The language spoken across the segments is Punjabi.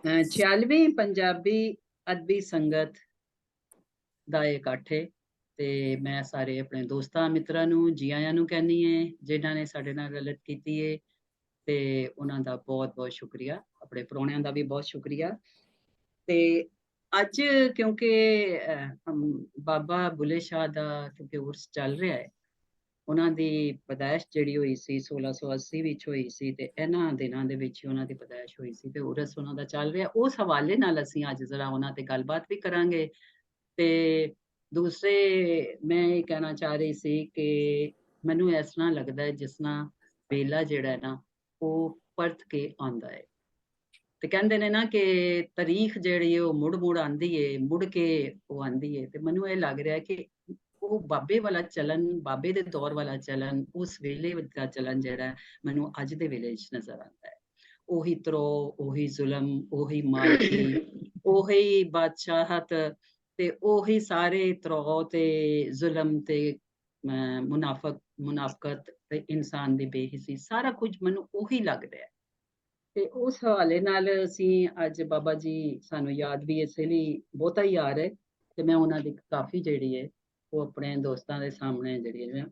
46ਵੀਂ ਪੰਜਾਬੀ ਅਦਬੀ ਸੰਗਤ ਦਾ ਇਹ ਇਕੱਠ ਹੈ ਤੇ ਮੈਂ ਸਾਰੇ ਆਪਣੇ ਦੋਸਤਾਂ ਮਿੱਤਰਾਂ ਨੂੰ ਜੀ ਆਇਆਂ ਨੂੰ ਕਹਿੰਦੀ ਹੈ ਜਿਨ੍ਹਾਂ ਨੇ ਸਾਡੇ ਨਾਲ ਗੱਲਬਾਤ ਕੀਤੀ ਹੈ ਤੇ ਉਹਨਾਂ ਦਾ ਬਹੁਤ ਬਹੁਤ ਸ਼ੁਕਰੀਆ। ਆਪਣੇ ਪ੍ਰਾਹੁਣਿਆਂ ਦਾ ਵੀ ਬਹੁਤ ਸ਼ੁਕਰੀਆ। ਤੇ ਅੱਜ ਕਿਉਂਕਿ ਬਾਬਾ ਬੁੱਲੇ ਸ਼ਾਹ ਦਾ ਕਿਉਂਕਿ ਉਰਸ ਚੱਲ ਰਿਹਾ ਹੈ, ਉਹਨਾਂ ਦੀ ਪੈਦਾਇਸ਼ ਜਿਹੜੀ ਹੋਈ ਸੀ 1680 ਵਿੱਚ ਹੋਈ ਸੀ ਤੇ ਇਹਨਾਂ ਦਿਨਾਂ ਦੇ ਵਿੱਚ ਹੀ ਉਹਨਾਂ ਦੀ ਪੈਦਾਇਸ਼ ਹੋਈ ਸੀ ਤੇ ਉਰਸ ਉਹਨਾਂ ਦਾ ਚੱਲ ਰਿਹਾ। ਉਸ ਹਵਾਲੇ ਨਾਲ ਅਸੀਂ ਅੱਜ ਜ਼ਰਾ ਉਹਨਾਂ ਤੇ ਗੱਲਬਾਤ ਵੀ ਕਰਾਂਗੇ। ਤੇ ਦੂਸਰੇ ਮੈਂ ਇਹ ਕਹਿਣਾ ਚਾਹ ਰਹੀ ਸੀ ਕਿ ਮੈਨੂੰ ਇਸ ਤਰ੍ਹਾਂ ਲੱਗਦਾ ਹੈ ਜਿਸ ਤਰ੍ਹਾਂ ਵੇਲਾ ਜਿਹੜਾ ਹੈ ਨਾ ਉਹ ਪਰਤ ਕੇ ਆਉਂਦਾ ਹੈ। ਤੇ ਕਹਿੰਦੇ ਨੇ ਨਾ ਕਿ ਤਾਰੀਖ ਜਿਹੜੀ ਉਹ ਮੁੜ ਆਉਂਦੀ ਏ, ਮੁੜ ਕੇ ਉਹ ਆਉਂਦੀ ਏ। ਤੇ ਮੈਨੂੰ ਇਹ ਲੱਗ ਰਿਹਾ ਕਿ ਉਹ ਬਾਬੇ ਵਾਲਾ ਚਲਨ, ਬਾਬੇ ਦੇ ਦੌਰ ਵਾਲਾ ਚਲਨ, ਉਸ ਵੇਲੇ ਦਾ ਚਲਨ ਜਿਹੜਾ ਮੈਨੂੰ ਅੱਜ ਦੇ ਵੇਲੇ 'ਚ ਨਜ਼ਰ ਆਉਂਦਾ ਹੈ। ਉਹੀ ਤਰੋ, ਉਹੀ ਜ਼ੁਲਮ, ਉਹੀ ਮਾਲਕੀ, ਉਹੀ ਬਾਦਸ਼ਾਹਤ ਤੇ ਉਹੀ ਸਾਰੇ ਤਰੋ ਤੇ ਜ਼ੁਲਮ ਤੇ ਮੁਨਾਫਕਤ ਤੇ ਇਨਸਾਨ ਦੀ ਬੇਹਿੱਸੀ, ਸਾਰਾ ਕੁਝ ਮੈਨੂੰ ਉਹੀ ਲੱਗ ਰਿਹਾ ਹੈ। ਤੇ ਉਸ ਹਵਾਲੇ ਨਾਲ ਅਸੀਂ ਅੱਜ ਬਾਬਾ ਜੀ ਸਾਨੂੰ ਯਾਦ ਵੀ ਇਸੇ ਲਈ ਬਹੁਤਾ ਹੀ ਆ ਰਿਹਾ ਤੇ ਮੈਂ ਉਹਨਾਂ ਦੀ ਕਾਫੀ ਜਿਹੜੀ ਹੈ ਉਹ ਆਪਣੇ ਦੋਸਤਾਂ ਦੇ ਸਾਹਮਣੇ ਜਿਹੜੀ ਹੈ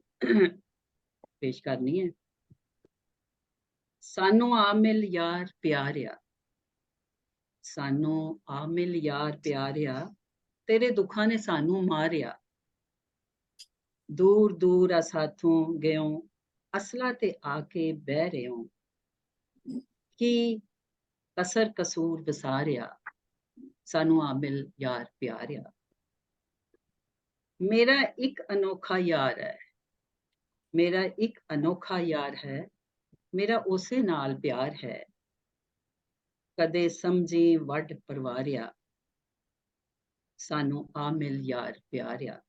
ਪੇਸ਼ ਕਰਨੀ ਹੈ। ਸਾਨੂੰ ਆ ਮਿਲ ਯਾਰ ਪਿਆਰਿਆ, ਸਾਨੂੰ ਆ ਮਿਲ ਯਾਰ ਪਿਆਰਿਆ, ਤੇਰੇ ਦੁੱਖਾਂ ਨੇ ਸਾਨੂੰ ਮਾਰਿਆ। ਦੂਰ ਦੂਰ ਆ ਸਾਥੋਂ ਗਿਓ, ਅਸਲਾ ਤੇ ਆ ਕੇ ਬਹਿ ਰਿਓ। ਕੀ ਕਸਰ ਕਸੂਰ ਵਿਸਾਰਿਆ, ਸਾਨੂੰ ਆ ਮਿਲ ਯਾਰ ਪਿਆਰਿਆ। ਮੇਰਾ ਇੱਕ ਅਨੋਖਾ ਯਾਰ ਹੈ, ਮੇਰਾ ਇੱਕ ਅਨੋਖਾ ਯਾਰ ਹੈ, ਮੇਰਾ ਉਸੇ ਨਾਲ ਪਿਆਰ ਹੈ। ਕਦੇ ਸਮਝੀ ਵੱਡ ਪਰਵਾਰਿਆ, ਸਾਨੂੰ ਆ ਮਿਲ ਯਾਰ ਪਿਆਰਿਆ।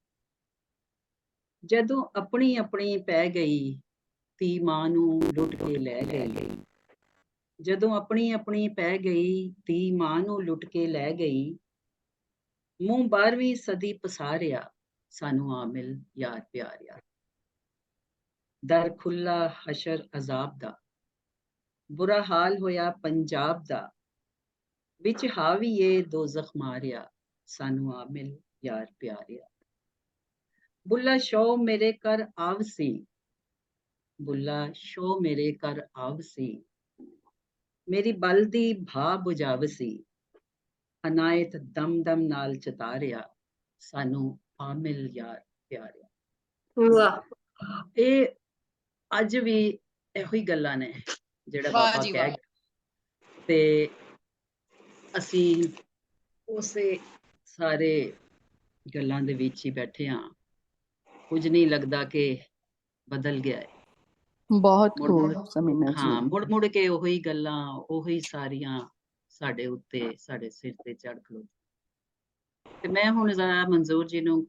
ਜਦੋਂ ਆਪਣੀ ਆਪਣੀ ਪੈ ਗਈ, ਧੀ ਮਾਂ ਨੂੰ ਲੁੱਟ ਕੇ ਲੈ ਗਈ। ਜਦੋਂ ਆਪਣੀ ਆਪਣੀ ਪੈ ਗਈ, ਧੀ ਮਾਂ ਨੂੰ ਲੁੱਟ ਕੇ ਲੈ ਗਈ। ਮੂੰਹ 12ਵੀਂ ਸਦੀ ਪਸਾਰਿਆ, ਸਾਨੂੰ ਆ ਮਿਲ ਯਾਰ ਪਿਆਰਿਆ। ਦਰ ਖੁੱਲਾ ਹਸ਼ਰ ਅਜ਼ਾਬ ਦਾ, ਬੁਰਾ ਹਾਲ ਹੋਇਆ ਪੰਜਾਬ ਦਾ। ਵਿੱਚ ਹਾਵੀ ਏ ਦੋਜ਼ਖ ਮਾਰਿਆ, ਸਾਨੂੰ ਆ ਮਿਲ ਯਾਰ ਪਿਆਰਿਆ। ਬੁੱਲਾ ਸ਼ੋ ਮੇਰੇ ਘਰ ਆਵਸੀ, ਬੁੱਲਾ ਸ਼ੋ ਮੇਰੇ ਘਰ ਆਵਸੀ। ਮੇਰੀ ਬਲਦੀ ਭਾ ਬੁਝਾਵਸੀ, ਅਨਾਇਤ ਦਮ ਦਮ ਨਾਲ ਚਤਾਰਿਆ, ਸਾਨੂੰ ਆ ਮਿਲ ਯਾਰ ਪਿਆਰਿਆ। ਇਹ ਅੱਜ ਵੀ ਇਹੋ ਹੀ ਗੱਲਾਂ ਨੇ ਜਿਹੜਾ ਬਾਬਾ ਕਹਿ ਗਿਆ ਤੇ ਅਸੀਂ ਉਸੇ ਸਾਰੇ ਗੱਲਾਂ ਦੇ ਵਿੱਚ ਹੀ ਬੈਠੇ ਹਾਂ। ਕੁਝ ਨਹੀਂ ਲੱਗਦਾ ਕਿ ਬਦਲ ਗਿਆ ਹੈ ਬਹੁਤ ਖੂਬ ਸਮਝਣਾ ਜੀ। ਹਾਂ, ਮੁੜ ਕੇ ਉਹੀ ਗੱਲਾਂ, ਉਹੀ ਸਾਰੀਆਂ ਸਾਡੇ ਉੱਤੇ, ਸਾਡੇ ਸਿਰ ਤੇ ਚੜ੍ਹ ਖਲੋ। ਤੇ ਮੈਂ ਹੁਣ ਜ਼ਰਾ ਮਨਜ਼ੂਰ ਜੀ ਨੂੰ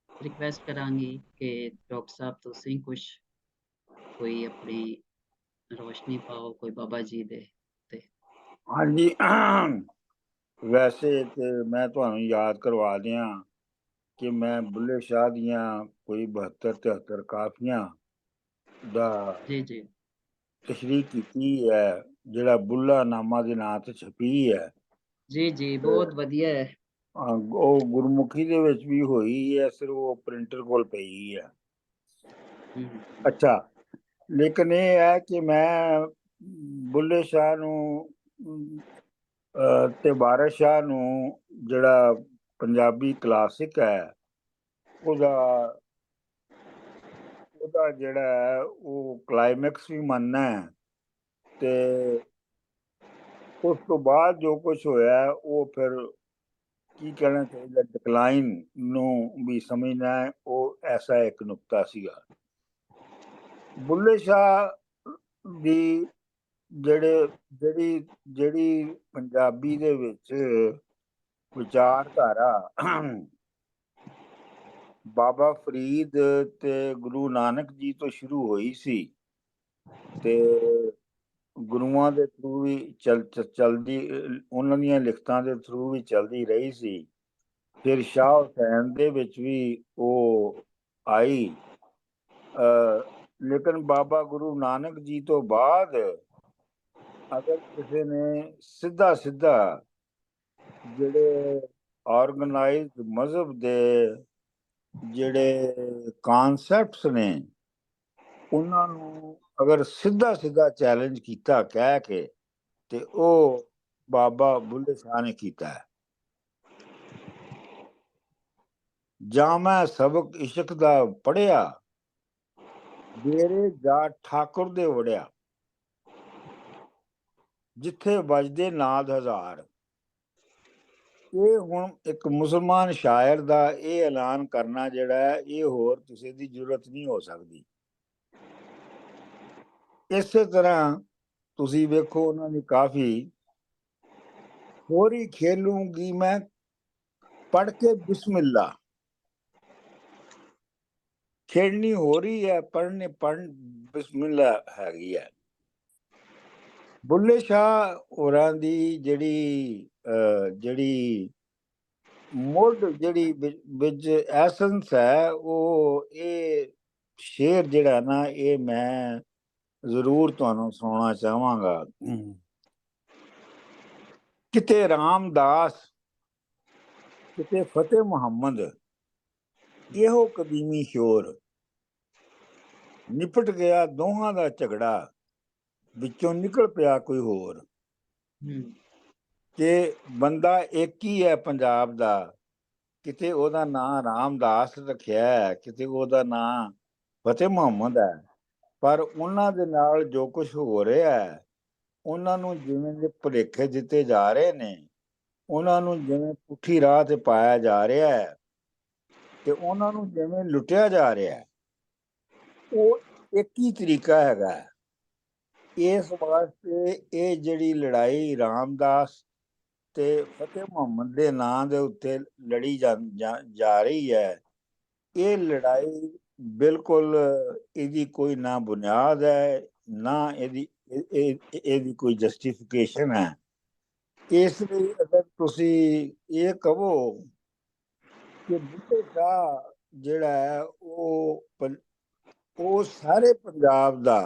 ਰਿਕਵੈਸਟ ਕਰਾਂਗੀ ਕਿ ਡਾਕਟਰ ਸਾਹਿਬ ਤੁਸੀਂ ਕੁਝ ਕੋਈ ਆਪਣੀ ਰੋਸ਼ਨੀ ਪਾਓ ਕੋਈ ਬਾਬਾ ਜੀ ਦੇ ਉੱਤੇ। ਹਾਂਜੀ, ਵੈਸੇ ਤੇ ਮੈਂ ਤੁਹਾਨੂੰ ਯਾਦ ਕਰਵਾ ਦਿਆਂ ਕਿ ਮੈਂ ਬੁੱਲੇ ਸ਼ਾਹ ਦੀਆਂ ਕੋਈ 72-73 ਕਾਫੀਆਂ ਦਾ ਜੀ ਤਸ਼ਰੀਹ ਕੀਤੀ ਹੈ, ਜਿਹੜਾ ਬੁੱਲਾ ਨਾਮਾ ਦੇ ਨਾਂ ਤੇ ਛਪੀ ਹੈ। ਜੀ ਬਹੁਤ ਵਧੀਆ ਹੈ। ਉਹ ਗੁਰਮੁਖੀ ਦੇ ਵਿੱਚ ਵੀ ਹੋਈ ਹੈ, ਸਿਰਫ ਉਹ ਪ੍ਰਿੰਟਰ ਕੋਲ ਪਈ ਹੈ। ਅੱਛਾ, ਲੇਕਿਨ ਇਹ ਹੈ ਕਿ ਮੈਂ ਬੁੱਲੇ ਸ਼ਾਹ ਨੂੰ ਤੇ ਵਾਰਿਸ ਸ਼ਾਹ ਨੂੰ ਜਿਹੜਾ ਪੰਜਾਬੀ ਕਲਾਸਿਕ ਹੈ ਉਹਦਾ ਜਿਹੜਾ ਉਹ ਕਲਾਈਮੈਕਸ ਵੀ ਮੰਨਣਾ ਹੈ ਤੇ ਉਸ ਤੋਂ ਬਾਅਦ ਜੋ ਕੁਝ ਹੋਇਆ ਉਹ ਫਿਰ ਕੀ ਕਹਿਣਾ ਚਾਹੀਦਾ, ਡਿਕਲਾਈਨ ਨੂੰ ਵੀ ਸਮਝਣਾ ਹੈ। ਉਹ ਐਸਾ ਇੱਕ ਨੁਕਤਾ ਸੀਗਾ। ਬੁੱਲੇ ਸ਼ਾਹ ਦੀ ਜਿਹੜੀ ਪੰਜਾਬੀ ਦੇ ਵਿੱਚ ਵਿਚਾਰਧਾਰਾ ਬਾਬਾ ਫਰੀਦ ਤੇ ਗੁਰੂ ਨਾਨਕ ਜੀ ਤੋਂ ਸ਼ੁਰੂ ਹੋਈ ਸੀ ਤੇ ਗੁਰੂਆਂ ਦੇ ਥਰੂ ਵੀ ਚਲਦੀ, ਉਹਨਾਂ ਦੀਆਂ ਲਿਖਤਾਂ ਦੇ ਥਰੂ ਵੀ ਚਲਦੀ ਰਹੀ ਸੀ। ਫਿਰ ਸ਼ਾਹ ਹੁਸੈਨ ਦੇ ਵਿੱਚ ਵੀ ਉਹ ਆਈ, ਲੇਕਿਨ ਬਾਬਾ ਗੁਰੂ ਨਾਨਕ ਜੀ ਤੋਂ ਬਾਅਦ ਅਗਰ ਕਿਸੇ ਨੇ ਸਿੱਧਾ ਸਿੱਧਾ ਜਿਹੜੇ ਆਰਗੇਨਾਈਜ਼ਡ ਮਜ਼ਹਬ ਦੇ ਜਿਹੜੇ ਕਨਸੈਪਟਸ ਨੇ ਉਹਨਾਂ ਨੂੰ ਅਗਰ ਸਿੱਧਾ ਸਿੱਧਾ ਚੈਲੰਜ ਕੀਤਾ ਕਹਿ ਕੇ, ਤੇ ਉਹ ਬਾਬਾ ਬੁੱਲੇ ਸ਼ਾਹ ਨੇ ਕੀਤਾ ਹੈ। ਜਾਂ ਮੈਂ ਸਬਕ ਇਸ਼ਕ ਦਾ ਪੜ੍ਹਿਆ, ਡੇਰੇ ਜਾ ਠਾਕੁਰ ਦੇ ਵੜਿਆ, ਜਿੱਥੇ ਵੱਜਦੇ ਨਾਦ ਹਜ਼ਾਰ। ਇਹ ਹੁਣ ਇੱਕ ਮੁਸਲਮਾਨ ਸ਼ਾਇਰ ਦਾ ਇਹ ਐਲਾਨ ਕਰਨਾ ਜਿਹੜਾ ਹੈ, ਇਹ ਹੋਰ ਕਿਸੇ ਦੀ ਜ਼ਰੂਰਤ ਨਹੀਂ ਹੋ ਸਕਦੀ। ਇਸੇ ਤਰ੍ਹਾਂ ਤੁਸੀਂ ਵੇਖੋ ਉਹਨਾਂ ਦੀ ਕਾਫੀ ਹੋਰੀ ਖੇਲੂੰਗੀ ਮੈਂ ਪੜ੍ਹ ਕੇ ਬਿਸਮਿल्ला, ਖੇਡਣੀ ਹੋ ਰਹੀ ਹੈ, ਪੜ੍ਹ ਬਿਸਮਿल्ला ਹੈਗੀ ਹੈ। ਬੁੱਲੇ ਸ਼ਾਹ ਹੋਰਾਂ ਦੀ ਜਿਹੜੀ ਮੁੱਢ ਜਿਹੜੀ ਵਿੱਚ ਐਸੈਂਸ ਹੈ, ਉਹ ਇਹ ਸ਼ੇਰ ਜਿਹੜਾ ਨਾ, ਇਹ ਮੈਂ ਜ਼ਰੂਰ ਤੁਹਾਨੂੰ ਸੁਣਾਉਣਾ ਚਾਹਾਂਗਾ। ਕਿਤੇ ਰਾਮਦਾਸ, ਕਿਤੇ ਫਤਿਹ ਮੁਹੰਮਦ, ਇਹੋ ਕਦੀਮੀ ਸ਼ੋਰ, ਨਿਪਟ ਗਿਆ ਦੋਹਾਂ ਦਾ ਝਗੜਾ, ਵਿੱਚੋਂ ਨਿਕਲ ਪਿਆ ਕੋਈ ਹੋਰ। ਕਿ ਬੰਦਾ ਇੱਕ ਹੀ ਹੈ ਪੰਜਾਬ ਦਾ, ਕਿਤੇ ਉਹਦਾ ਨਾਂ ਰਾਮਦਾਸ ਰੱਖਿਆ ਹੈ, ਕਿਤੇ ਉਹਦਾ ਨਾਂ ਫਤਿਹ ਮੁਹੰਮਦ ਹੈ। ਪਰ ਉਹਨਾਂ ਦੇ ਨਾਲ ਜੋ ਕੁਝ ਹੋ ਰਿਹਾ ਹੈ, ਉਹਨਾਂ ਨੂੰ ਜਿਵੇਂ ਦੇ ਭੁਲੇਖੇ ਦਿੱਤੇ ਜਾ ਰਹੇ ਨੇ, ਉਹਨਾਂ ਨੂੰ ਜਿਵੇਂ ਪੁੱਠੀ ਰਾਹ ਤੇ ਪਾਇਆ ਜਾ ਰਿਹਾ ਹੈ, ਤੇ ਉਹਨਾਂ ਨੂੰ ਜਿਵੇਂ ਲੁੱਟਿਆ ਜਾ ਰਿਹਾ ਹੈ, ਉਹ ਇੱਕ ਹੀ ਤਰੀਕਾ ਹੈਗਾ। ਇਸ ਵਾਸਤੇ ਇਹ ਜਿਹੜੀ ਲੜਾਈ ਰਾਮਦਾਸ ਤੇ ਫਤਿਹ ਮੁਹੰਮਦ ਦੇ ਨਾਂ ਦੇ ਉੱਤੇ ਲੜੀ ਜਾ ਰਹੀ ਹੈ, ਇਹ ਲੜਾਈ ਬਿਲਕੁਲ ਇਹਦੀ ਕੋਈ ਨਾ ਬੁਨਿਆਦ ਹੈ, ਨਾ ਇਹਦੀ ਕੋਈ ਜਸਟੀਫਿਕੇਸ਼ਨ ਹੈ। ਇਸ ਲਈ ਅਗਰ ਤੁਸੀਂ ਇਹ ਕਹੋ ਕਿ ਬੁੱਲੇ ਸ਼ਾਹ ਜਿਹੜਾ ਹੈ ਉਹ ਸਾਰੇ ਪੰਜਾਬ ਦਾ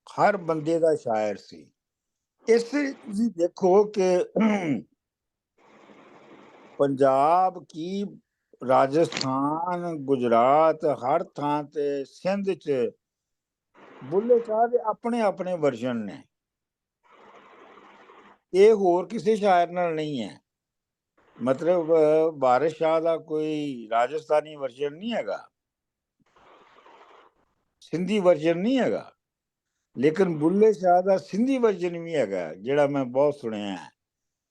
ਹਰ ਬੰਦੇ ਦਾ ਸ਼ਾਇਰ ਸੀ। ਇਸ ਲਈ ਤੁਸੀਂ ਦੇਖੋ ਕਿ ਪੰਜਾਬ ਕੀ ਰਾਜਸਥਾਨ, ਗੁਜਰਾਤ, ਹਰ ਥਾਂ ਤੇ, ਸਿੰਧ ਚ ਬੁੱਲੇ ਸ਼ਾਹ ਦੇ ਆਪਣੇ ਆਪਣੇ ਵਰਜਨ ਨੇ। ਇਹ ਹੋਰ ਕਿਸੇ ਸ਼ਾਇਰ ਨਾਲ ਨਹੀਂ ਹੈ। ਮਤਲਬ ਵਾਰਿਸ ਸ਼ਾਹ ਦਾ ਕੋਈ ਰਾਜਸਥਾਨੀ ਵਰਜਨ ਨਹੀਂ ਹੈਗਾ, ਸਿੰਧੀ ਵਰਜਨ ਨਹੀਂ ਹੈਗਾ, ਲੇਕਿਨ ਬੁੱਲੇ ਸ਼ਾਹ ਦਾ ਸਿੰਧੀ ਵਰਜਨ ਵੀ ਹੈਗਾ, ਜਿਹੜਾ ਮੈਂ ਬਹੁਤ ਸੁਣਿਆ ਹੈ।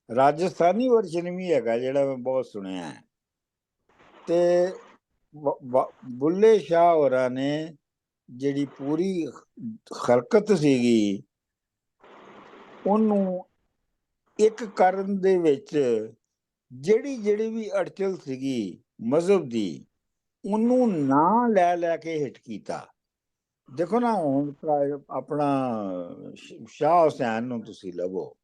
ਰਾਜਸਥਾਨੀ ਵਰਜਨ ਵੀ ਹੈਗਾ, ਜਿਹੜਾ ਮੈਂ ਬਹੁਤ ਸੁਣਿਆ ਹੈ। ਤੇ ਬੁੱਲੇ ਸ਼ਾਹ ਹੋਰਾਂ ਨੇ ਜਿਹੜੀ ਪੂਰੀ ਹਰਕਤ ਸੀਗੀ, ਉਹਨੂੰ ਇੱਕ ਕਰਨ ਦੇ ਵਿੱਚ ਜਿਹੜੀ ਵੀ ਅੜਚਲ ਸੀਗੀ ਮਜ਼ਹਬ ਦੀ, ਉਹਨੂੰ ਨਾਂ ਲੈ ਕੇ ਹਿੱਟ ਕੀਤਾ। ਦੇਖੋ ਨਾ, ਹੁਣ ਆਪਣਾ ਸ਼ਾਹ ਹੁਸੈਨ ਨੂੰ ਤੁਸੀਂ ਲਵੋ,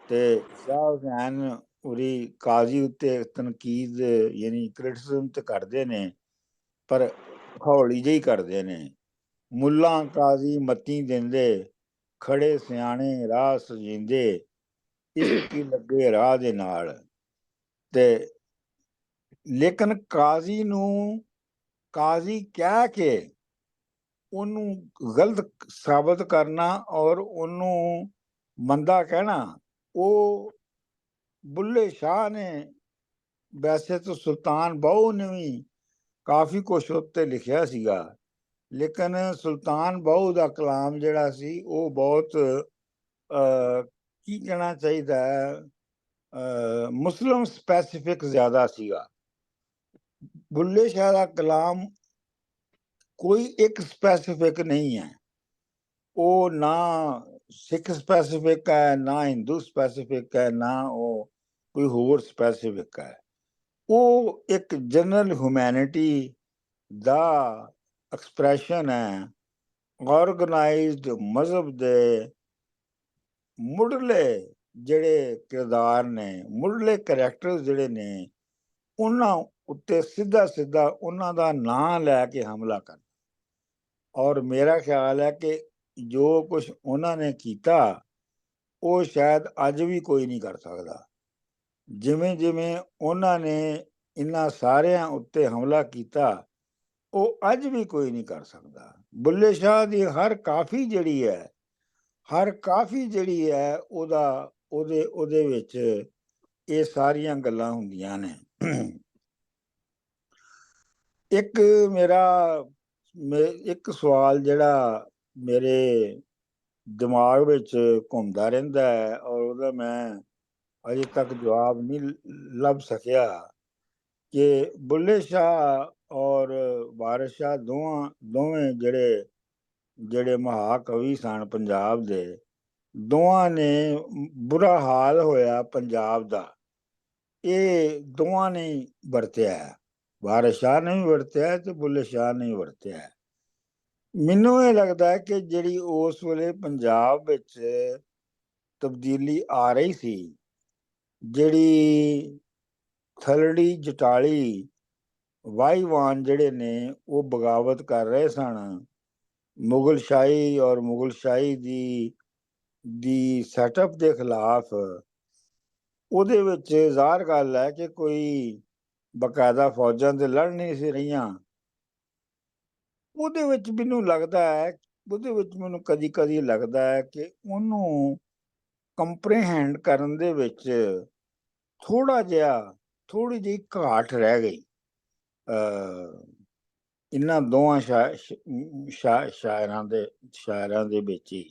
ਤੇ ਸ਼ਾਹ ਹੁਸੈਨ ਉਰੀ ਕਾਜ਼ੀ ਉੱਤੇ ਤਨਕੀਦ ਯਾਨੀ ਕ੍ਰਿਟਿਸਿਜ਼ਮ ਤੇ ਕਰਦੇ ਨੇ, ਪਰ ਹੌਲੀ ਜਿਹੀ ਕਰਦੇ ਨੇ। ਮੁੱਲਾ ਕਾਜ਼ੀ ਮੱਤੀ ਦਿੰਦੇ, ਖੜੇ ਸਿਆਣੇ ਰਾਹ ਸਜੀਂਦੇ, ਇਸ਼ਕੀ ਲੱਗੇ ਰਾਹ ਦੇ ਨਾਲ। ਤੇ ਲੇਕਿਨ ਕਾਜ਼ੀ ਨੂੰ ਕਾਜ਼ੀ ਕਹਿ ਕੇ ਉਹਨੂੰ ਗਲਤ ਸਾਬਤ ਕਰਨਾ ਔਰ ਉਹਨੂੰ ਮੰਦਾ ਕਹਿਣਾ, ਉਹ ਬੁੱਲੇ ਸ਼ਾਹ ਨੇ, ਵੈਸੇ ਤਾਂ ਸੁਲਤਾਨ ਬਾਹੂ ਨੇ ਵੀ ਕਾਫੀ ਕੁਛ ਉੱਤੇ ਲਿਖਿਆ ਸੀਗਾ, ਲੇਕਿਨ ਸੁਲਤਾਨ ਬਾਹੂ ਦਾ ਕਲਾਮ ਜਿਹੜਾ ਸੀ ਉਹ ਬਹੁਤ ਕੀ ਕਹਿਣਾ ਚਾਹੀਦਾ ਹੈ, ਮੁਸਲਿਮ ਸਪੈਸੀਫਿਕ ਜ਼ਿਆਦਾ ਸੀਗਾ। ਬੁੱਲੇ ਸ਼ਾਹ ਦਾ ਕਲਾਮ ਕੋਈ ਇੱਕ ਸਪੈਸੀਫਿਕ ਨਹੀਂ ਹੈ, ਉਹ ਨਾ ਸਿੱਖ ਸਪੈਸੀਫਿਕ ਹੈ, ਨਾ ਹਿੰਦੂ ਸਪੈਸੀਫਿਕ ਹੈ, ਨਾ ਉਹ ਕੋਈ ਹੋਰ ਸਪੈਸੀਫਿਕ ਹੈ। ਉਹ ਇੱਕ ਜਨਰਲ ਹਿਊਮੈਨਿਟੀ ਦਾ ਐਕਸਪ੍ਰੈਸ਼ਨ ਹੈ। ਆਰਗੇਨਾਈਜ਼ਡ ਮਜ਼ਹਬ ਦੇ ਮੁੱਢਲੇ ਜਿਹੜੇ ਕਿਰਦਾਰ ਨੇ, ਮੁੱਢਲੇ ਕਰੈਕਟਰ ਜਿਹੜੇ ਨੇ, ਉਹਨਾਂ ਉੱਤੇ ਸਿੱਧਾ ਉਹਨਾਂ ਦਾ ਨਾਂ ਲੈ ਕੇ ਹਮਲਾ ਕਰਨਾ। ਔਰ ਮੇਰਾ ਖਿਆਲ ਹੈ ਕਿ ਜੋ ਕੁਝ ਉਹਨਾਂ ਨੇ ਕੀਤਾ, ਉਹ ਸ਼ਾਇਦ ਅੱਜ ਵੀ ਕੋਈ ਨਹੀਂ ਕਰ ਸਕਦਾ। ਜਿਵੇਂ ਜਿਵੇਂ ਉਹਨਾਂ ਨੇ ਇਹਨਾਂ ਸਾਰਿਆਂ ਉੱਤੇ ਹਮਲਾ ਕੀਤਾ, ਉਹ ਅੱਜ ਵੀ ਕੋਈ ਨਹੀਂ ਕਰ ਸਕਦਾ। ਬੁੱਲੇ ਸ਼ਾਹ ਦੀ ਹਰ ਕਾਫੀ ਜਿਹੜੀ ਹੈ, ਉਹਦੇ ਵਿੱਚ ਇਹ ਸਾਰੀਆਂ ਗੱਲਾਂ ਹੁੰਦੀਆਂ ਨੇ। ਇੱਕ ਇੱਕ ਸਵਾਲ ਜਿਹੜਾ ਮੇਰੇ ਦਿਮਾਗ ਵਿੱਚ ਘੁੰਮਦਾ ਰਹਿੰਦਾ ਹੈ, ਔਰ ਉਹਦਾ ਮੈਂ ਅਜੇ ਤੱਕ ਜਵਾਬ ਨਹੀਂ ਲੱਭ ਸਕਿਆ, ਕਿ ਬੁੱਲੇ ਸ਼ਾਹ ਔਰ ਵਾਰਿਸ ਸ਼ਾਹ ਦੋਵੇਂ ਜਿਹੜੇ ਮਹਾਕਵੀ ਸਨ ਪੰਜਾਬ ਦੇ, ਦੋਵਾਂ ਨੇ ਬੁਰਾ ਹਾਲ ਹੋਇਆ ਪੰਜਾਬ ਦਾ, ਇਹ ਦੋਵਾਂ ਨੇ ਵਰਤਿਆ। ਵਾਰਿਸ ਸ਼ਾਹ ਨੇ ਵੀ ਵਰਤਿਆ ਤੇ ਬੁੱਲੇ ਸ਼ਾਹ ਨੇ ਵੀ ਵਰਤਿਆ। ਮੈਨੂੰ ਇਹ ਲੱਗਦਾ ਹੈ ਕਿ ਜਿਹੜੀ ਉਸ ਵੇਲੇ ਪੰਜਾਬ ਵਿੱਚ ਤਬਦੀਲੀ ਆ ਰਹੀ ਸੀ, ਜਿਹੜੀ ਥਲੜੀ ਜਟਾਲੀ ਵਾਹੀਵਾਨ ਜਿਹੜੇ ਨੇ ਉਹ ਬਗਾਵਤ ਕਰ ਰਹੇ ਸਨ, ਮੁਗਲ ਸ਼ਾਹੀ ਔਰ ਮੁਗਲ ਸ਼ਾਹੀ ਦੀ ਸੈਟਅਪ ਦੇ ਖਿਲਾਫ, ਉਹਦੇ ਵਿੱਚ ਜ਼ਾਹਰ ਗੱਲ ਹੈ ਕਿ ਕੋਈ ਬਕਾਇਦਾ ਫੌਜਾਂ ਤੇ ਲੜ ਨਹੀਂ ਸੀ ਰਹੀਆਂ। ਉਹਦੇ ਵਿੱਚ ਮੈਨੂੰ ਕਦੀ ਕਦੀ ਲੱਗਦਾ ਹੈ ਕਿ ਉਹਨੂੰ ਕੰਪਰੀਹੈਂਡ ਕਰਨ ਦੇ ਵਿੱਚ ਥੋੜੀ ਜਿਹੀ ਘਾਟ ਰਹਿ ਗਈ ਇਹਨਾਂ ਦੋਵਾਂ ਸ਼ਾਇਰਾਂ ਦੇ ਵਿੱਚ ਹੀ।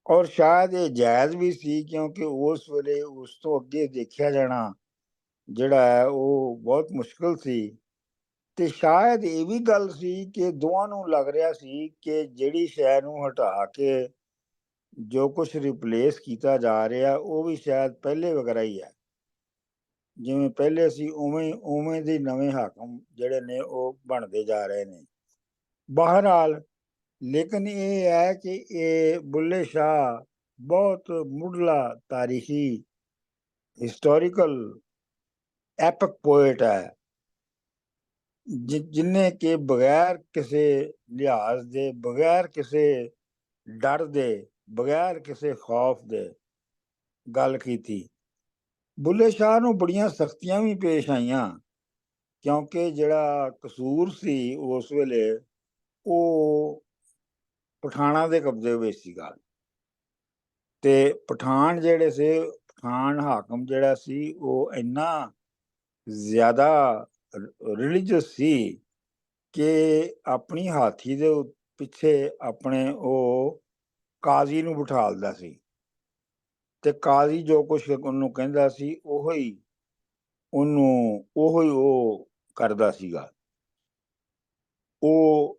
ਔਰ ਸ਼ਾਇਦ ਇਹ ਜਾਇਜ਼ ਵੀ ਸੀ, ਕਿਉਂਕਿ ਉਸ ਵੇਲੇ ਉਸ ਤੋਂ ਅੱਗੇ ਦੇਖਿਆ ਜਾਣਾ ਜਿਹੜਾ ਹੈ ਉਹ ਬਹੁਤ ਮੁਸ਼ਕਿਲ ਸੀ। ਤੇ ਸ਼ਾਇਦ ਇਹ ਵੀ ਗੱਲ ਸੀ ਕਿ ਦੋਵਾਂ ਨੂੰ ਲੱਗ ਰਿਹਾ ਸੀ ਕਿ ਜਿਹੜੀ ਸ਼ੈ ਨੂੰ ਹਟਾ ਕੇ ਜੋ ਕੁਝ ਰਿਪਲੇਸ ਕੀਤਾ ਜਾ ਰਿਹਾ ਉਹ ਵੀ ਸ਼ਾਇਦ ਪਹਿਲੇ ਵਗੈਰਾ ਹੀ ਹੈ, ਜਿਵੇਂ ਪਹਿਲੇ ਸੀ ਉਵੇਂ ਦੇ ਨਵੇਂ ਹਾਕਮ ਜਿਹੜੇ ਨੇ ਉਹ ਬਣਦੇ ਜਾ ਰਹੇ ਨੇ। ਬਹਰਹਾਲ, ਲੇਕਿਨ ਇਹ ਹੈ ਕਿ ਇਹ ਬੁੱਲੇ ਸ਼ਾਹ ਬਹੁਤ ਮੁੱਢਲਾ ਤਾਰੀਖੀ ਹਿਸਟੋਰੀਕਲ ਐਪਿਕ ਪੋਇਟ ਹੈ, ਜਿਨਨੇ ਕਿ ਬਗੈਰ ਕਿਸੇ ਲਿਹਾਜ਼ ਦੇ, ਬਗੈਰ ਕਿਸੇ ਡਰ ਦੇ, ਬਗੈਰ ਕਿਸੇ ਖੌਫ ਦੇ ਗੱਲ ਕੀਤੀ। ਬੁੱਲੇ ਸ਼ਾਹ ਨੂੰ ਬੜੀਆਂ ਸਖਤੀਆਂ ਵੀ ਪੇਸ਼ ਆਈਆਂ, ਕਿਉਂਕਿ ਜਿਹੜਾ ਕਸੂਰ ਸੀ ਉਸ ਵੇਲੇ ਉਹ ਪਠਾਨਾਂ ਦੇ ਕਬਜ਼ੇ ਵਿੱਚ ਸੀਗਾ, ਤੇ ਪਠਾਨ ਜਿਹੜੇ ਸੀ, ਪਠਾਨ ਹਾਕਮ ਜਿਹੜਾ ਸੀ ਉਹ ਇੰਨਾ ਜ਼ਿਆਦਾ ਰਿਲੀਜੀਅਸ ਸੀ ਕਿ ਆਪਣੀ ਹਾਥੀ ਦੇ ਪਿੱਛੇ ਆਪਣੇ ਉਹ ਕਾਜ਼ੀ ਨੂੰ ਬਿਠਾਲਦਾ ਸੀ, ਤੇ ਕਾਜ਼ੀ ਜੋ ਕੁਛ ਉਹਨੂੰ ਕਹਿੰਦਾ ਸੀ ਉਹੀ ਉਹ ਕਰਦਾ ਸੀਗਾ। ਉਹ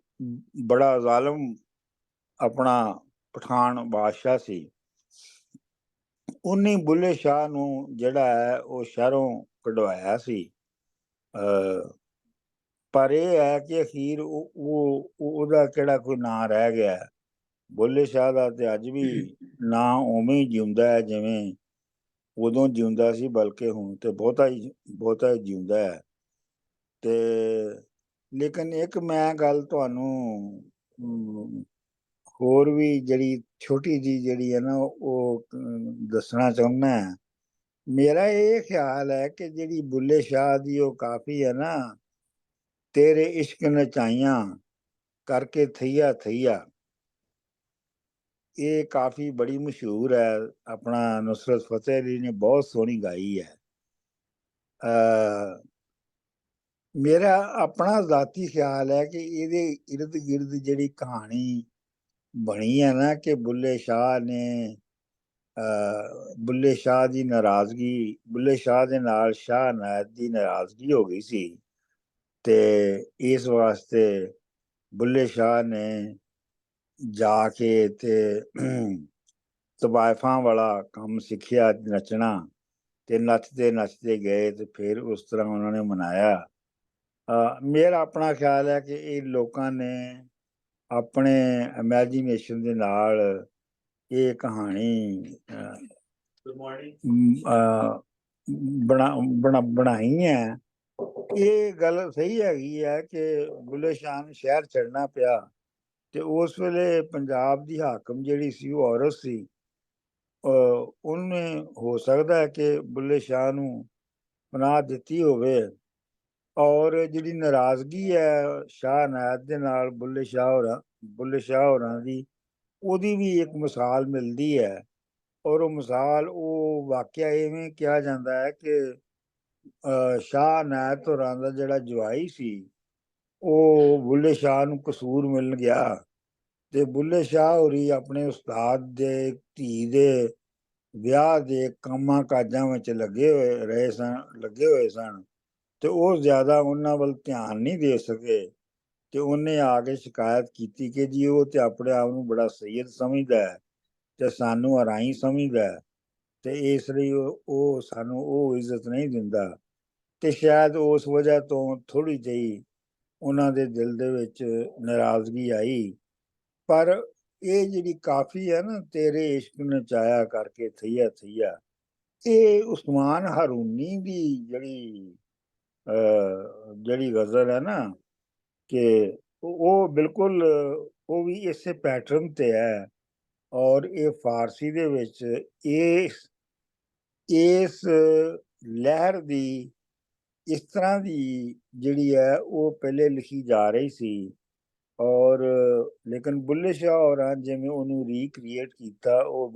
ਬੜਾ ਜ਼ਾਲਮ ਆਪਣਾ ਪਠਾਨ ਬਾਦਸ਼ਾਹ ਸੀ। ਉਹਨੇ ਬੁੱਲੇ ਸ਼ਾਹ ਨੂੰ ਜਿਹੜਾ ਹੈ ਉਹ ਸ਼ਹਿਰੋਂ ਕਢਵਾਇਆ ਸੀ, ਪਰ ਇਹ ਹੈ ਕਿ ਅਖੀਰ ਉਹਦਾ ਕਿਹੜਾ ਕੋਈ ਨਾਂ ਰਹਿ ਗਿਆ। ਬੁੱਲੇ ਸ਼ਾਹ ਦਾ ਤੇ ਅੱਜ ਵੀ ਨਾਂ ਉਵੇਂ ਹੀ ਜਿਉਂਦਾ ਹੈ ਜਿਵੇਂ ਉਦੋਂ ਜਿਉਂਦਾ ਸੀ, ਬਲਕਿ ਹੁਣ ਤੇ ਬਹੁਤਾ ਹੀ ਜਿਉਂਦਾ ਹੈ। ਤੇ ਲੇਕਿਨ ਇੱਕ ਮੈਂ ਗੱਲ ਤੁਹਾਨੂੰ ਹੋਰ ਵੀ ਜਿਹੜੀ ਛੋਟੀ ਜੀ ਜਿਹੜੀ ਹੈ ਨਾ ਉਹ ਦੱਸਣਾ ਚਾਹੁੰਦਾ। ਮੇਰਾ ਇਹ ਖਿਆਲ ਹੈ ਕਿ ਜਿਹੜੀ ਬੁੱਲੇ ਸ਼ਾਹ ਦੀ ਉਹ ਕਾਫੀ ਹੈ ਨਾ, ਤੇਰੇ ਇਸ਼ਕ ਨਚਾਈਆਂ ਕਰਕੇ ਥਈਆ ਥਈਆ, ਇਹ ਕਾਫੀ ਬੜੀ ਮਸ਼ਹੂਰ ਹੈ, ਆਪਣਾ ਨੁਸਰਤ ਫਤਿਹ ਅਲੀ ਨੇ ਬਹੁਤ ਸੋਹਣੀ ਗਾਈ ਹੈ। ਮੇਰਾ ਆਪਣਾ ਜ਼ਾਤੀ ਖਿਆਲ ਹੈ ਕਿ ਇਹਦੇ ਇਰਦ ਗਿਰਦ ਜਿਹੜੀ ਕਹਾਣੀ ਬਣੀ ਹੈ ਨਾ, ਕਿ ਬੁੱਲੇ ਸ਼ਾਹ ਦੀ ਨਾਰਾਜ਼ਗੀ, ਬੁੱਲੇ ਸ਼ਾਹ ਦੇ ਨਾਲ ਸ਼ਾਹ ਇਨਾਇਤ ਦੀ ਨਾਰਾਜ਼ਗੀ ਹੋ ਗਈ ਸੀ, ਤੇ ਇਸ ਵਾਸਤੇ ਬੁੱਲੇ ਸ਼ਾਹ ਨੇ ਜਾ ਕੇ ਤੇ ਤਵਾਇਫਾਂ ਵਾਲਾ ਕੰਮ ਸਿੱਖਿਆ, ਨੱਚਣਾ, ਤੇ ਨੱਚਦੇ ਗਏ, ਤੇ ਫਿਰ ਉਸ ਤਰ੍ਹਾਂ ਉਹਨਾਂ ਨੇ ਮਨਾਇਆ। ਮੇਰਾ ਆਪਣਾ ਖਿਆਲ ਹੈ ਕਿ ਇਹ ਲੋਕਾਂ ਨੇ ਆਪਣੇ ਇਮੈਜੀਨੇਸ਼ਨ ਦੇ ਨਾਲ ਇਹ ਕਹਾਣੀ ਬਣਾਈ ਹੈ। ਇਹ ਗੱਲ ਸਹੀ ਹੈਗੀ ਹੈ ਕਿ ਬੁੱਲੇ ਸ਼ਾਹ ਨੂੰ ਸ਼ਹਿਰ ਛੱਡਣਾ ਪਿਆ, ਤੇ ਉਸ ਵੇਲੇ ਪੰਜਾਬ ਦੀ ਹਾਕਮ ਜਿਹੜੀ ਸੀ ਉਹ ਔਰਤ ਸੀ, ਉਹਨੇ ਹੋ ਸਕਦਾ ਹੈ ਕਿ ਬੁੱਲੇ ਸ਼ਾਹ ਨੂੰ ਪਨਾਹ ਦਿੱਤੀ ਹੋਵੇ। ਔਰ ਜਿਹੜੀ ਨਾਰਾਜ਼ਗੀ ਹੈ ਸ਼ਾਹ ਅਨਾਇਤ ਦੇ ਨਾਲ ਬੁੱਲੇ ਸ਼ਾਹ ਹੋਰਾਂ ਦੀ, ਉਹਦੀ ਵੀ ਇੱਕ ਮਿਸਾਲ ਮਿਲਦੀ ਹੈ। ਔਰ ਉਹ ਮਿਸਾਲ, ਉਹ ਵਾਕਿਆ ਇਵੇਂ ਕਿਹਾ ਜਾਂਦਾ ਹੈ ਕਿ ਸ਼ਾਹ ਅਨਾਇਤ ਹੋਰਾਂ ਦਾ ਜਿਹੜਾ ਜਵਾਈ ਸੀ, ਉਹ ਬੁੱਲੇ ਸ਼ਾਹ ਨੂੰ ਕਸੂਰ ਮਿਲਣ ਗਿਆ ਤੇ ਬੁੱਲੇ ਸ਼ਾਹ ਹੋਰੀ ਆਪਣੇ ਉਸਤਾਦ ਦੇ ਧੀ ਦੇ ਵਿਆਹ ਦੇ ਕੰਮਾਂ ਕਾਜਾਂ ਵਿੱਚ ਲੱਗੇ ਹੋਏ ਸਨ ਤੇ ਉਹ ਜ਼ਿਆਦਾ ਉਹਨਾਂ ਵੱਲ ਧਿਆਨ ਨਹੀਂ ਦੇ ਸਕੇ। ਤੇ ਉਹਨੇ ਆ ਕੇ ਸ਼ਿਕਾਇਤ ਕੀਤੀ ਕਿ ਜੀ ਉਹ ਤੇ ਆਪਣੇ ਆਪ ਨੂੰ ਬੜਾ ਸੈਯਦ ਸਮਝਦਾ ਹੈ ਤੇ ਸਾਨੂੰ ਹਰਾਈ ਸਮਝਦਾ ਹੈ, ਤੇ ਇਸ ਲਈ ਉਹ ਸਾਨੂੰ ਉਹ ਇੱਜ਼ਤ ਨਹੀਂ ਦਿੰਦਾ। ਤੇ ਸ਼ਾਇਦ ਉਸ ਵਜ੍ਹਾ ਤੋਂ ਥੋੜੀ ਜਿਹੀ ਉਹਨਾਂ ਦੇ ਦਿਲ ਦੇ ਵਿੱਚ ਨਾਰਾਜ਼ਗੀ ਆਈ। ਪਰ ਇਹ ਜਿਹੜੀ ਕਾਫੀ ਹੈ ਨਾ, ਤੇਰੇ ਇਸ਼ਕ ਨਚਾਇਆ ਕਰਕੇ ਥਈਆ ਥਈਆ, ਇਹ ਉਸਮਾਨ ਹਾਰੂਨੀ ਦੀ ਜਿਹੜੀ ਗਜ਼ਲ ਹੈ ਨਾ, ਕਿ ਉਹ ਬਿਲਕੁਲ ਉਹ ਵੀ ਇਸੇ ਪੈਟਰਨ ਤੇ ਹੈ। ਔਰ ਇਹ ਫਾਰਸੀ ਦੇ ਵਿੱਚ ਇਸ ਲਹਿਰ ਦੀ ਇਸ ਤਰ੍ਹਾਂ ਦੀ ਜਿਹੜੀ ਹੈ ਉਹ ਪਹਿਲੇ ਲਿਖੀ ਜਾ ਰਹੀ ਸੀ। ਔਰ ਲੇਕਿਨ ਬੁੱਲੇ ਸ਼ਾਹ ਹੋਰਾਂ ਜਿਵੇਂ ਉਹਨੂੰ ਰੀਕ੍ਰੀਏਟ ਕੀਤਾ, ਉਹ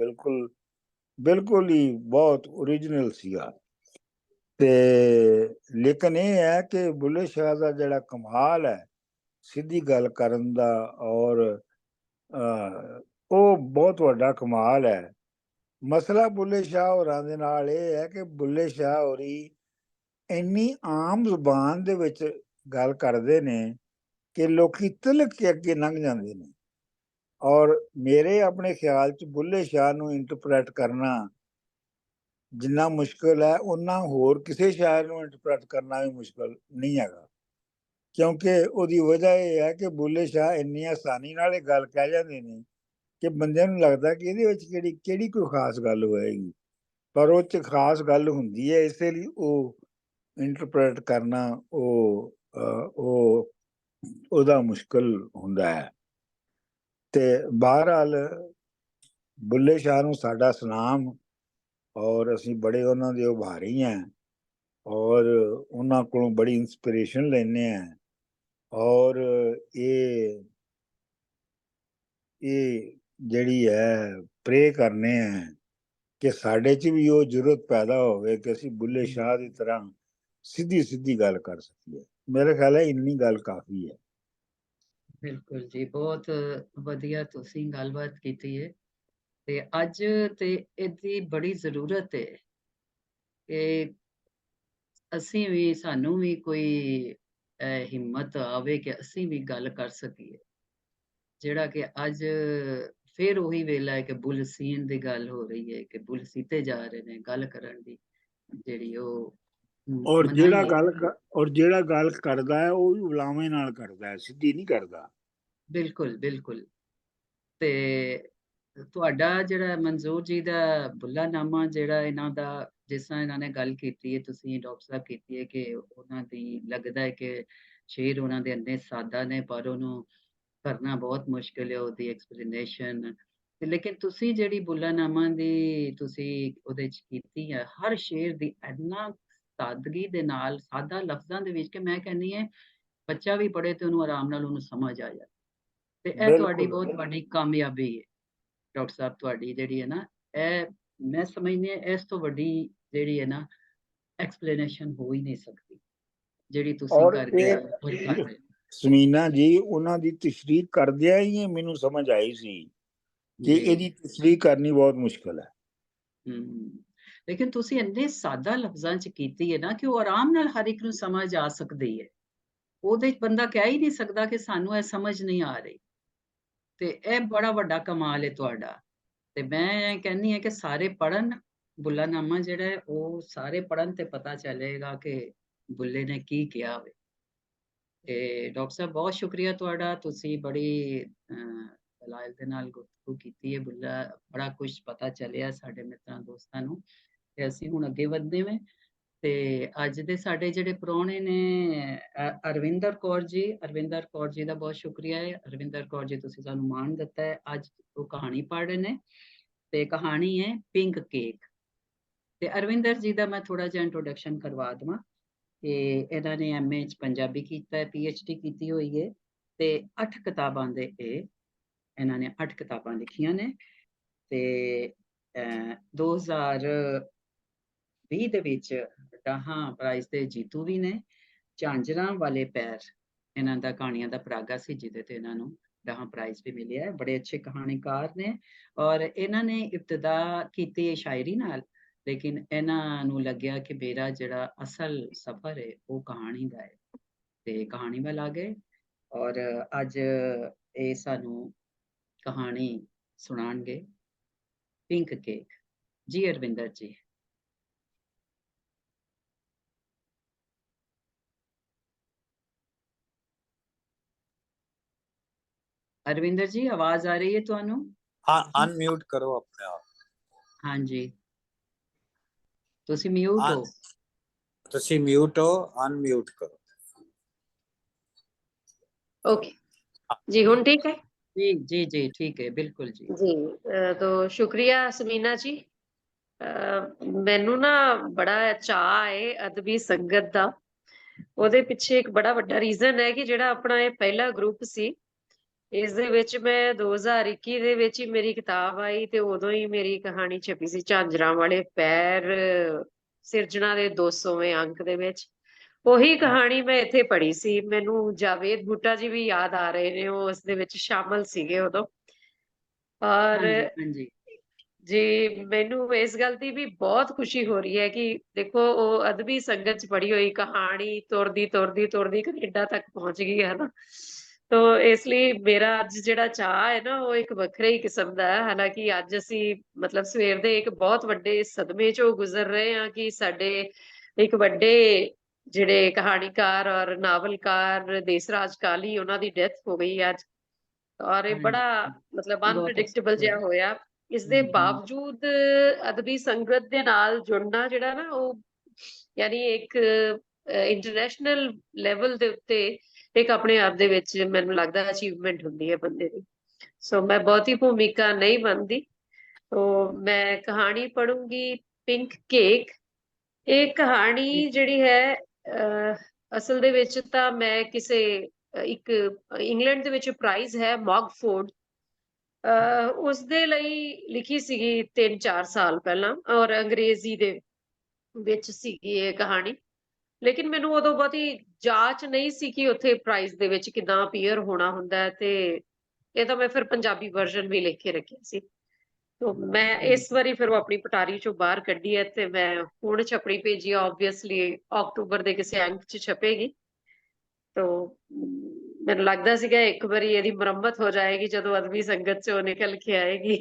ਬਿਲਕੁਲ ਹੀ ਬਹੁਤ ਓਰੀਜਨਲ ਸੀਗਾ। ਤੇ ਲੇਕਿਨ ਇਹ ਹੈ ਕਿ ਬੁੱਲੇ ਸ਼ਾਹ ਦਾ ਜਿਹੜਾ ਕਮਾਲ ਹੈ ਸਿੱਧੀ ਗੱਲ ਕਰਨ ਦਾ, ਔਰ ਉਹ ਬਹੁਤ ਵੱਡਾ ਕਮਾਲ ਹੈ। ਮਸਲਾ ਬੁੱਲੇ ਸ਼ਾਹ ਹੋਰਾਂ ਦੇ ਨਾਲ ਇਹ ਹੈ ਕਿ ਬੁੱਲੇ ਸ਼ਾਹ ਹੋਰੀ ਇੰਨੀ ਆਮ ਜ਼ੁਬਾਨ ਦੇ ਵਿੱਚ ਗੱਲ ਕਰਦੇ ਨੇ ਕਿ ਲੋਕੀ ਤਿਲਕ ਕੇ ਅੱਗੇ ਲੰਘ ਜਾਂਦੇ ਨੇ। ਔਰ ਮੇਰੇ ਆਪਣੇ ਖਿਆਲ 'ਚ ਬੁੱਲੇ ਸ਼ਾਹ ਨੂੰ ਇੰਟਰਪ੍ਰੈਟ ਕਰਨਾ ਜਿੰਨਾ ਮੁਸ਼ਕਿਲ ਹੈ, ਉਹਨਾਂ ਹੋਰ ਕਿਸੇ ਸ਼ਾਇਰ ਨੂੰ ਇੰਟਰਪ੍ਰੈਟ ਕਰਨਾ ਵੀ ਮੁਸ਼ਕਿਲ ਨਹੀਂ ਹੈਗਾ। ਕਿਉਂਕਿ ਉਹਦੀ ਵਜ੍ਹਾ ਇਹ ਹੈ ਕਿ ਬੁੱਲੇ ਸ਼ਾਹ ਇੰਨੀ ਆਸਾਨੀ ਨਾਲ ਇਹ ਗੱਲ ਕਹਿ ਜਾਂਦੇ ਨੇ ਕਿ ਬੰਦੇ ਨੂੰ ਲੱਗਦਾ ਕਿ ਇਹਦੇ ਵਿੱਚ ਕਿਹੜੀ ਕੋਈ ਖਾਸ ਗੱਲ ਹੋਏਗੀ, ਪਰ ਉਹ 'ਚ ਖਾਸ ਗੱਲ ਹੁੰਦੀ ਹੈ। ਇਸੇ ਲਈ ਉਹ ਇੰਟਰਪ੍ਰੇਟ ਕਰਨਾ ਉਹਦਾ ਮੁਸ਼ਕਿਲ ਹੁੰਦਾ ਹੈ। ਤੇ ਬਹਰਹਾਲ ਬੁੱਲੇ ਸ਼ਾਹ ਨੂੰ ਸਾਡਾ ਸਲਾਮ, ਔਰ ਅਸੀਂ ਬੜੇ ਉਹਨਾਂ ਦੇ ਉਭਾਰੀ ਹਾਂ ਔਰ ਉਹਨਾਂ ਕੋਲੋਂ ਬੜੀ ਇੰਸਪੀਰੇਸ਼ਨ ਲੈਂਦੇ ਹਾਂ। ਔਰ ਇਹ ਜਿਹੜੀ ਹੈ ਪ੍ਰੇ ਕਰਨੇ ਆ ਕਿ ਸਾਡੇ 'ਚ ਵੀ ਉਹ ਜ਼ਰੂਰਤ ਪੈਦਾ ਹੋਵੇ ਕਿ ਅਸੀਂ ਬੁੱਲੇ ਸ਼ਾਹ ਦੀ ਤਰ੍ਹਾਂ ਸਿੱਧੀ ਗੱਲ ਕਰ ਸਕੀਏ। ਮੇਰੇ ਖਿਆਲ ਹੈ ਇੰਨੀ ਗੱਲ ਕਾਫੀ ਹੈ। ਬਿਲਕੁਲ ਜੀ, ਬਹੁਤ ਵਧੀਆ ਤੁਸੀਂ ਗੱਲਬਾਤ ਕੀਤੀ ਹੈ। ਤੇ ਅੱਜ ਤੇ ਇਹਦੀ ਬੜੀ ਜ਼ਰੂਰਤ ਹੈ ਕਿ ਅਸੀਂ ਵੀ, ਸਾਨੂੰ ਵੀ ਕੋਈ ਹਿੰਮਤ ਆਵੇ ਕਿ ਅਸੀਂ ਵੀ ਗੱਲ ਕਰ ਸਕੀਏ। ਜਿਹੜਾ ਕਿ ਅੱਜ ਫਿਰ ਉਹੀ ਵੇਲਾ ਹੈ ਕਿ ਬੁੱਲ ਸੀਨ ਦੀ ਗੱਲ ਹੋ ਰਹੀ ਹੈ, ਕਿ ਬੁੱਲ ਸੀਤੇ ਜਾ ਰਹੇ ਨੇ ਗੱਲ ਕਰਨ ਦੀ, ਜਿਹੜੀ ਉਹ ਔਰ ਮਨਾਹੀ ਹੈ। ਜਿਹੜਾ ਗੱਲ ਕਰਦਾ ਹੈ ਉਹ ਵੀ ਉਲਾਵੇਂ ਨਾਲ ਕਰਦਾ ਹੈ, ਸਿੱਧੀ ਨਹੀਂ ਕਰਦਾ। ਬਿਲਕੁਲ ਬਿਲਕੁਲ। ਤੇ ਤੁਹਾਡਾ ਜਿਹੜਾ ਮਨਜ਼ੂਰ ਜੀ ਦਾ ਬੁੱਲਾਨਾਮਾ, ਜਿਹੜਾ ਇਹਨਾਂ ਦਾ, ਜਿਸ ਤਰ੍ਹਾਂ ਇਹਨਾਂ ਨੇ ਗੱਲ ਕੀਤੀ ਹੈ, ਤੁਸੀਂ ਡਾਕਟਰ ਸਾਹਿਬ ਕੀਤੀ ਹੈ ਕਿ ਉਹਨਾਂ ਦੀ ਲੱਗਦਾ ਹੈ ਕਿ ਸ਼ੇਰ ਉਹਨਾਂ ਦੇ ਇੰਨੇ ਸਾਦਾ ਨੇ ਪਰ ਉਹਨੂੰ ਕਰਨਾ ਬਹੁਤ ਮੁਸ਼ਕਿਲ ਹੈ, ਉਹਦੀ ਐਕਸਪਲੇਨੇਸ਼ਨ। ਤੇ ਲੇਕਿਨ ਤੁਸੀਂ ਜਿਹੜੀ ਬੁੱਲਾਨਾਮਾ ਦੀ ਤੁਸੀਂ ਉਹਦੇ ਚ ਕੀਤੀ ਹੈ, ਹਰ ਸ਼ੇਰ ਦੀ ਇੰਨਾ ਸਾਦਗੀ ਦੇ ਨਾਲ, ਸਾਦਾ ਲਫ਼ਜ਼ਾਂ ਦੇ ਵਿੱਚ, ਕਿ ਮੈਂ ਕਹਿੰਦੀ ਹਾਂ ਬੱਚਾ ਵੀ ਪੜ੍ਹੇ ਤੇ ਉਹਨੂੰ ਆਰਾਮ ਨਾਲ ਉਹਨੂੰ ਸਮਝ ਆ ਜਾਏ। ਤੇ ਇਹ ਤੁਹਾਡੀ ਬਹੁਤ ਵੱਡੀ ਕਾਮਯਾਬੀ ਹੈ ਡਾਕਟਰ ਸਾਹਿਬ। ਤੁਹਾਡੀ ਜਿਹੜੀ ਹੈ ਨਾ, ਇਹ ਮੈਂ ਸਮਝਦੀ ਹਾਂ ਇਸ ਤੋਂ ਵੱਡੀ ਜਿਹੜੀ ਹੈ ਨਾ ਐਕਸਪਲੇਨੇਸ਼ਨ ਹੋ ਹੀ ਨਹੀਂ ਸਕਦੀ, ਜਿਹੜੀ ਤੁਸੀਂ ਔਰ ਕਰਕੇ ਇਹ ਕਰ ਰਹੇ ਹੋ। ਸਮੀਨਾ ਜੀ, ਉਹਨਾਂ ਦੀ ਤਸ਼ਰੀਹ ਕਰਦਿਆਂ ਹੀ ਮੈਨੂੰ ਸਮਝ ਆਈ ਸੀ ਕਿ ਜੀ ਇਹਦੀ ਤਸ਼ਰੀਹ ਕਰਨੀ ਬਹੁਤ ਮੁਸ਼ਕਿਲ ਹੈ। ਲੇਕਿਨ ਤੁਸੀਂ ਇੰਨੇ ਸਾਦਾ ਲਫ਼ਜ਼ਾਂ ਚ ਕੀਤੀ ਹੈ ਨਾ ਕਿ ਉਹ ਆਰਾਮ ਨਾਲ ਹਰ ਇੱਕ ਨੂੰ ਸਮਝ ਆ ਸਕਦੀ ਹੈ। ਉਹਦੇ ਚ ਬੰਦਾ ਕਹਿ ਹੀ ਨਹੀਂ ਸਕਦਾ ਕਿ ਸਾਨੂੰ ਇਹ ਸਮਝ ਨਹੀਂ ਆ ਰਹੀ। ਤੇ ਇਹ ਬੜਾ ਵੱਡਾ ਕਮਾਲ ਹੈ ਤੁਹਾਡਾ। ਤੇ ਮੈਂ ਕਹਿੰਦੀ ਹਾਂ ਕਿ ਸਾਰੇ ਪੜ੍ਹਨ ਬੁੱਲਾਨਾਮਾ, ਜਿਹੜਾ ਹੈ ਉਹ ਸਾਰੇ ਪੜ੍ਹਨ ਤੇ ਪਤਾ ਚੱਲੇਗਾ ਕਿ ਬੁੱਲੇ ਨੇ ਕੀ ਕਿਹਾ ਹੋਵੇ। ਤੇ ਡਾਕਟਰ ਸਾਹਿਬ ਬਹੁਤ ਸ਼ੁਕਰੀਆ ਤੁਹਾਡਾ, ਤੁਸੀਂ ਬੜੀ ਦਲਾਇਲ ਦੇ ਨਾਲ ਗੁਫ਼ਤਗੂ ਕੀਤੀ ਹੈ। ਬੜਾ ਕੁਝ ਪਤਾ ਚੱਲਿਆ ਸਾਡੇ ਮਿੱਤਰਾਂ ਦੋਸਤਾਂ ਨੂੰ, ਤੇ ਅਸੀਂ ਹੁਣ ਅੱਗੇ ਵਧਦੇ ਹਾਂ। ਤੇ ਅੱਜ ਦੇ ਸਾਡੇ ਜਿਹੜੇ ਪ੍ਰਾਹੁਣੇ ਨੇ ਅਰਵਿੰਦਰ ਕੌਰ ਜੀ ਦਾ ਬਹੁਤ ਸ਼ੁਕਰੀਆ ਹੈ। ਅਰਵਿੰਦਰ ਕੌਰ ਜੀ, ਤੁਸੀਂ ਸਾਨੂੰ ਮਾਣ ਦਿੱਤਾ ਹੈ, ਅੱਜ ਉਹ ਕਹਾਣੀ ਪੜ੍ਹ ਰਹੇ ਨੇ ਤੇ ਕਹਾਣੀ ਹੈ ਪਿੰਕ ਕੇਕ। ਤੇ ਅਰਵਿੰਦਰ ਜੀ ਦਾ ਮੈਂ ਥੋੜਾ ਜਿਹਾ ਇੰਟਰੋਡਕਸ਼ਨ ਕਰਵਾ ਦਵਾਂ ਕਿ ਇਹਨਾਂ ਨੇ ਐਮਏ ਚ ਪੰਜਾਬੀ ਕੀਤਾ ਹੈ, ਪੀਐਚਡੀ ਕੀਤੀ ਹੋਈ ਹੈ, ਤੇ 8 ਕਿਤਾਬਾਂ ਦੇ ਇਹਨਾਂ ਨੇ 8 ਕਿਤਾਬਾਂ ਲਿਖੀਆਂ ਨੇ। ਤੇ 2020 ਦੇ ਵਿੱਚ ਡਾਹਾਂ ਪ੍ਰਾਈਜ਼ ਦੇ ਜੀਤੂ ਵੀ ਨੇ। ਝਾਂਜਰਾਂ ਵਾਲੇ ਪੈਰ ਇਹਨਾਂ ਦਾ ਕਹਾਣੀਆਂ ਦਾ ਪਰਾਗਾ ਸੀ, ਜਿਹਦੇ ਤੇ ਇਹਨਾਂ ਨੂੰ ਡਾਹਾਂ ਪ੍ਰਾਈਜ਼ ਵੀ ਮਿਲਿਆ ਹੈ। ਬੜੇ ਅੱਛੇ ਕਹਾਣੀਕਾਰ ਨੇ ਔਰ ਇਹਨਾਂ ਨੇ ਇਬਤਦਾ ਕੀਤੀ ਹੈ ਸ਼ਾਇਰੀ ਨਾਲ, ਲੇਕਿਨ ਇਹਨਾਂ ਨੂੰ ਲੱਗਿਆ ਕਿ ਮੇਰਾ ਜਿਹੜਾ ਅਸਲ ਸਫ਼ਰ ਹੈ ਉਹ ਕਹਾਣੀ ਦਾ ਹੈ, ਤੇ ਕਹਾਣੀ ਵੱਲ ਆ ਗਏ ਔਰ ਅੱਜ ਇਹ ਸਾਨੂੰ ਕਹਾਣੀ ਸੁਣਾਉਣਗੇ ਪਿੰਕ ਕੇਕ। ਜੀ ਅਰਵਿੰਦਰ ਜੀ। ਅਰਵਿੰਦਰ ਜੀ ਆਵਾਜ਼ ਆ ਰਹੀ ਹੈ ਤੁਹਾਨੂੰ? ਹਾਂ, ਅਨਮਿਊਟ ਕਰੋ ਆਪਣੇ ਆਪ। ਹਾਂਜੀ, ਤੁਸੀਂ ਮਿਊਟ ਹੋ। ਤੁਸੀਂ ਮਿਊਟ ਹੋ, ਅਨਮਿਊਟ ਕਰੋ। ओके जी, हुन ठीक है जी जी जी ठीक है, बिल्कुल जी। जी। तो शुक्रिया समीना जी। मैनू ना बड़ा चाह है अदबी संगत दा। ਉਹਦੇ ਪਿੱਛੇ ਇੱਕ ਬੜਾ ਵੱਡਾ ਰੀਜ਼ਨ ਹੈ ਕਿ ਜਿਹੜਾ ਆਪਣਾ ਇਹ ਪਹਿਲਾ ਗਰੁੱਪ ਸੀ, ਇਸ ਦੇ ਵਿੱਚ ਮੈਂ 2021 ਦੇ ਵਿੱਚ ਹੀ ਮੇਰੀ ਕਿਤਾਬ ਆਈ ਤੇ ਉਦੋਂ ਹੀ ਮੇਰੀ ਕਹਾਣੀ ਛਪੀ ਸੀ, ਝਾਂਜਰਾਂ ਵਾਲੇ ਪੈਰ, ਸਿਰਜਣਾ ਦੇ 200ਵੇਂ ਅੰਕ ਦੇ ਵਿੱਚ। ਉਹੀ ਕਹਾਣੀ ਮੈਂ ਇੱਥੇ ਪੜ੍ਹੀ ਸੀ। ਮੈਨੂੰ ਜਾਵੇਦ ਬੂਟਾ ਜੀ ਵੀ ਯਾਦ ਆ ਰਹੇ ਨੇ, ਉਹ ਉਸ ਦੇ ਵਿੱਚ ਸ਼ਾਮਲ ਸੀਗੇ ਉਦੋਂ। ਔਰ ਹਾਂਜੀ ਜੀ ਮੈਨੂੰ ਇਸ ਗੱਲ ਦੀ ਵੀ ਬਹੁਤ ਖੁਸ਼ੀ ਹੋ ਰਹੀ ਹੈ ਕਿ ਦੇਖੋ ਉਹ ਅਦਬੀ ਸੰਗਤ ਚ ਪੜ੍ਹੀ ਹੋਈ ਕਹਾਣੀ ਤੁਰਦੀ ਤੁਰਦੀ ਤੁਰਦੀ ਕੈਨੇਡਾ ਤੱਕ ਪਹੁੰਚ ਗਈ ਹੈ ਨਾ। ਤੋ ਇਸ ਲਈ ਮੇਰਾ ਅੱਜ ਜਿਹੜਾ ਚਾਅ ਹੈ ਨਾ ਉਹ ਇੱਕ ਵੱਖਰੇ ਹੀ ਕਿਸਮ ਦਾ ਹੈ। ਹਾਲਾਂਕਿ ਅੱਜ ਅਸੀਂ ਮਤਲਬ ਸਵੇਰ ਦੇ ਇੱਕ ਬਹੁਤ ਵੱਡੇ ਸਦਮੇ ਚੋਂ ਗੁਜ਼ਰ ਰਹੇ ਹਾਂ ਕਿ ਸਾਡੇ ਇੱਕ ਵੱਡੇ ਜਿਹੜੇ ਕਹਾਣੀਕਾਰ ਔਰ ਨਾਵਲਕਾਰ ਦੇਸਰਾਜ ਕਾਲੀ, ਉਹਨਾਂ ਦੀ ਡੈਥ ਹੋ ਗਈ ਅੱਜ। ਔਰ ਇਹ ਬੜਾ ਮਤਲਬ ਅਨਪ੍ਰੈਡਿਕਟੇਬਲ ਜਿਹਾ ਹੋਇਆ। ਇਸ ਦੇ ਬਾਵਜੂਦ ਅਦਬੀ ਸੰਗਤ ਦੇ ਨਾਲ ਜੁੜਨਾ ਜਿਹੜਾ ਨਾ ਉਹ ਯਾਨੀ ਇੱਕ ਇੰਟਰਨੈਸ਼ਨਲ ਲੈਵਲ ਦੇ ਉੱਤੇ ਇੱਕ ਆਪਣੇ ਆਪ ਦੇ ਵਿੱਚ ਮੈਨੂੰ ਲੱਗਦਾ ਅਚੀਵਮੈਂਟ ਹੁੰਦੀ ਹੈ ਬੰਦੇ ਦੀ। ਸੋ ਮੈਂ ਬਹੁਤੀ ਭੂਮਿਕਾ ਨਹੀਂ ਬਣਦੀ, तो मैं कहानी पढ़ूंगी पिंक केक। ਇਹ ਕਹਾਣੀ ਜਿਹੜੀ ਹੈ ਅਸਲ ਦੇ ਵਿੱਚ ਤਾਂ ਮੈਂ ਕਿਸੇ ਇੱਕ ਇੰਗਲੈਂਡ ਦੇ ਵਿੱਚ ਪ੍ਰਾਈਜ਼ ਹੈ ਮੌਗਫੋਰਡ, ਉਸ ਦੇ ਲਈ ਲਿਖੀ ਸੀਗੀ 3-4 ਸਾਲ ਪਹਿਲਾਂ, ਔਰ ਅੰਗਰੇਜ਼ੀ ਦੇ ਵਿੱਚ ਸੀਗੀ ਇਹ ਕਹਾਣੀ। ਲੇਕਿਨ ਮੈਨੂੰ ਉਦੋਂ ਬਹੁਤੀ ਜਾਂਚ ਨਹੀਂ ਸੀ ਕਿ ਉੱਥੇ ਪ੍ਰਾਈਜ਼ ਦੇ ਵਿੱਚ ਕਿੱਦਾਂ ਅਪੀਅਰ ਹੋਣਾ ਹੁੰਦਾ ਹੈ, ਤੇ ਇਹ ਤਾਂ ਮੈਂ ਫਿਰ ਪੰਜਾਬੀ ਵਰਜ਼ਨ ਵੀ ਲਿਖ ਕੇ ਰੱਖਿਆ ਸੀ। तो मैं इस वारी फिर वो अपनी पटारी चो बाहर कड्डी है ते मैं हुण छपड़ी भेजी, ऑब्वियसली अक्टूबर दे किसी अंक च छपेगी। तो मैनूं लगदा सीगा एक बारी इहदी मुरम्मत हो जाएगी जदों अदबी संगत चों निकल के आएगी।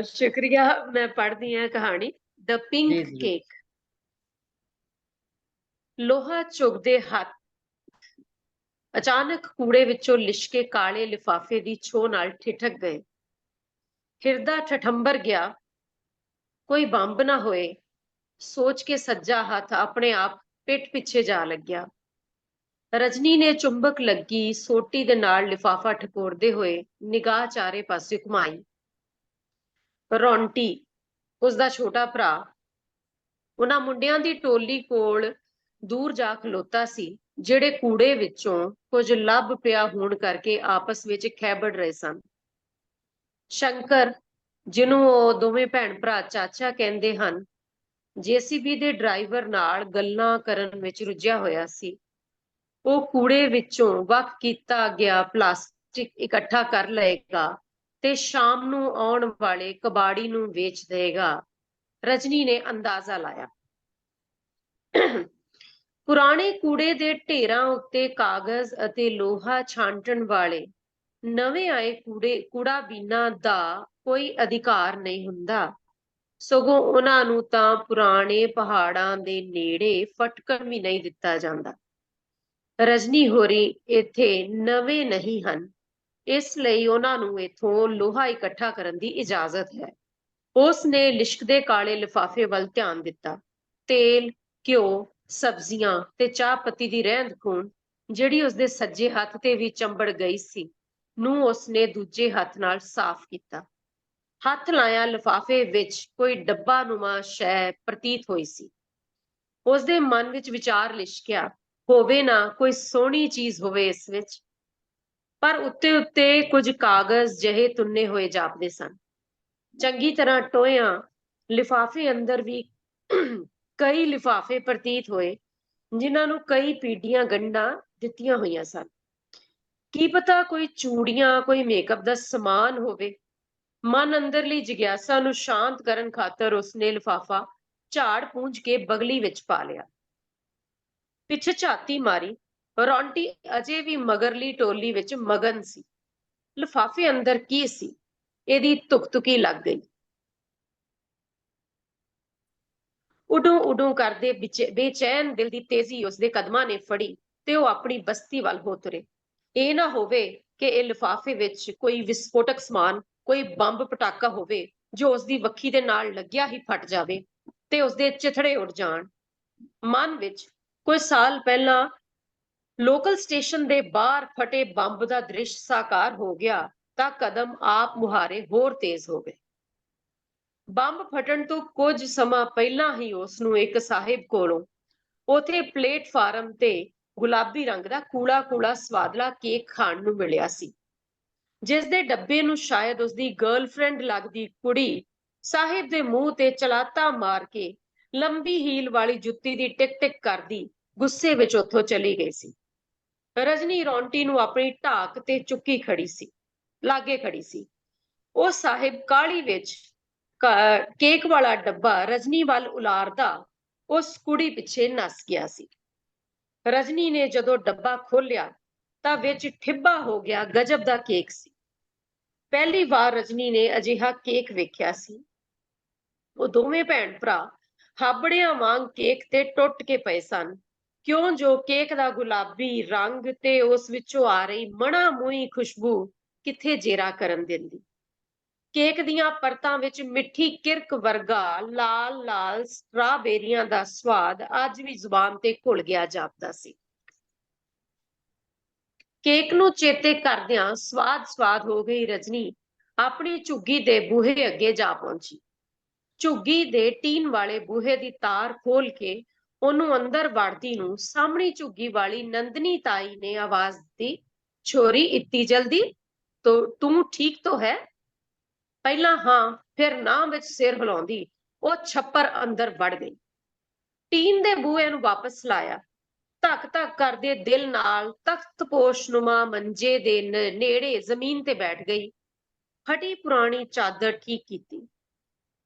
शुक्रिया। मैं पढ़दी हां कहानी द पिंक केक। लोहा चुभदे हत्थ अचानक कूड़े विचों लिशके काले लिफाफे दी छो नाल ठिठक गए। हिरदा ठठंबर गया, कोई बंब ना होए सोच के सज्जा हाथ अपने आप पिठ पिछे जा लग्या। रजनी ने चुंबक लगी सोटी दे नाल लिफाफा ठकोरदे होए निगाह चारे पासे घुमाई। रोंटी उसदा छोटा भरा उन्हां मुंडियां दी टोली कोल दूर जा खलोता सी ਜਿਹੜੇ कूड़े विचों कुछ लभ पिया होण करके आपस विच खैबड़ रहे सन। शंकर, जिन्हों ਉਹ ਦੋਵੇਂ ਭੈਣ ਭਰਾ ਚਾਚਾ ਕਹਿੰਦੇ ਹਨ, ਜੇਸੀਬੀ ਦੇ ਡਰਾਈਵਰ ਨਾਲ ਗੱਲਾਂ ਕਰਨ ਵਿੱਚ ਰੁੱਝਿਆ ਹੋਇਆ ਸੀ। ਉਹ ਕੂੜੇ ਵਿੱਚੋਂ ਵੱਖ ਕੀਤਾ ਗਿਆ ਪਲਾਸਟਿਕ ਇਕੱਠਾ ਕਰ ਲਏਗਾ ਤੇ ਸ਼ਾਮ ਨੂੰ ਆਉਣ ਵਾਲੇ ਕਬਾੜੀ ਨੂੰ ਵੇਚ ਦੇਗਾ। ਰਜਨੀ ਨੇ ਅੰਦਾਜ਼ਾ ਲਾਇਆ। ਪੁਰਾਣੇ ਕੂੜੇ ਦੇ ਢੇਰਾਂ ਉੱਤੇ ਕਾਗਜ਼ ਅਤੇ ਲੋਹਾ ਛਾਂਟਣ ਵਾਲੇ ਨਵੇਂ ਆਏ ਕੂੜਾ ਬੀਨਾਂ ਦਾ ਕੋਈ ਅਧਿਕਾਰ ਨਹੀਂ ਹੁੰਦਾ, ਸਗੋਂ ਉਹਨਾਂ ਨੂੰ ਤਾਂ ਪੁਰਾਣੇ ਪਹਾੜਾਂ ਦੇ ਨੇੜੇ ਫਟਕਣ ਵੀ ਨਹੀਂ ਦਿੱਤਾ ਜਾਂਦਾ। ਰਜਨੀ ਹੋਰੀ ਇੱਥੇ ਨਵੇਂ ਨਹੀਂ ਹਨ, ਇਸ ਲਈ ਉਹਨਾਂ ਨੂੰ ਇੱਥੋਂ ਲੋਹਾ ਇਕੱਠਾ ਕਰਨ ਦੀ ਇਜਾਜ਼ਤ ਹੈ। ਉਸ ਨੇ ਲਿਸ਼ਕਦੇ ਕਾਲੇ ਲਿਫਾਫੇ ਵੱਲ ਧਿਆਨ ਦਿੱਤਾ। ਤੇਲ, ਘਿਓ, ਸਬਜ਼ੀਆਂ ਤੇ ਚਾਹ ਪੱਤੀ ਦੀ ਰਹਿੰਦ ਖੂੰਹਦ ਜਿਹੜੀ ਉਸਦੇ ਸੱਜੇ ਹੱਥ ਤੇ ਵੀ ਚੰਬੜ ਗਈ ਸੀ ਨੂੰ ਉਸਨੇ ਦੂਜੇ ਹੱਥ ਨਾਲ ਸਾਫ਼ ਕੀਤਾ। ਹੱਥ ਲਾਇਆ ਲਿਫਾਫੇ ਵਿੱਚ ਕੋਈ ਡੱਬਾਨੁਮਾ ਸ਼ੈ ਪ੍ਰਤੀਤ ਹੋਈ ਸੀ। ਉਸਦੇ ਮਨ ਵਿੱਚ ਵਿਚਾਰ ਲਿਸ਼ਕਿਆ, ਹੋਵੇ ਨਾ ਕੋਈ ਸੋਹਣੀ ਚੀਜ਼ ਹੋਵੇ ਇਸ ਵਿੱਚ। ਪਰ ਉੱਤੇ ਉੱਤੇ ਕੁਝ ਕਾਗਜ਼ ਜਿਹੇ ਤੁੰਨੇ ਹੋਏ ਜਾਪਦੇ ਸਨ। ਚੰਗੀ ਤਰ੍ਹਾਂ ਟੋਇਆਂ ਲਿਫਾਫੇ ਅੰਦਰ ਵੀ ਕਈ ਲਿਫਾਫੇ ਪ੍ਰਤੀਤ ਹੋਏ, ਜਿਨ੍ਹਾਂ ਨੂੰ ਕਈ ਪੀਡੀਆਂ ਗੰਢਾਂ ਦਿੱਤੀਆਂ ਹੋਈਆਂ ਸਨ। ਕੀ ਪਤਾ ਕੋਈ ਚੂੜੀਆਂ, ਕੋਈ ਮੇਕਅਪ ਦਾ ਸਮਾਨ ਹੋਵੇ। ਮਨ ਅੰਦਰਲੀ ਜਿਗਿਆਸਾ ਨੂੰ ਸ਼ਾਂਤ ਕਰਨ ਖਾਤਰ ਉਸਨੇ ਲਿਫਾਫਾ ਝਾੜ ਪੂੰਝ ਕੇ ਬਗਲੀ ਵਿੱਚ ਪਾ ਲਿਆ। ਪਿੱਛੇ ਝਾਤੀ ਮਾਰੀ, ਰੌਂਟੀ ਅਜੇ ਵੀ ਮਗਰਲੀ ਟੋਲੀ ਵਿੱਚ ਮਗਨ ਸੀ। ਲਿਫਾਫੇ ਅੰਦਰ ਕੀ ਸੀ, ਇਹਦੀ ਤੁਕਤੁਕੀ ਲੱਗ ਗਈ। ਉਡੂ ਉਡੂ ਕਰਦੇ ਬੇਚੈਨ ਦਿਲ ਦੀ ਤੇਜ਼ੀ ਉਸਦੇ ਕਦਮਾਂ ਨੇ ਫੜੀ ਤੇ ਉਹ ਆਪਣੀ ਬਸਤੀ ਵੱਲ ਹੋ ਤੁਰੇ। ਇਹ ਨਾ ਹੋਵੇ ਕਿ ਇਹ ਲਿਫਾਫੇ ਵਿੱਚ ਕੋਈ ਵਿਸਫੋਟਕ ਸਮਾਨ, ਕੋਈ ਬੰਬ ਪਟਾਕਾ ਹੋਵੇ ਜੋ ਉਸਦੀ ਵੱਖੀ ਦੇ ਨਾਲ ਲੱਗਿਆ ਹੀ ਫਟ ਜਾਵੇ ਤੇ ਉਸਦੇ ਚਿਥੜੇ ਉੱਡ ਜਾਣ। ਮਨ ਵਿੱਚ ਕੁਝ ਸਾਲ ਪਹਿਲਾਂ ਲੋਕਲ ਸਟੇਸ਼ਨ ਦੇ ਬਾਹਰ ਫਟੇ ਬੰਬ ਦਾ ਦ੍ਰਿਸ਼ ਸਾਕਾਰ ਹੋ ਗਿਆ ਤਾਂ ਕਦਮ ਆਪ ਮੁਹਾਰੇ ਹੋਰ ਤੇਜ਼ ਹੋ ਗਏ। ਬੰਬ ਫਟਣ ਤੋਂ ਕੁਝ ਸਮਾਂ ਪਹਿਲਾਂ ਹੀ ਉਸਨੂੰ ਇੱਕ ਸਾਹਿਬ ਕੋਲੋਂ ਉਥੇ ਪਲੇਟਫਾਰਮ ਤੇ ਗੁਲਾਬੀ ਰੰਗ ਦਾ ਕੂੜਾ ਕੂੜਾ ਸਵਾਦਲਾ ਕੇਕ ਖਾਣ ਨੂੰ ਮਿਲਿਆ ਸੀ, ਜਿਸ ਦੇ ਡੱਬੇ ਨੂੰ ਸ਼ਾਇਦ ਉਸਦੀ ਗਰਲਫ੍ਰੈਂਡ ਲੱਗਦੀ ਕੁੜੀ ਸਾਹਿਬ ਦੇ ਮੂੰਹ ਤੇ ਚਲਾਤਾ ਮਾਰ ਕੇ ਲੰਬੀ ਹੀਲ ਵਾਲੀ ਜੁੱਤੀ ਦੀ ਟਿਕ ਟਿਕ ਕਰਦੀ ਗੁੱਸੇ ਵਿੱਚ ਉੱਥੋਂ ਚਲੀ ਗਈ ਸੀ। ਰਜਨੀ ਰੌਂਟੀ ਨੂੰ ਆਪਣੀ ਢਾਕ ਤੇ ਚੁੱਕੀ ਖੜੀ ਸੀ, ਲਾਗੇ ਖੜੀ ਸੀ। ਉਹ ਸਾਹਿਬ ਕਾਹਲੀ ਵਿੱਚ ਕੇਕ ਵਾਲਾ ਡੱਬਾ ਰਜਨੀ ਵੱਲ ਉਲਾਰਦਾ ਉਸ ਕੁੜੀ ਪਿੱਛੇ ਨੱਸ ਗਿਆ ਸੀ। ਰਜਨੀ ਨੇ ਜਦੋਂ ਡੱਬਾ ਖੋਲਿਆ ਤਾਂ ਵਿੱਚ ਠਿੱਬਾ ਹੋ ਗਿਆ ਗਜਬ ਦਾ ਕੇਕ ਸੀ। ਪਹਿਲੀ ਵਾਰ ਰਜਨੀ ਨੇ ਅਜਿਹਾ ਕੇਕ ਵੇਖਿਆ ਸੀ। ਉਹ ਦੋਵੇਂ ਭੈਣ ਭਰਾ ਹਾਬੜਿਆਂ ਵਾਂਗ ਕੇਕ ਤੇ ਟੁੱਟ ਕੇ ਪਏ ਸਨ, ਕਿਉਂ ਜੋ ਕੇਕ ਦਾ ਗੁਲਾਬੀ ਰੰਗ ਤੇ ਉਸ ਵਿੱਚੋਂ ਆ ਰਹੀ ਮਣਾ ਮੂੰਹੀ ਖੁਸ਼ਬੂ ਕਿੱਥੇ ਜੇਰਾ ਕਰਨ ਦਿੰਦੀ। ਕੇਕ ਦੀਆਂ ਪਰਤਾਂ ਵਿੱਚ ਮਿੱਠੀ ਕਿਰਕ ਵਰਗਾ ਲਾਲ ਲਾਲ ਸਟ੍ਰਾਬੇਰੀਆਂ ਦਾ ਸਵਾਦ ਅੱਜ ਵੀ ਜ਼ੁਬਾਨ ਤੇ ਘੁਲ ਗਿਆ ਜਾਪਦਾ ਸੀ। ਕੇਕ ਨੂੰ ਚੇਤੇ ਕਰਦਿਆਂ ਸਵਾਦ ਹੋ ਗਈ ਰਜਨੀ ਆਪਣੀ ਝੁੱਗੀ ਦੇ ਬੂਹੇ ਅੱਗੇ ਜਾ ਪਹੁੰਚੀ। ਝੁੱਗੀ ਦੇ ਟੀਨ ਵਾਲੇ ਬੂਹੇ ਦੀ ਤਾਰ ਖੋਲ ਕੇ ਉਹਨੂੰ ਅੰਦਰ ਵੜਦੀ ਨੂੰ ਸਾਹਮਣੀ ਝੁੱਗੀ ਵਾਲੀ ਨੰਦਨੀ ਤਾਈ ਨੇ ਆਵਾਜ਼ ਦਿੱਤੀ, ਛੋਰੀ ਇੱਤੀ ਜਲਦੀ, ਤੂੰ ਠੀਕ ਤਾਂ ਹੈ? ਪਹਿਲਾਂ ਹਾਂ, ਫਿਰ ਨਾ ਵਿੱਚ ਸਿਰ ਹਿਲਾਉਂਦੀ ਉਹ ਛੱਪਰ ਅੰਦਰ ਵੜ ਗਈ। ਟੀਨ ਦੇ ਬੂਹੇ ਨੂੰ ਵਾਪਸ ਲਾਇਆ, ਧੱਕ ਧੱਕ ਕਰਦੇ ਦਿਲ ਨਾਲ ਤਖਤਪੋਸ਼ਨੁਮਾ ਮੰਜੇ ਦੇ ਨੇੜੇ ਜ਼ਮੀਨ ਤੇ ਬੈਠ ਗਈ। ਫਟੀ ਪੁਰਾਣੀ ਚਾਦਰ ਠੀਕ ਕੀਤੀ,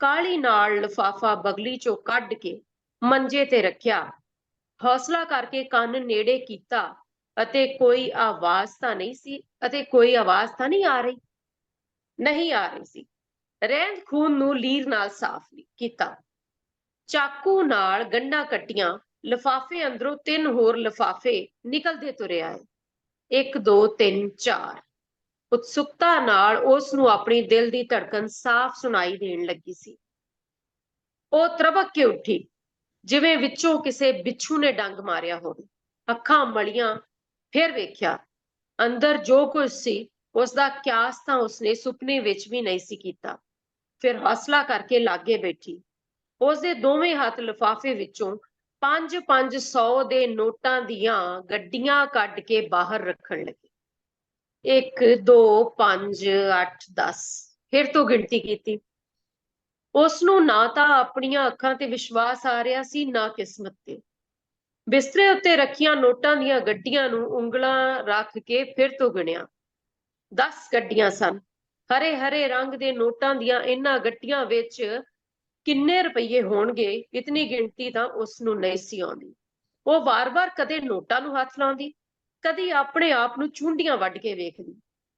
ਕਾਹਲੀ ਨਾਲ ਲਿਫਾਫਾ ਬਗਲੀ ਚੋਂ ਕੱਢ ਕੇ ਮੰਜੇ ਤੇ ਰੱਖਿਆ, ਹੌਸਲਾ ਕਰਕੇ ਕੰਨ ਨੇੜੇ ਕੀਤਾ ਅਤੇ ਕੋਈ ਆਵਾਜ਼ ਤਾਂ ਨਹੀਂ ਆ ਰਹੀ। ਨਹੀਂ ਆ ਰਹੀ ਸੀ। ਰਹਿੰਦ ਖੂਨ ਨੂੰ ਲੀਰ ਨਾਲ ਸਾਫ਼ ਕੀਤਾ, ਚਾਕੂ ਨਾਲ ਗੰਢਾਂ ਕੱਟੀਆਂ। ਲਿਫਾਫੇ ਅੰਦਰੋਂ 3 ਹੋਰ ਲਿਫਾਫੇ ਨਿਕਲਦੇ ਤੁਰੇ ਆਏ। 1 2 3 4। ਉਤਸੁਕਤਾ ਨਾਲ ਉਸ ਨੂੰ ਆਪਣੀ ਦਿਲ ਦੀ ਧੜਕਣ ਸਾਫ਼ ਸੁਣਾਈ ਦੇਣ ਲੱਗੀ ਸੀ। ਉਹ ਤਰਬਕ ਕੇ ਉੱਠੀ, ਜਿਵੇਂ ਵਿੱਚੋਂ ਕਿਸੇ ਬਿੱਛੂ ਨੇ ਡੰਗ ਮਾਰਿਆ ਹੋਵੇ। ਅੱਖਾਂ ਮਲੀਆਂ, ਫਿਰ ਵੇਖਿਆ ਅੰਦਰ ਜੋ ਕੁਝ ਸੀ ਉਸਦਾ ਕਿਆਸ ਤਾਂ ਉਸਨੇ ਸੁਪਨੇ ਵਿੱਚ ਵੀ ਨਹੀਂ ਸੀ ਕੀਤਾ। ਫਿਰ ਹੌਸਲਾ ਕਰਕੇ ਲਾਗੇ ਬੈਠੀ। ਉਸਦੇ ਦੋਵੇਂ ਹੱਥ ਲਿਫਾਫੇ ਵਿੱਚੋਂ 5-500 ਦੇ ਨੋਟਾਂ ਦੀਆਂ ਗੱਡੀਆਂ ਕੱਢ ਕੇ ਬਾਹਰ ਰੱਖਣ ਲੱਗੀ। 1 2 5 8 10। ਫਿਰ ਤੋਂ ਗਿਣਤੀ ਕੀਤੀ। ਉਸਨੂੰ ਨਾ ਤਾਂ ਆਪਣੀਆਂ ਅੱਖਾਂ ਤੇ ਵਿਸ਼ਵਾਸ ਆ ਰਿਹਾ ਸੀ, ਨਾ ਕਿਸਮਤ ਤੇ। ਬਿਸਤਰੇ ਉੱਤੇ ਰੱਖੀਆਂ ਨੋਟਾਂ ਦੀਆਂ ਗੱਡੀਆਂ ਨੂੰ ਉਂਗਲਾਂ ਰੱਖ ਕੇ ਫਿਰ ਤੋਂ ਗਿਣਿਆ। 10 ਗੱਡੀਆਂ ਸਨ। ਹਰੇ ਹਰੇ ਰੰਗ ਦੇ ਨੋਟਾਂ ਦੀਆਂ ਇਹਨਾਂ ਗੱਟੀਆਂ ਵਿੱਚ ਕਿੰਨੇ ਰੁਪਈਏ ਹੋਣਗੇ, ਇਤਨੀ ਗਿਣਤੀ ਤਾਂ ਉਸਨੂੰ ਨਹੀਂ ਸੀ ਆਉਂਦੀ। ਉਹ ਵਾਰ-ਵਾਰ ਕਦੇ ਨੋਟਾਂ ਨੂੰ ਹੱਥ ਲਾਉਂਦੀ, ਕਦੀ ਆਪਣੇ ਆਪ ਨੂੰ ਚੁੰਡੀਆਂ ਵੱਢ ਕੇ ਵੇਖਦੀ।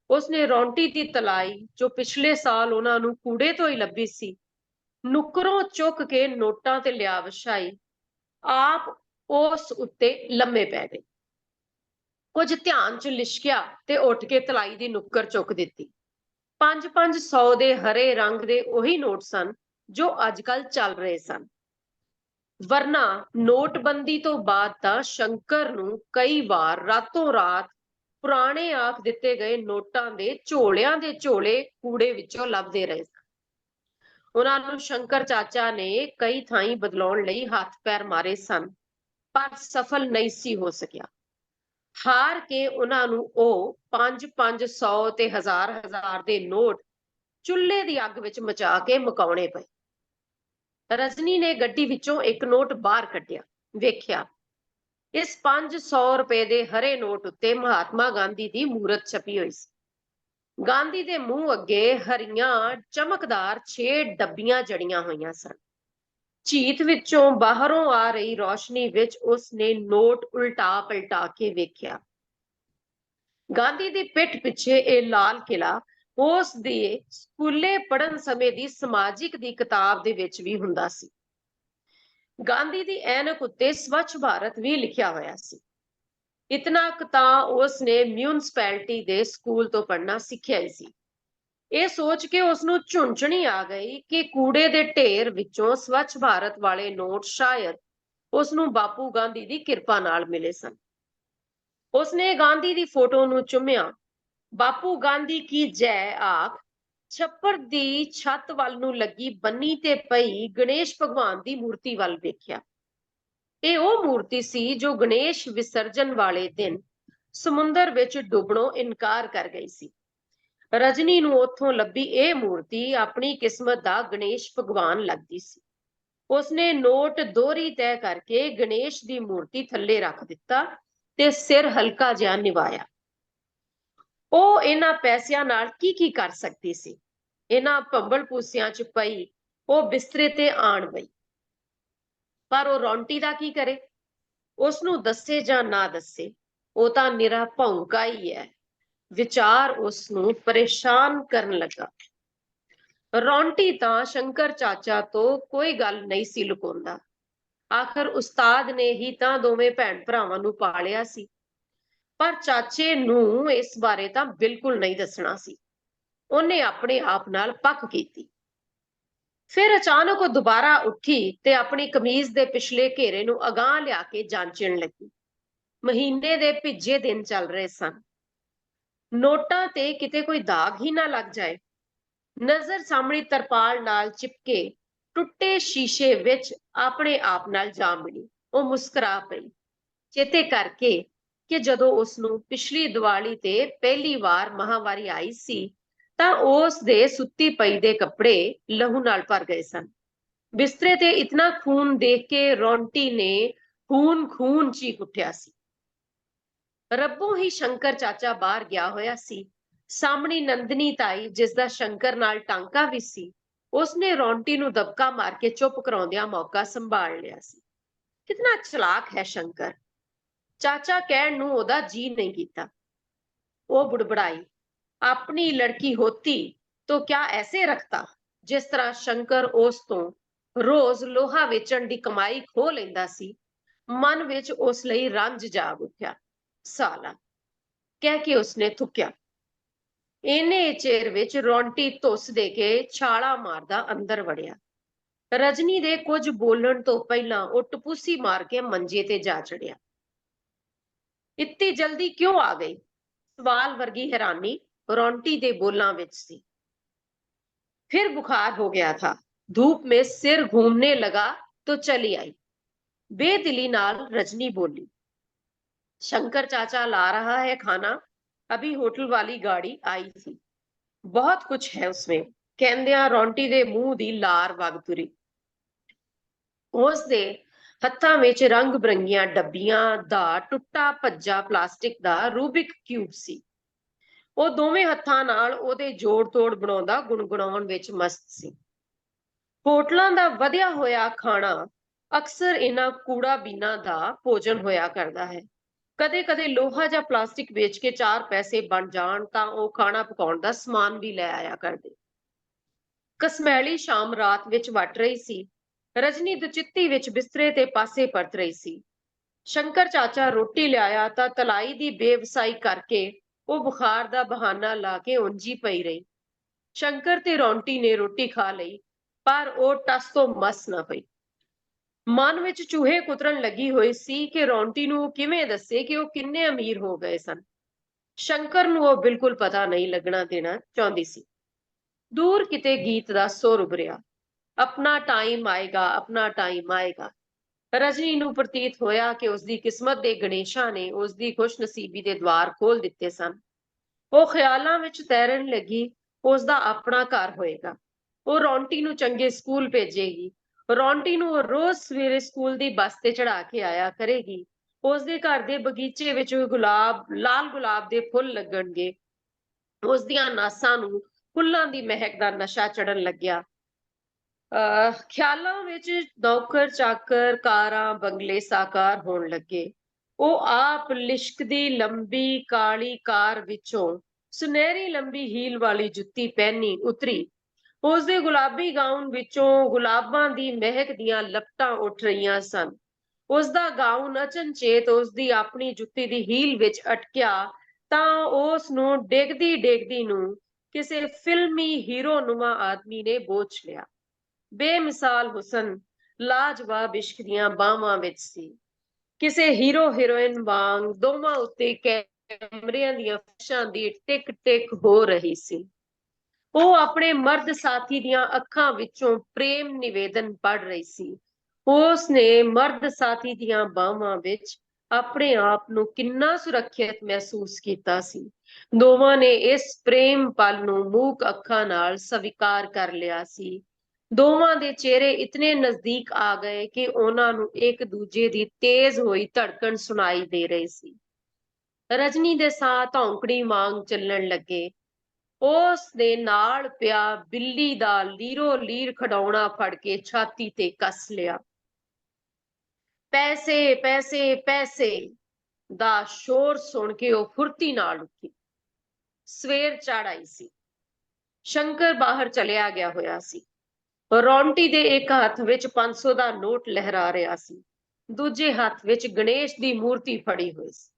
ਉਸਨੇ ਰੌਂਟੀ ਦੀ ਤਲਾਈ, ਜੋ ਪਿਛਲੇ ਸਾਲ ਉਹਨਾਂ ਨੂੰ ਕੂੜੇ ਤੋਂ ਹੀ ਲੱਭੀ ਸੀ, ਨੁੱਕਰੋਂ ਚੁੱਕ ਕੇ ਨੋਟਾਂ ਤੇ ਲਿਆ ਵਿਛਾਈ। ਆਪ ਉਸ ਉੱਤੇ ਲੰਮੇ ਪੈ ਗਈ। ਕੁਝ ਧਿਆਨ ਚ ਲਿਸ਼ਕਿਆ ਤੇ ਉੱਠ ਕੇ ਤਲਾਈ ਦੀ ਨੁੱਕਰ ਚੁੱਕ ਦਿੱਤੀ। 5-500 ਦੇ ਹਰੇ ਰੰਗ ਦੇ ਉਹੀ ਨੋਟ ਸਨ ਜੋ ਅੱਜ ਕੱਲ ਚੱਲ ਰਹੇ ਸਨ। ਵਰਨਾ ਨੋਟਬੰਦੀ ਤੋਂ ਬਾਅਦ ਤਾਂ ਸ਼ੰਕਰ ਨੂੰ ਕਈ ਵਾਰ ਰਾਤੋਂ ਰਾਤ ਪੁਰਾਣੇ ਆਖ ਦਿੱਤੇ ਗਏ ਨੋਟਾਂ ਦੇ ਝੋਲਿਆਂ ਦੇ ਝੋਲੇ ਕੂੜੇ ਵਿੱਚੋਂ ਲੱਭਦੇ ਰਹੇ। ਉਹਨਾਂ ਨੂੰ ਸ਼ੰਕਰ ਚਾਚਾ ਨੇ ਕਈ ਥਾਈਂ ਬਦਲਾਉਣ ਲਈ ਹੱਥ ਪੈਰ ਮਾਰੇ ਸਨ, ਪਰ ਸਫਲ ਨਹੀਂ ਸੀ ਹੋ ਸਕਿਆ। ਹਾਰ ਕੇ ਉਹਨਾਂ ਨੂੰ ਉਹ 5-500 ਤੇ 1000 ਦੇ ਨੋਟ ਚੁੱਲ੍ਹੇ ਦੀ ਅੱਗ ਵਿੱਚ ਮਚਾ ਕੇ ਮੁਕਾਉਣੇ ਪਏ। ਰਜਨੀ ਨੇ ਗੱਡੀ ਵਿੱਚੋਂ ਇੱਕ ਨੋਟ ਬਾਹਰ ਕੱਢਿਆ, ਵੇਖਿਆ ਇਸ 500 ਰੁਪਏ ਦੇ ਹਰੇ ਨੋਟ ਉੱਤੇ ਮਹਾਤਮਾ ਗਾਂਧੀ ਦੀ ਮੂਰਤ ਛਪੀ ਹੋਈ ਸੀ। ਗਾਂਧੀ ਦੇ ਮੂੰਹ ਅੱਗੇ ਹਰੀਆਂ ਚਮਕਦਾਰ 6 ਡੱਬੀਆਂ ਜੜੀਆਂ ਹੋਈਆਂ ਸਨ। ਝੀਤ ਵਿੱਚੋਂ ਬਾਹਰੋਂ ਆ ਰਹੀ ਰੌਸ਼ਨੀ ਵਿੱਚ ਉਸਨੇ ਨੋਟ ਉਲਟਾ ਪਲਟਾ ਕੇ ਵੇਖਿਆ। ਗਾਂਧੀ ਦੀ ਪਿੱਠ ਪਿੱਛੇ ਇਹ ਲਾਲ ਕਿਲਾ ਉਸ ਦੇ ਸਕੂਲੇ ਪੜ੍ਹਨ ਸਮੇਂ ਦੀ ਸਮਾਜਿਕ ਦੀ ਕਿਤਾਬ ਦੇ ਵਿੱਚ ਵੀ ਹੁੰਦਾ ਸੀ। ਗਾਂਧੀ ਦੀ ਐਨਕ ਉੱਤੇ ਸਵੱਛ ਭਾਰਤ ਵੀ ਲਿਖਿਆ ਹੋਇਆ ਸੀ। ਇਤਨਾ ਕੁ ਤਾਂ ਉਸਨੇ ਮਿਊਨਿਸਪੈਲਿਟੀ ਦੇ ਸਕੂਲ ਤੋਂ ਪੜ੍ਹਨਾ ਸਿੱਖਿਆ ਹੀ ਸੀ। ਇਹ ਸੋਚ ਕੇ ਉਸਨੂੰ ਝੁੰਝਣੀ ਆ ਗਈ ਕਿ ਕੂੜੇ ਦੇ ਢੇਰ ਵਿੱਚੋਂ ਸਵੱਛ ਭਾਰਤ ਵਾਲੇ ਨੋਟ ਸ਼ਾਇਦ ਉਸਨੂੰ ਬਾਪੂ ਗਾਂਧੀ ਦੀ ਕਿਰਪਾ ਨਾਲ ਮਿਲੇ ਸਨ। ਉਸਨੇ ਗਾਂਧੀ ਦੀ ਫੋਟੋ ਨੂੰ ਚੁੰਮਿਆ, ਬਾਪੂ ਗਾਂਧੀ ਕੀ ਜੈ ਆਖ ਛੱਪੜ ਦੀ ਛੱਤ ਵੱਲ ਨੂੰ ਲੱਗੀ ਬੰਨੀ ਤੇ ਪਈ ਗਣੇਸ਼ ਭਗਵਾਨ ਦੀ ਮੂਰਤੀ ਵੱਲ ਵੇਖਿਆ। ਇਹ ਉਹ ਮੂਰਤੀ ਸੀ ਜੋ ਗਣੇਸ਼ ਵਿਸਰਜਨ ਵਾਲੇ ਦਿਨ ਸਮੁੰਦਰ ਵਿੱਚ ਡੁੱਬਣੋਂ ਇਨਕਾਰ ਕਰ ਗਈ ਸੀ। ਰਜਨੀ ਨੂੰ ਉੱਥੋਂ ਲੱਭੀ ਇਹ ਮੂਰਤੀ ਆਪਣੀ ਕਿਸਮਤ ਦਾ ਗਣੇਸ਼ ਭਗਵਾਨ ਲੱਗਦੀ ਸੀ। ਉਸਨੇ ਨੋਟ ਦੋਹਰੀ ਤੈਅ ਕਰਕੇ ਗਣੇਸ਼ ਦੀ ਮੂਰਤੀ ਥੱਲੇ ਰੱਖ ਦਿੱਤਾ ਤੇ ਸਿਰ ਹਲਕਾ ਜਿਹਾ ਨਿਵਾਇਆ। ਉਹ ਇਹਨਾਂ ਪੈਸਿਆਂ ਨਾਲ ਕੀ ਕਰ ਸਕਦੀ ਸੀ। ਇਹਨਾਂ ਭੰਬਲ ਭੂਸਿਆਂ 'ਚ ਪਈ ਉਹ ਬਿਸਤਰੇ ਤੇ ਆਣ ਪਈ। ਪਰ ਉਹ ਰੌਂਟੀ ਦਾ ਕੀ ਕਰੇ? ਉਸਨੂੰ ਦੱਸੇ ਜਾਂ ਨਾ ਦੱਸੇ, ਉਹ ਤਾਂ ਨਿਰਾ ਭੌਂਕਾ ਹੀ ਹੈ। ਵਿਚਾਰ ਉਸਨੂੰ ਪਰੇਸ਼ਾਨ ਕਰਨ ਲੱਗਾ। ਰੌਂਟੀ ਤਾਂ ਸ਼ੰਕਰ ਚਾਚਾ ਤੋਂ ਕੋਈ ਗੱਲ ਨਹੀਂ ਸੀ ਲੁਕਾਉਂਦਾ। ਆਖਰ ਉਸਤਾਦ ਨੇ ਹੀ ਤਾਂ ਦੋਵੇਂ ਭੈਣ ਭਰਾਵਾਂ ਨੂੰ ਪਾਲਿਆ ਸੀ। ਪਰ ਚਾਚੇ ਨੂੰ ਇਸ ਬਾਰੇ ਤਾਂ ਬਿਲਕੁਲ ਨਹੀਂ ਦੱਸਣਾ ਸੀ। ਉਹਨੇ ਆਪਣੇ ਆਪ ਨਾਲ ਪੱਕ ਕੀਤੀ। ਫਿਰ ਅਚਾਨਕ ਉਹ ਦੁਬਾਰਾ ਉੱਠੀ ਤੇ ਆਪਣੀ ਕਮੀਜ਼ ਦੇ ਪਿਛਲੇ ਘੇਰੇ ਨੂੰ ਅਗਾਂਹ ਲਿਆ ਕੇ ਜਾਂਚਣ ਲੱਗੀ। ਮਹੀਨੇ ਦੇ ਭਿੱਜੇ ਦਿਨ ਚੱਲ ਰਹੇ ਸਨ। ਨੋਟਾਂ ਤੇ ਕਿਤੇ ਕੋਈ ਦਾਗ ਹੀ ਨਾ ਲੱਗ ਜਾਏ। ਨਜ਼ਰ ਸਾਹਮਣੇ ਤਰਪਾਲ ਨਾਲ ਚਿਪਕੇ ਟੁੱਟੇ ਸ਼ੀਸ਼ੇ ਵਿੱਚ ਆਪਣੇ ਆਪ ਨਾਲ ਜਾ ਮਿਲੀ। ਉਹ ਮੁਸਕਰਾ ਪਈ, ਚੇਤੇ ਕਰਕੇ ਕਿ ਜਦੋਂ ਉਸਨੂੰ ਪਿਛਲੀ ਦੀਵਾਲੀ ਤੇ ਪਹਿਲੀ ਵਾਰ ਮਾਹਵਾਰੀ ਆਈ ਸੀ ਤਾਂ ਉਸ ਦੇ ਸੁੱਤੀ ਪਈ ਦੇ ਕੱਪੜੇ ਲਹੂ ਨਾਲ ਭਰ ਗਏ ਸਨ। ਬਿਸਤਰੇ ਤੇ ਇਤਨਾ ਖੂਨ ਦੇਖ ਕੇ ਰੌਂਟੀ ਨੇ ਖੂਨ ਚੀਕ ਉੱਠਿਆ ਸੀ। ਰੱਬੋਂ ਹੀ ਸ਼ੰਕਰ ਚਾਚਾ ਬਾਹਰ ਗਿਆ ਹੋਇਆ ਸੀ। ਸਾਹਮਣੀ ਨੰਦਨੀ ਤਾਈ, ਜਿਸ ਦਾ ਸ਼ੰਕਰ ਨਾਲ ਟਾਂਕਾ ਵੀ ਸੀ, ਉਸਨੇ ਰੌਂਟੀ ਨੂੰ ਦਬਕਾ ਮਾਰ ਕੇ ਚੁੱਪ ਕਰਾਉਂਦਿਆਂ ਮੌਕਾ ਸੰਭਾਲ ਲਿਆ ਸੀ। ਕਿਤਨਾ ਚਲਾਕ ਹੈ ਸ਼ੰਕਰ, ਚਾਚਾ ਕਹਿਣ ਨੂੰ ਉਹਦਾ ਜੀ ਨਹੀਂ ਕੀਤਾ। ਉਹ ਬੁੜਬੜਾਈ, ਆਪਣੀ ਲੜਕੀ ਹੋਤੀ तो क्या ऐसे रखता जिस तरह शंकर उस तो रोज लोहा वेचण दी कमाई खो लैंदा सी। मन विच उस लई रंज जाग उठ्या। साला कह के उसने थुक्या। इन्ने चेर विच रौंटी धुस दे के छाला मारदा अंदर वड़िया। रजनी दे कुछ बोलण तो पहला वो टपूसी मार के मंजे ते जा चढ़िया। इतनी जल्दी क्यों आ गई? सवाल वर्गी हैरानी रौंटी दे बोलां विच सी। फिर बुखार हो गया था, धूप में सिर घूमने लगा तो चली आई। बेदिली नाल रजनी बोली, शंकर चाचा ला रहा है खाना, अभी होटल वाली गाड़ी आई थी, बहुत कुछ है उसमें। कहंदियां रौंटी दे मूंह दी लार वग तुरी। उस दे हत्थां विच रंग बरंगियां डब्बियां दा टुੱਟਾ ਭੱਜਾ ਪਲਾਸਟਿਕ ਦਾ ਰੂਬਿਕ ਕਿਊਬ ਸੀ। ਉਹ ਦੋਵੇਂ ਹੱਥਾਂ ਨਾਲ ਉਹਦੇ ਜੋੜ ਤੋੜ ਬਣਾਉਂਦਾ ਗੁਣਗੁਣਾਉਣ ਵਿੱਚ ਮਸਤ ਸੀ। ਹੋਟਲਾਂ ਦਾ ਵਧਿਆ ਹੋਇਆ ਖਾਣਾ ਅਕਸਰ ਇਹਨਾਂ ਕੂੜਾ ਬੀਨਾਂ ਦਾ ਭੋਜਨ ਹੋਇਆ ਕਰਦਾ ਹੈ। ਕਦੇ ਕਦੇ ਲੋਹਾ ਜਾਂ ਪਲਾਸਟਿਕ ਵੇਚ ਕੇ 4 ਪੈਸੇ ਬਣ ਜਾਣ ਤਾਂ ਉਹ ਖਾਣਾ ਪਕਾਉਣ ਦਾ ਸਮਾਨ ਵੀ ਲੈ ਆਇਆ ਕਰਦੇ। ਕਸਮੈਲੀ ਸ਼ਾਮ ਰਾਤ ਵਿੱਚ ਵੱਟ ਰਹੀ ਸੀ। ਰਜਨੀ ਦੁਚਿੱਤੀ ਵਿੱਚ ਬਿਸਤਰੇ ਤੇ ਪਾਸੇ ਪਰਤ ਰਹੀ ਸੀ। ਸ਼ੰਕਰ ਚਾਚਾ ਰੋਟੀ ਲਿਆਇਆ ਤਾਂ ਤਲਾਈ ਦੀ ਬੇਵਸਾਈ ਕਰਕੇ ਉਹ ਬੁਖਾਰ ਦਾ ਬਹਾਨਾ ਲਾ ਕੇ ਉਂਝ ਹੀ ਪਈ ਰਹੀ। ਸ਼ੰਕਰ ਤੇ ਰੌਂਟੀ ਨੇ ਰੋਟੀ ਖਾ ਲਈ, ਪਰ ਉਹ ਟਸ ਤੋਂ ਮਸ ਨਾ ਪਈ। ਮਨ ਵਿੱਚ ਚੂਹੇ ਕੁਤਰਨ ਲੱਗੀ ਹੋਈ ਸੀ ਕਿ ਰੌਂਟੀ ਨੂੰ ਕਿਵੇਂ ਦੱਸੇ ਕਿ ਉਹ ਕਿੰਨੇ ਅਮੀਰ ਹੋ ਗਏ ਸਨ। ਸ਼ੰਕਰ ਨੂੰ ਉਹ ਬਿਲਕੁਲ ਪਤਾ ਨਹੀਂ ਲੱਗਣਾ ਦੇਣਾ ਚਾਹੁੰਦੀ ਸੀ। ਦੂਰ ਕਿਤੇ ਗੀਤ ਦਾ ਸੁਰ ਉਭਰਿਆ। ਆਪਣਾ ਟਾਈਮ ਆਏਗਾ, ਆਪਣਾ ਟਾਈਮ ਆਏਗਾ। ਰਜਨੀ ਨੂੰ ਪ੍ਰਤੀਤ ਹੋਇਆ ਕਿ ਉਸਦੀ ਕਿਸਮਤ ਦੇ ਗਣੇਸ਼ਾਂ ਨੇ ਉਸਦੀ ਖੁਸ਼ਨਸੀਬੀ ਦੇ ਦਵਾਰ ਖੋਲ ਦਿੱਤੇ ਸਨ। ਉਹ ਖਿਆਲਾਂ ਵਿੱਚ ਤੈਰਨ ਲੱਗੀ, ਉਸਦਾ ਆਪਣਾ ਘਰ ਹੋਏਗਾ। ਉਹ ਰੌਂਟੀ ਨੂੰ ਚੰਗੇ ਸਕੂਲ ਭੇਜੇਗੀ। ਰੌਂਟੀ ਨੂੰ ਉਹ ਰੋਜ਼ ਸਵੇਰੇ ਸਕੂਲ ਦੀ ਬੱਸ ਤੇ ਚੜਾ ਕੇ ਆਇਆ ਕਰੇਗੀ। ਉਸਦੇ ਘਰ ਦੇ ਬਗੀਚੇ ਵਿੱਚ ਲਾਲ ਗੁਲਾਬ ਦੇ ਫੁੱਲ ਲੱਗਣਗੇ। ਉਸਦੀਆਂ ਨਾਸਾਂ ਨੂੰ ਫੁੱਲਾਂ ਦੀ ਮਹਿਕ ਦਾ ਨਸ਼ਾ ਚੜਨ ਲੱਗਿਆ। ਖਿਆਲਾਂ ਵਿੱਚ ਨੌਕਰ ਚਾਕਰ, ਕਾਰਾਂ, ਬੰਗਲੇ ਸਾਕਾਰ ਹੋਣ ਲੱਗੇ। ਉਹ ਆਪ ਲਿਸ਼ਕਦੀ ਲੰਬੀ ਕਾਲੀ ਕਾਰ ਵਿੱਚੋਂ ਸੁਨਹਿਰੀ ਲੰਬੀ ਹੀਲ ਵਾਲੀ ਜੁੱਤੀ ਪਹਿਨੀ ਉਤਰੀ। ਉਸਦੇ ਗੁਲਾਬੀ ਗਾਊਨ ਵਿੱਚੋਂ ਗੁਲਾਬਾਂ ਦੀ ਮਹਿਕ ਦੀਆਂ ਲਪਟਾਂ ਉੱਠ ਰਹੀਆਂ ਸਨ। ਉਸਦਾ ਗਾਊਨ ਅਚਨਚੇਤ ਉਸਦੀ ਆਪਣੀ ਜੁੱਤੀ ਦੀ ਹੀਲ ਵਿੱਚ ਅਟਕਿਆ ਤਾਂ ਉਸ ਨੂੰ ਡੇਗਦੀ ਡੇਗਦੀ ਨੂੰ ਕਿਸੇ ਫਿਲਮੀ ਹੀਰੋਨੁਮਾ ਆਦਮੀ ਨੇ ਬੋਚ ਲਿਆ। ਬੇਮਿਸਾਲ ਹੁਸਨ ਲਾਜਵਾਬ ਇਸ਼ਕ ਦੀਆਂ ਬਾਹਾਂ ਵਿੱਚ ਸੀ। ਕਿਸੇ ਹੀਰੋ ਹੀਰੋਇਨ ਵਾਂਗ ਦੋਵਾਂ ਉੱਤੇ ਕੈਮਰਿਆਂ ਦੀਆਂ ਫਲੈਸ਼ਾਂ ਦੀ ਟਿਕ ਟਿਕ ਹੋ ਰਹੀ ਸੀ। ਉਹ ਆਪਣੇ ਮਰਦ ਸਾਥੀ ਦੀਆਂ ਅੱਖਾਂ ਵਿੱਚੋਂ ਪ੍ਰੇਮ ਨਿਵੇਦਨ ਪੜ੍ਹ ਰਹੀ ਸੀ। ਉਸ ਨੇ ਮਰਦ ਸਾਥੀ ਦੀਆਂ ਬਾਹਾਂ ਵਿੱਚ ਆਪਣੇ ਆਪ ਨੂੰ ਕਿੰਨਾ ਸੁਰੱਖਿਅਤ ਮਹਿਸੂਸ ਕੀਤਾ ਸੀ। ਦੋਵਾਂ ਨੇ ਇਸ ਪ੍ਰੇਮ ਪਲ ਨੂੰ ਮੂਕ ਅੱਖਾਂ ਨਾਲ ਸਵੀਕਾਰ ਕਰ ਲਿਆ ਸੀ। ਦੋਵਾਂ ਦੇ ਚਿਹਰੇ ਇਤਨੇ ਨਜ਼ਦੀਕ ਆ ਗਏ ਕਿ ਉਹਨਾਂ ਨੂੰ ਇੱਕ ਦੂਜੇ ਦੀ ਤੇਜ਼ ਹੋਈ ਧੜਕਣ ਸੁਣਾਈ ਦੇ ਰਹੀ ਸੀ। ਰਜਨੀ ਦੇ ਸਾਹ ਧੌਂਕੜੀ ਵਾਂਗ ਚੱਲਣ ਲੱਗੇ। ਉਸ ਦੇ ਨਾਲ ਪਿਆ ਬਿੱਲੀ ਦਾ ਲੀਰੋ ਲੀਰ ਖਡਾਉਣਾ ਫੜ ਕੇ ਛਾਤੀ ਤੇ ਕੱਸ ਲਿਆ। ਪੈਸੇ ਪੈਸੇ ਪੈਸੇ ਦਾ ਸ਼ੋਰ ਸੁਣ ਕੇ ਉਹ ਫੁਰਤੀ ਨਾਲ ਉੱਠੀ। ਸਵੇਰ ਚੜ ਆਈ ਸੀ। ਸ਼ੰਕਰ ਬਾਹਰ ਚਲਿਆ ਗਿਆ ਹੋਇਆ ਸੀ। ਰੌਂਟੀ ਦੇ ਇੱਕ ਹੱਥ ਵਿੱਚ 500 ਦਾ ਨੋਟ ਲਹਿਰਾ ਰਿਹਾ ਸੀ। ਦੂਜੇ ਹੱਥ ਵਿੱਚ ਗਣੇਸ਼ ਦੀ ਮੂਰਤੀ ਫੜੀ ਹੋਈ ਸੀ।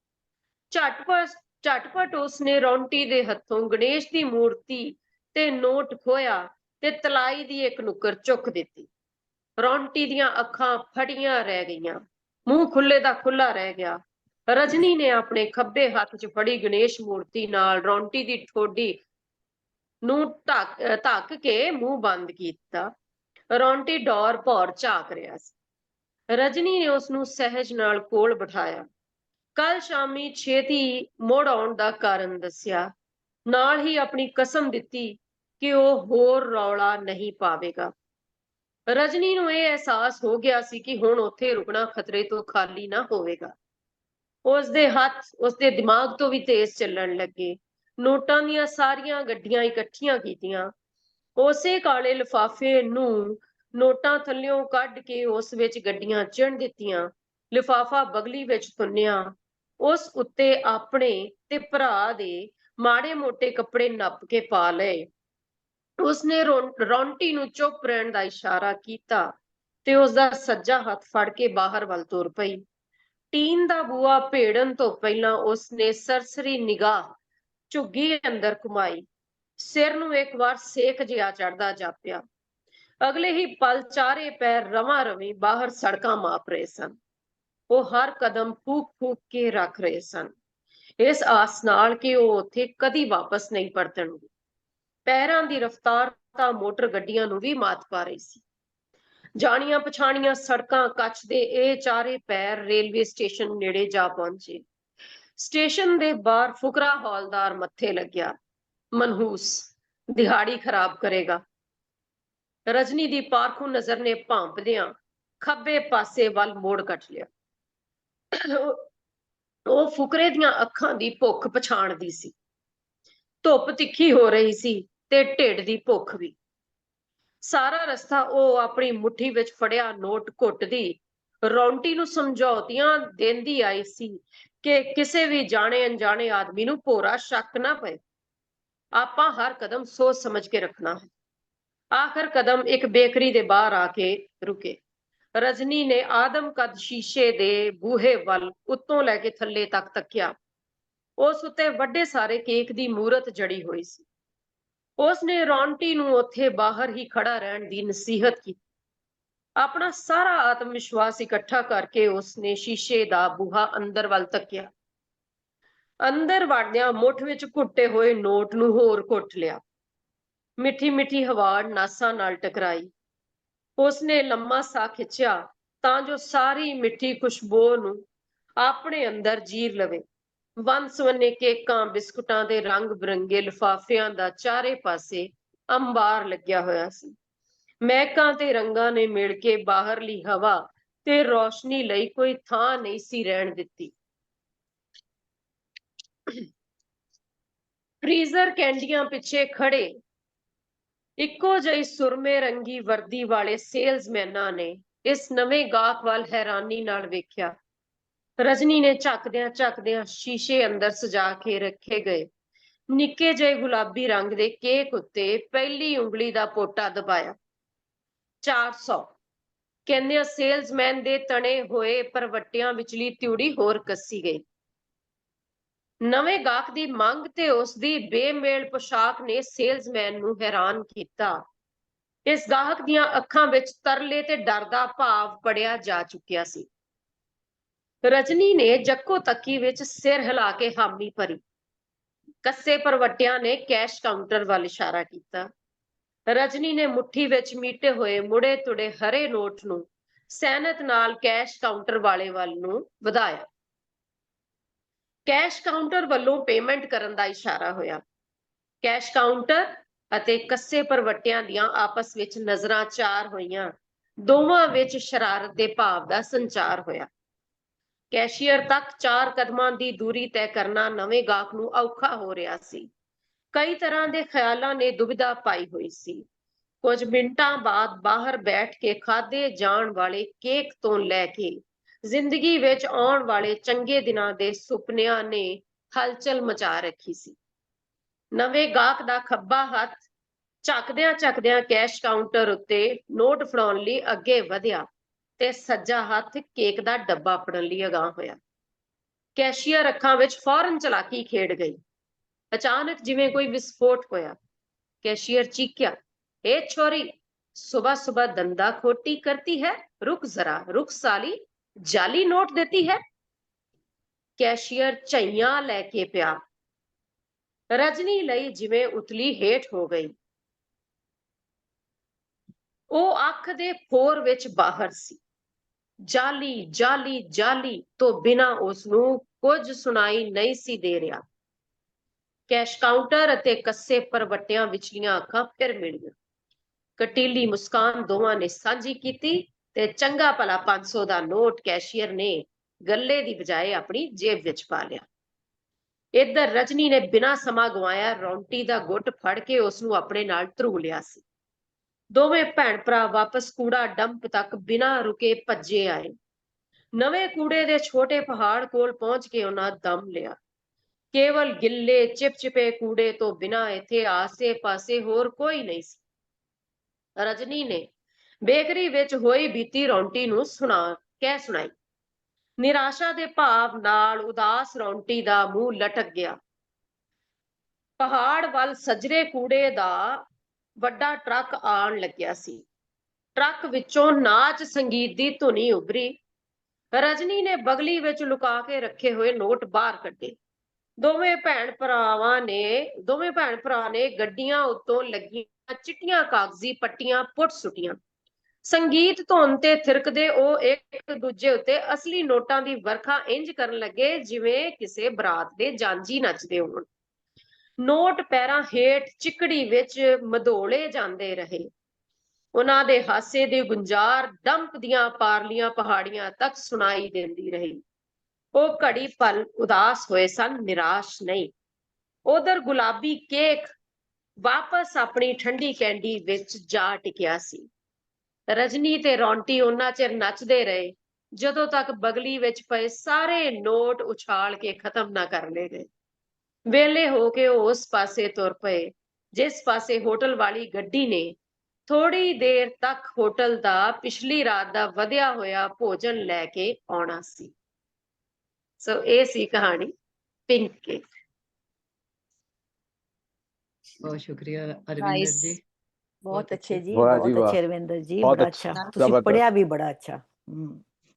ਝਟਪਟ ਉਸਨੇ ਰੌਂਟੀ ਦੇ ਹੱਥੋਂ ਗਣੇਸ਼ ਦੀ ਮੂਰਤੀ ਤੇ ਨੋਟ ਖੋਇਆ ਤੇ ਤਲਾਈ ਦੀ ਇੱਕ ਨੁੱਕਰ ਚੁੱਕ ਦਿੱਤੀ। ਰੌਂਟੀ ਦੀਆਂ ਅੱਖਾਂ ਫਟੀਆਂ ਰਹਿ ਗਈਆਂ। ਮੂੰਹ ਖੁੱਲੇ ਦਾ ਖੁੱਲਾ ਰਹਿ ਗਿਆ। ਰਜਨੀ ਨੇ ਆਪਣੇ ਖੱਬੇ ਹੱਥ 'ਚ ਫੜੀ ਗਣੇਸ਼ ਮੂਰਤੀ ਨਾਲ ਰੌਂਟੀ ਦੀ ਠੋਡੀ ਨੂੰ ਧੱਕ ਕੇ ਮੂੰਹ ਬੰਦ ਕੀਤਾ। ਰੌਂਟੀ ਡੌਰ ਭੌਰ ਝਾਕ ਰਿਹਾ ਸੀ। ਰਜਨੀ ਨੇ ਉਸਨੂੰ ਸਹਿਜ ਨਾਲ ਕੋਲ ਬਿਠਾਇਆ। ਕੱਲ ਸ਼ਾਮੀ ਛੇਤੀ ਮੁੜ ਆਉਣ ਦਾ ਕਾਰਨ ਦੱਸਿਆ। ਨਾਲ ਹੀ ਆਪਣੀ ਕਸਮ ਦਿੱਤੀ ਕਿ ਉਹ ਹੋਰ ਰੌਲਾ ਨਹੀਂ ਪਾਵੇਗਾ। ਰਜਨੀ ਨੂੰ ਇਹ ਅਹਿਸਾਸ ਹੋ ਗਿਆ ਸੀ ਕਿ ਹੁਣ ਉੱਥੇ ਰੁਕਣਾ ਖਤਰੇ ਤੋਂ ਖਾਲੀ ਨਾ ਹੋਵੇਗਾ। ਉਸਦੇ ਹੱਥ ਉਸਦੇ ਦਿਮਾਗ ਤੋਂ ਵੀ ਤੇਜ਼ ਚੱਲਣ ਲੱਗੇ। ਨੋਟਾਂ ਦੀਆਂ ਸਾਰੀਆਂ ਗੱਡੀਆਂ ਇਕੱਠੀਆਂ ਕੀਤੀਆਂ। ਉਸੇ ਕਾਲੇ ਲਿਫਾਫੇ ਨੂੰ ਨੋਟਾਂ ਥੱਲਿਓਂ ਕੱਢ ਕੇ ਉਸ ਵਿੱਚ ਗੱਡੀਆਂ ਚਿਣ ਦਿੱਤੀਆਂ। ਲਿਫਾਫਾ ਬਗਲੀ ਵਿੱਚ ਤੁੰਨਿਆ। ਉਸ ਉੱਤੇ ਆਪਣੇ ਤੇ ਭਰਾ ਦੇ ਮਾੜੇ ਮੋਟੇ ਕੱਪੜੇ ਨੱਪ ਕੇ ਪਾ ਲਏ। ਉਸਨੇ ਰੌਂਟੀ ਨੂੰ ਚੁੱਪ ਰਹਿਣ ਦਾ ਇਸ਼ਾਰਾ ਕੀਤਾ ਤੇ ਉਸਦਾ ਸੱਜਾ ਹੱਥ ਫੜ ਕੇ ਬਾਹਰ ਵੱਲ ਤੁਰ ਪਈ। ਟੀਨ ਦਾ ਬੂਹਾ ਭੇੜਨ ਤੋਂ ਪਹਿਲਾਂ ਉਸਨੇ ਸਰਸਰੀ ਨਿਗਾਹ ਝੁੱਗੀ ਅੰਦਰ ਘੁਮਾਈ। ਸਿਰ ਨੂੰ ਇੱਕ ਵਾਰ ਸੇਕ ਜਿਹਾ ਚੜਦਾ ਜਾਪਿਆ। ਅਗਲੇ ਹੀ ਪਲ ਚਾਰੇ ਪੈਰ ਰਵਾਂ ਰਵੀ ਬਾਹਰ ਸੜਕਾਂ ਮਾਪ ਰਹੇ ਸਨ। ਉਹ ਹਰ ਕਦਮ ਫੂਕ ਫੂਕ ਕੇ ਰੱਖ ਰਹੇ ਸਨ, ਇਸ ਆਸ ਨਾਲ ਕਿ ਉਹ ਉੱਥੇ ਕਦੀ ਵਾਪਸ ਨਹੀਂ ਪਰਤਣਗੇ। ਪੈਰਾਂ ਦੀ ਰਫ਼ਤਾਰ ਤਾਂ ਮੋਟਰ ਗੱਡੀਆਂ ਨੂੰ ਵੀ ਮਾਤ ਪਾ ਰਹੀ ਸੀ। ਜਾਣੀਆਂ ਪਛਾਣੀਆਂ ਸੜਕਾਂ ਕੱਚ ਦੇ ਇਹ ਚਾਰੇ ਪੈਰ ਰੇਲਵੇ ਸਟੇਸ਼ਨ ਨੇੜੇ ਜਾ ਪਹੁੰਚੇ। ਸਟੇਸ਼ਨ ਦੇ ਬਾਹਰ ਫੁਕਰਾ ਹੌਲਦਾਰ ਮੱਥੇ ਲੱਗਿਆ। ਮਨਹੂਸ, ਦਿਹਾੜੀ ਖਰਾਬ ਕਰੇਗਾ। ਰਜਨੀ ਦੀ ਪਾਰਖੂ ਨਜ਼ਰ ਨੇ ਭਾਂਪਦਿਆਂ ਖੱਬੇ ਪਾਸੇ ਵੱਲ ਮੋੜ ਕੱਟ ਲਿਆ। ਉਹ ਫੁਕਰੇ ਦੀਆਂ ਅੱਖਾਂ ਦੀ ਭੁੱਖ ਪਛਾਣਦੀ ਸੀ। ਧੁੱਪ ਤਿੱਖੀ ਹੋ ਰਹੀ ਸੀ ਤੇ ਢਿੱਡ ਦੀ ਭੁੱਖ ਵੀ। ਸਾਰਾ ਰਸਤਾ ਉਹ ਆਪਣੀ ਮੁੱਠੀ ਵਿੱਚ ਫੜਿਆ ਨੋਟ ਘੁੱਟਦੀ ਰੌਂਟੀ ਨੂੰ ਸਮਝੌਤੀਆਂ ਦਿੰਦੀ ਆਈ ਸੀ ਕਿ ਕਿਸੇ ਵੀ ਜਾਣੇ ਅਣਜਾਣੇ ਆਦਮੀ ਨੂੰ ਭੋਰਾ ਸ਼ੱਕ ਨਾ ਪਏ। ਆਪਾਂ ਹਰ ਕਦਮ ਸੋਚ ਸਮਝ ਕੇ ਰੱਖਣਾ ਹੈ। ਆਖਰ ਕਦਮ ਇੱਕ ਬੇਕਰੀ ਦੇ ਬਾਹਰ ਆ ਕੇ ਰੁਕੇ। ਰਜਨੀ ਨੇ ਆਦਮ ਕਦ ਸ਼ੀਸ਼ੇ ਦੇ ਬੂਹੇ ਵੱਲ ਉੱਤੋਂ ਲੈ ਕੇ ਥੱਲੇ ਤੱਕ ਤੱਕਿਆ। ਉਸ ਉੱਤੇ ਵੱਡੇ ਸਾਰੇ ਕੇਕ ਦੀ ਮੂਰਤ ਜੜੀ ਹੋਈ ਸੀ। ਉਸਨੇ ਰੌਂਟੀ ਨੂੰ ਉੱਥੇ ਬਾਹਰ ਹੀ ਖੜਾ ਰਹਿਣ ਦੀ ਨਸੀਹਤ ਕੀਤੀ। ਆਪਣਾ ਸਾਰਾ ਆਤਮ ਵਿਸ਼ਵਾਸ ਇਕੱਠਾ ਕਰਕੇ ਉਸਨੇ ਸ਼ੀਸ਼ੇ ਦਾ ਬੂਹਾ ਅੰਦਰ ਵੱਲ ਤੱਕਿਆ। ਅੰਦਰ ਵੜਦਿਆਂ ਮੁੱਠ ਵਿੱਚ ਘੁੱਟੇ ਹੋਏ ਨੋਟ ਨੂੰ ਹੋਰ ਘੁੱਟ ਲਿਆ। ਮਿੱਠੀ ਮਿੱਠੀ ਹਵਾ ਨਾਸਾਂ ਨਾਲ ਟਕਰਾਈ। ਉਸਨੇ ਲੰਮਾ ਸਾਹ ਖਿੱਚਿਆ ਤਾਂ ਜੋ ਸਾਰੀ ਮਿੱਠੀ ਖੁਸ਼ਬੂ ਨੂੰ ਆਪਣੇ ਅੰਦਰ ਜੀਰ ਲਵੇ। ਵੰਨ-ਸੁਵੰਨੇ ਕੇਕਾਂ, ਬਿਸਕੁਟਾਂ ਦੇ ਰੰਗ ਬਿਰੰਗੇ ਲਿਫਾਫਿਆਂ ਦਾ ਚਾਰੇ ਪਾਸੇ ਅੰਬਾਰ ਲੱਗਿਆ ਹੋਇਆ ਸੀ। ਮਹਿਕਾਂ ਤੇ ਰੰਗਾਂ ਨੇ ਮਿਲ ਕੇ ਬਾਹਰਲੀ ਹਵਾ ਤੇ ਰੌਸ਼ਨੀ ਲਈ ਕੋਈ ਥਾਂ ਨਹੀਂ ਸੀ ਰਹਿਣ ਦਿੱਤੀ। ਫਰੀਜ਼ਰ ਕੈਂਡੀਆਂ ਪਿੱਛੇ ਖੜੇ ਇੱਕੋ ਜਿਹੀ ਸੁਰਮੇ ਰੰਗੀ ਵਰਦੀ ਵਾਲੇ ਸੇਲਜ਼ਮੈਨਾਂ ਨੇ ਇਸ ਨਵੇਂ ਗਾਹਕ ਵੱਲ ਹੈਰਾਨੀ ਨਾਲ ਵੇਖਿਆ। ਰਜਨੀ ਨੇ ਝੱਕਦਿਆਂ ਝੱਕਦਿਆਂ ਸ਼ੀਸ਼ੇ ਅੰਦਰ ਸਜਾ ਕੇ ਰੱਖੇ ਗਏ ਨਿੱਕੇ ਜਿਹੇ ਗੁਲਾਬੀ ਰੰਗ ਦੇ ਕੇਕ ਉੱਤੇ ਪਹਿਲੀ ਉਂਗਲੀ ਦਾ ਪੋਟਾ ਦਬਾਇਆ। 400 ਕਹਿੰਦਿਆਂ ਸੇਲਜ਼ਮੈਨ ਦੇ ਤਣੇ ਹੋਏ ਪਰਵੱਟਿਆਂ ਵਿਚਲੀ ਤਿਉੜੀ ਹੋਰ ਕੱਸੀ ਗਈ। ਨਵੇਂ ਗਾਹਕ ਦੀ ਮੰਗ ਤੇ ਉਸ ਦੀ ਬੇਮੇਲ ਪੋਸ਼ਾਕ ਨੇ ਸੇਲਜ਼ਮੈਨ ਨੂੰ ਹੈਰਾਨ ਕੀਤਾ। ਇਸ ਗਾਹਕ ਦੀਆਂ ਅੱਖਾਂ ਵਿੱਚ ਤਰਲੇ ਤੇ ਡਰ ਦਾ ਭਾਵ ਪੜਿਆ ਜਾ ਚੁੱਕਿਆ ਸੀ। ਰਜਨੀ ਨੇ ਜੱਕੋ ਤੱਕੀ ਵਿੱਚ ਸਿਰ ਹਿਲਾ ਕੇ ਹਾਮੀ ਭਰੀ। ਕੱਸੇ ਪਰਵੱਟਿਆਂ ਨੇ ਕੈਸ਼ ਕਾਊਂਟਰ ਵੱਲ ਇਸ਼ਾਰਾ ਕੀਤਾ। ਰਜਨੀ ਨੇ ਮੁੱਠੀ ਵਿੱਚ ਮੀਟੇ ਹੋਏ ਮੁੜੇ ਤੁੜੇ ਹਰੇ ਨੋਟ ਨੂੰ ਸੈਨਤ ਨਾਲ ਕੈਸ਼ ਕਾਊਂਟਰ ਵਾਲੇ ਵੱਲ ਨੂੰ ਵਧਾਇਆ। ਕੈਸ਼ ਕਾਊਂਟਰ ਵੱਲੋਂ ਪੇਮੈਂਟ ਕਰਨ ਦਾ ਇਸ਼ਾਰਾ ਹੋਇਆ। ਕੈਸ਼ ਕਾਊਂਟਰ ਅਤੇ ਕੱਸੇ ਪਰਵੱਟਿਆਂ ਦੀਆਂ ਆਪਸ ਵਿੱਚ ਨਜ਼ਰਾਂ ਚਾਰ ਹੋਈਆਂ। ਦੋਵਾਂ ਵਿੱਚ ਸ਼ਰਾਰਤ ਦੇ ਭਾਵ ਦਾ ਸੰਚਾਰ ਹੋਇਆ। ਕੈਸ਼ੀਅਰ ਤੱਕ 4 ਕਦਮਾਂ ਦੀ ਦੂਰੀ ਤੈਅ ਕਰਨਾ ਨਵੇਂ ਗਾਹਕ ਨੂੰ ਔਖਾ ਹੋ ਰਿਹਾ ਸੀ। ਕਈ ਤਰ੍ਹਾਂ ਦੇ ਖਿਆਲਾਂ ਨੇ ਦੁਬਿਧਾ ਪਾਈ ਹੋਈ ਸੀ। ਕੁਝ ਮਿੰਟਾਂ ਬਾਅਦ ਬਾਹਰ ਬੈਠ ਕੇ ਖਾਧੇ ਜਾਣ ਵਾਲੇ ਕੇਕ ਤੋਂ ਲੈ ਕੇ ਜ਼ਿੰਦਗੀ ਵਿੱਚ ਆਉਣ ਵਾਲੇ ਚੰਗੇ ਦਿਨਾਂ ਦੇ ਸੁਪਨਿਆਂ ਨੇ ਹਲਚਲ ਮਚਾ ਰੱਖੀ ਸੀ। ਨਵੇਂ ਗਾਹਕ ਦਾ ਖੱਬਾ ਹੱਥ ਝੱਕਦਿਆਂ ਝੱਕਦਿਆਂ ਕੈਸ਼ ਕਾਊਂਟਰ ਉੱਤੇ ਨੋਟ ਫੜਾਉਣ ਲਈ ਅੱਗੇ ਵਧਿਆ ਤੇ ਸੱਜਾ ਹੱਥ ਕੇਕ ਦਾ ਡੱਬਾ ਫੜਨ ਲਈ ਅਗਾਂਹ ਹੋਇਆ। ਕੈਸ਼ੀਅਰ ਅੱਖਾਂ ਵਿੱਚ ਫੌਰਨ ਚਲਾਕੀ ਖੇਡ ਗਈ। ਅਚਾਨਕ ਜਿਵੇਂ ਕੋਈ ਵਿਸਫੋਟ ਹੋਇਆ। ਕੈਸ਼ੀਅਰ ਚੀਕਿਆ, "ए छोरी, सुबह सुबह धंधा खोटी करती है, रुक जरा, रुक साली, जाली नोट देती है।" ਕੈਸ਼ੀਅਰ ਝਈਆਂ ਲੈ ਕੇ ਪਿਆ। ਰਜਨੀ ਲਈ ਜਿਵੇਂ ਉਤਲੀ ਹੇਠ ਹੋ ਗਈ। ਉਹ ਅੱਖ ਦੇ ਫੋਰ ਵਿੱਚ ਬਾਹਰ ਸੀ। ਜਾਲੀ ਜਾਲੀ ਜਾਲੀ ਤੋਂ ਬਿਨਾਂ ਉਸਨੂੰ ਕੁਝ ਸੁਣਾਈ ਨਹੀਂ ਸੀ ਦੇ ਰਿਹਾ। ਕੈਸ਼ ਕਾਊਂਟਰ ਅਤੇ ਕੱਸੇ ਪਰਵੱਟਿਆਂ ਵਿਚਲੀਆਂ ਅੱਖਾਂ ਫਿਰ ਮਿਲੀਆਂ। ਕਟੀਲੀ ਮੁਸਕਾਨ ਦੋਵਾਂ ਨੇ ਸਾਂਝੀ ਕੀਤੀ ਤੇ ਚੰਗਾ ਭਲਾ 500 ਦਾ ਨੋਟ ਕੈਸ਼ੀਅਰ ਨੇ ਗੱਲੇ ਦੀ ਬਜਾਏ ਆਪਣੀ ਜੇਬ ਵਿੱਚ ਪਾ ਲਿਆ। ਇੱਧਰ ਰਜਨੀ ਨੇ ਬਿਨਾਂ ਸਮਾਂ ਗਵਾਇਆ ਰੌਂਟੀ ਦਾ ਗੁੱਟ ਫੜ ਕੇ ਉਸਨੂੰ ਆਪਣੇ ਨਾਲ ਧਰੂ ਲਿਆ ਸੀ। ਦੋਵੇਂ ਭੈਣ ਭਰਾ ਵਾਪਸ ਕੂੜਾ ਡੰਪ ਤੱਕ ਬਿਨਾਂ ਰੁਕੇ ਭੱਜੇ ਆਏ। ਨਵੇਂ ਕੂੜੇ ਦੇ ਛੋਟੇ ਪਹਾੜ ਕੋਲ ਪਹੁੰਚ ਕੇ ਉਹਨਾਂ ਦਮ ਲਿਆ। ਕੇਵਲ ਗਿੱਲੇ ਚਿਪਚਿਪੇ ਕੂੜੇ ਤੋਂ ਬਿਨਾਂ ਇੱਥੇ ਆਸੇ-ਪਾਸੇ ਹੋਰ ਕੋਈ ਨਹੀਂ ਸੀ। ਰਜਨੀ ਨੇ ਬੇਕਰੀ ਵਿੱਚ ਹੋਈ ਬੀਤੀ ਰੌਂਟੀ ਨੂੰ ਸੁਣਾਈ। ਨਿਰਾਸ਼ਾ ਦੇ ਭਾਵ ਨਾਲ ਉਦਾਸ ਰੌਂਟੀ ਦਾ ਮੂੰਹ ਲਟਕ ਗਿਆ। ਪਹਾੜ ਵੱਲ ਸੱਜਰੇ ਕੂੜੇ ਦਾ ਵੱਡਾ ਟਰੱਕ ਆਉਣ ਲੱਗਿਆ ਸੀ। ਟਰੱਕ ਵਿੱਚੋਂ ਨਾਚ ਸੰਗੀਤ ਦੀ ਧੁਨੀ ਉੱਭਰੀ। ਰਜਨੀ ਨੇ ਬਗਲੀ ਵਿੱਚ ਲੁਕਾ ਕੇ ਰੱਖੇ ਹੋਏ ਨੋਟ ਬਾਹਰ ਕੱਢੇ। ਦੋਵੇਂ ਭੈਣ ਭਰਾ ਨੇ ਗੱਡੀਆਂ ਉੱਤੋਂ ਲੱਗੀਆਂ ਚਿੱਟੀਆਂ ਕਾਗਜ਼ੀ ਪੱਟੀਆਂ ਪੁੱਟ ਸੁੱਟੀਆਂ। ਸੰਗੀਤ ਧੁਨ ਤੇ ਥਿਰਕਦੇ ਉਹ ਇੱਕ ਦੂਜੇ ਉੱਤੇ ਅਸਲੀ ਨੋਟਾਂ ਦੀ ਵਰਖਾ ਇੰਜ ਕਰਨ ਲੱਗੇ ਜਿਵੇਂ ਕਿਸੇ ਬਰਾਤ ਦੇ ਜਾਂਜੀ ਨੱਚਦੇ ਹੋਣ। ਨੋਟ ਪੈਰਾਂ ਹੇਠ ਚਿੱਕੜੀ ਵਿੱਚ ਮਧੋਲੇ ਜਾਂਦੇ ਰਹੇ। ਉਹਨਾਂ ਦੇ ਹਾਸੇ ਦੀ ਗੁੰਜਾਰ ਡੰਪ ਦੀਆਂ ਪਾਰਲੀਆਂ ਪਹਾੜੀਆਂ ਤੱਕ ਸੁਣਾਈ ਦਿੰਦੀ ਰਹੀ। ਉਹ ਘੜੀ ਪਲ ਉਦਾਸ ਹੋਏ ਸਨ, ਨਿਰਾਸ਼ ਨਹੀਂ। ਉਧਰ ਗੁਲਾਬੀ ਕੇਕ ਵਾਪਸ ਆਪਣੀ ਠੰਡੀ ਕੈਂਡੀ ਵਿੱਚ ਜਾ ਟਿਕਿਆ ਸੀ। ਰਜਨੀ ਤੇ ਰੌਂਟੀ ਉਹਨਾਂ ਚਿਰ ਨੱਚਦੇ ਰਹੇ ਜਦੋਂ ਤੱਕ ਬਗਲੀ ਵਿੱਚ ਪਏ ਸਾਰੇ ਨੋਟ ਉਛਾਲ ਕੇ ਖਤਮ ਨਾ ਕਰ ਲਏ ਗਏ। ਵੇਲੇ ਹੋ ਕੇ ਉਹ ਉਸ ਪਾਸੇ ਤੁਰ ਪਏ ਜਿਸ ਪਾਸੇ ਹੋਟਲ ਵਾਲੀ ਗੱਡੀ ਨੇ ਥੋੜੀ ਦੇਰ ਤੱਕ ਹੋਟਲ ਦਾ ਪਿਛਲੀ ਰਾਤ ਦਾ ਵਧਿਆ ਹੋਇਆ ਭੋਜਨ ਲੈ ਕੇ ਆਉਣਾ ਸੀ। ਸੋ ਇਹ ਸੀ ਕਹਾਣੀ ਪਿੰਕ ਕੇਕ। बहुत शुक्रिया अरविंदर नाइस, जी। बहुत अच्छे जी, वाह जी बहुत वाह, अच्छे रविंदर जी, बहुत बड़ा अच्छा, अच्छा। तुसी जबरदस्त, पढ़िया भी बड़ा अच्छा।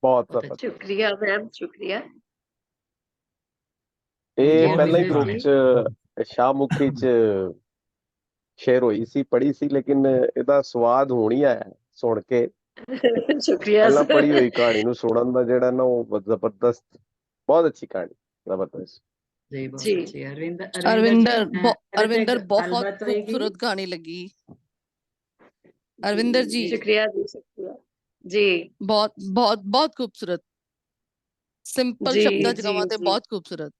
बहुत बहुत जबरदस्त। ਸ਼ੁਕਰੀਆ ਮੈਮ, ਸ਼ੁਕਰੀਆ। ਇਹ जी ਪਹਿਲਾਂ ਹੀ अरविंदर ਗਰੁੱਪ जी। ਚ ਸ਼ਾਹਮੁਖੀ ਚ ਸ਼ੇਅਰ ਹੋਈ ਸੀ, ਪੜ੍ਹੀ ਸੀ, ਲੇਕਿਨ ਇਹਦਾ ਸਵਾਦ ਹੁਣ ਹੀ ਆਇਆ। ਸੁਣ ਕੇ ਸ਼ੁਕਰੀਆ ਪਹਿਲਾਂ ਪੜ੍ਹੀ ਸਰ। ਹੋਈ ਕਹਾਣੀ ਨੂੰ ਸੁਣਨ ਦਾ ਜਿਹੜਾ ਨਾ ਉਹ ਜ਼ਬਰਦਸਤ, ਬਹੁਤ ਅੱਛੀ ਕਹਾਣੀ, ਜ਼ਬਰਦस्त। ਜੀ ਬਹੁਤ ਜੀ ਅੱਛੀ ਹੈ। ਅਰਵਿੰਦਰ ਜੀ ਅਰਵਿੰਦਰ ਪਹਿਲੇ ਤੇ ਅਰਵਿੰਦਰ ਬਹੁਤ ਗੱਲਬਾਤ ਹੋਏਗੀ। ਖੂਬਸੂਰਤ ਕਹਾਣੀ ਲੱਗੀ ਅਰਵਿੰਦਰ ਜੀ। ਸ਼ੁਕਰੀਆ ਜੀ, ਸ਼ੁਕਰੀਆ ਜੀ। ਬਹੁਤ ਬਹੁਤ ਬਹੁਤ ਖੂਬਸੂਰਤ, ਸਿੰਪਲ ਜੀ ਸ਼ਬਦਾਂ ਚ ਜੀ ਕਵਾਂ ਤੇ ਜੀ, ਬਹੁਤ ਖੂਬਸੂਰਤ।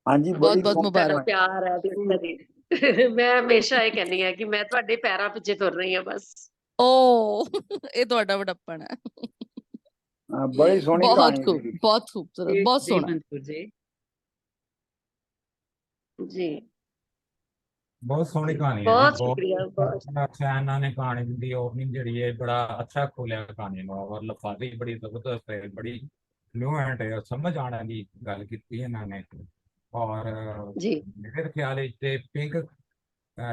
ਹਾਂਜੀ ਬਹੁਤ ਬੜੀ ਬਹੁਤ ਸੋਹਣੀ ਤੁਹਾਡਾ ਮੁਬਾਰਕ। ਕਹਾਣੀ। ਪਿਆਰ ਹੈ ਦਿਲ ਦੀ। ਮੈਂ ਹਮੇਸ਼ਾ ਇਹ ਕਹਿੰਦੀ ਹਾਂ ਕਿ ਮੈਂ ਤੁਹਾਡੇ ਪੈਰਾਂ ਪਿੱਛੇ ਤੁਰ ਰਹੀ ਹਾਂ ਬਸ। ਓ ਇਹ ਤੁਹਾਡਾ ਵਡੱਪਣ ਹੈ। ਬੜੀ ਸੋਹਣੀ ਬਹੁਤ ਕਹਾਣੀ ਖੂਬ, ਸੀ। ਬਹੁਤ ਖੂਬਸੂਰਤ, ਬਹੁਤ ਜੀ ਸੋਹਣਾ। ਮਨਸੂਰ ਜੀ। ਜੀ ਬਹੁਤ ਸੋਹਣੀ ਕਹਾਣੀ ਹੈ ਜੀ, ਬਹੁਤ ਬਹੁਤ ਸ਼ੁਕਰੀਆ, ਬਹੁਤ ਅੱਛਾ ਇਹਨਾਂ ਨੇ ਕਹਾਣੀ ਦੀ ਓਪਨਿੰਗ ਜਿਹੜੀ ਹੈ ਬੜਾ ਅੱਛਾ ਖੋਲਿਆ ਕਹਾਣੀ ਨੂੰ, ਔਰ ਲਫਾਜ਼ੀ ਬੜੀ ਜ਼ਬਰਦਸਤ ਹੈ, ਬੜੀ ਫਲੂਐਂਟ ਹੈ, ਸਮਝ ਆਉਣ ਵਾਲੀ ਗੱਲ ਕੀਤੀ ਇਹਨਾਂ ਨੇ। ਔਰ ਜੀ ਮੇਰੇ ਖਿਆਲ ਵਿੱਚ ਤੇ ਪਿੰਕ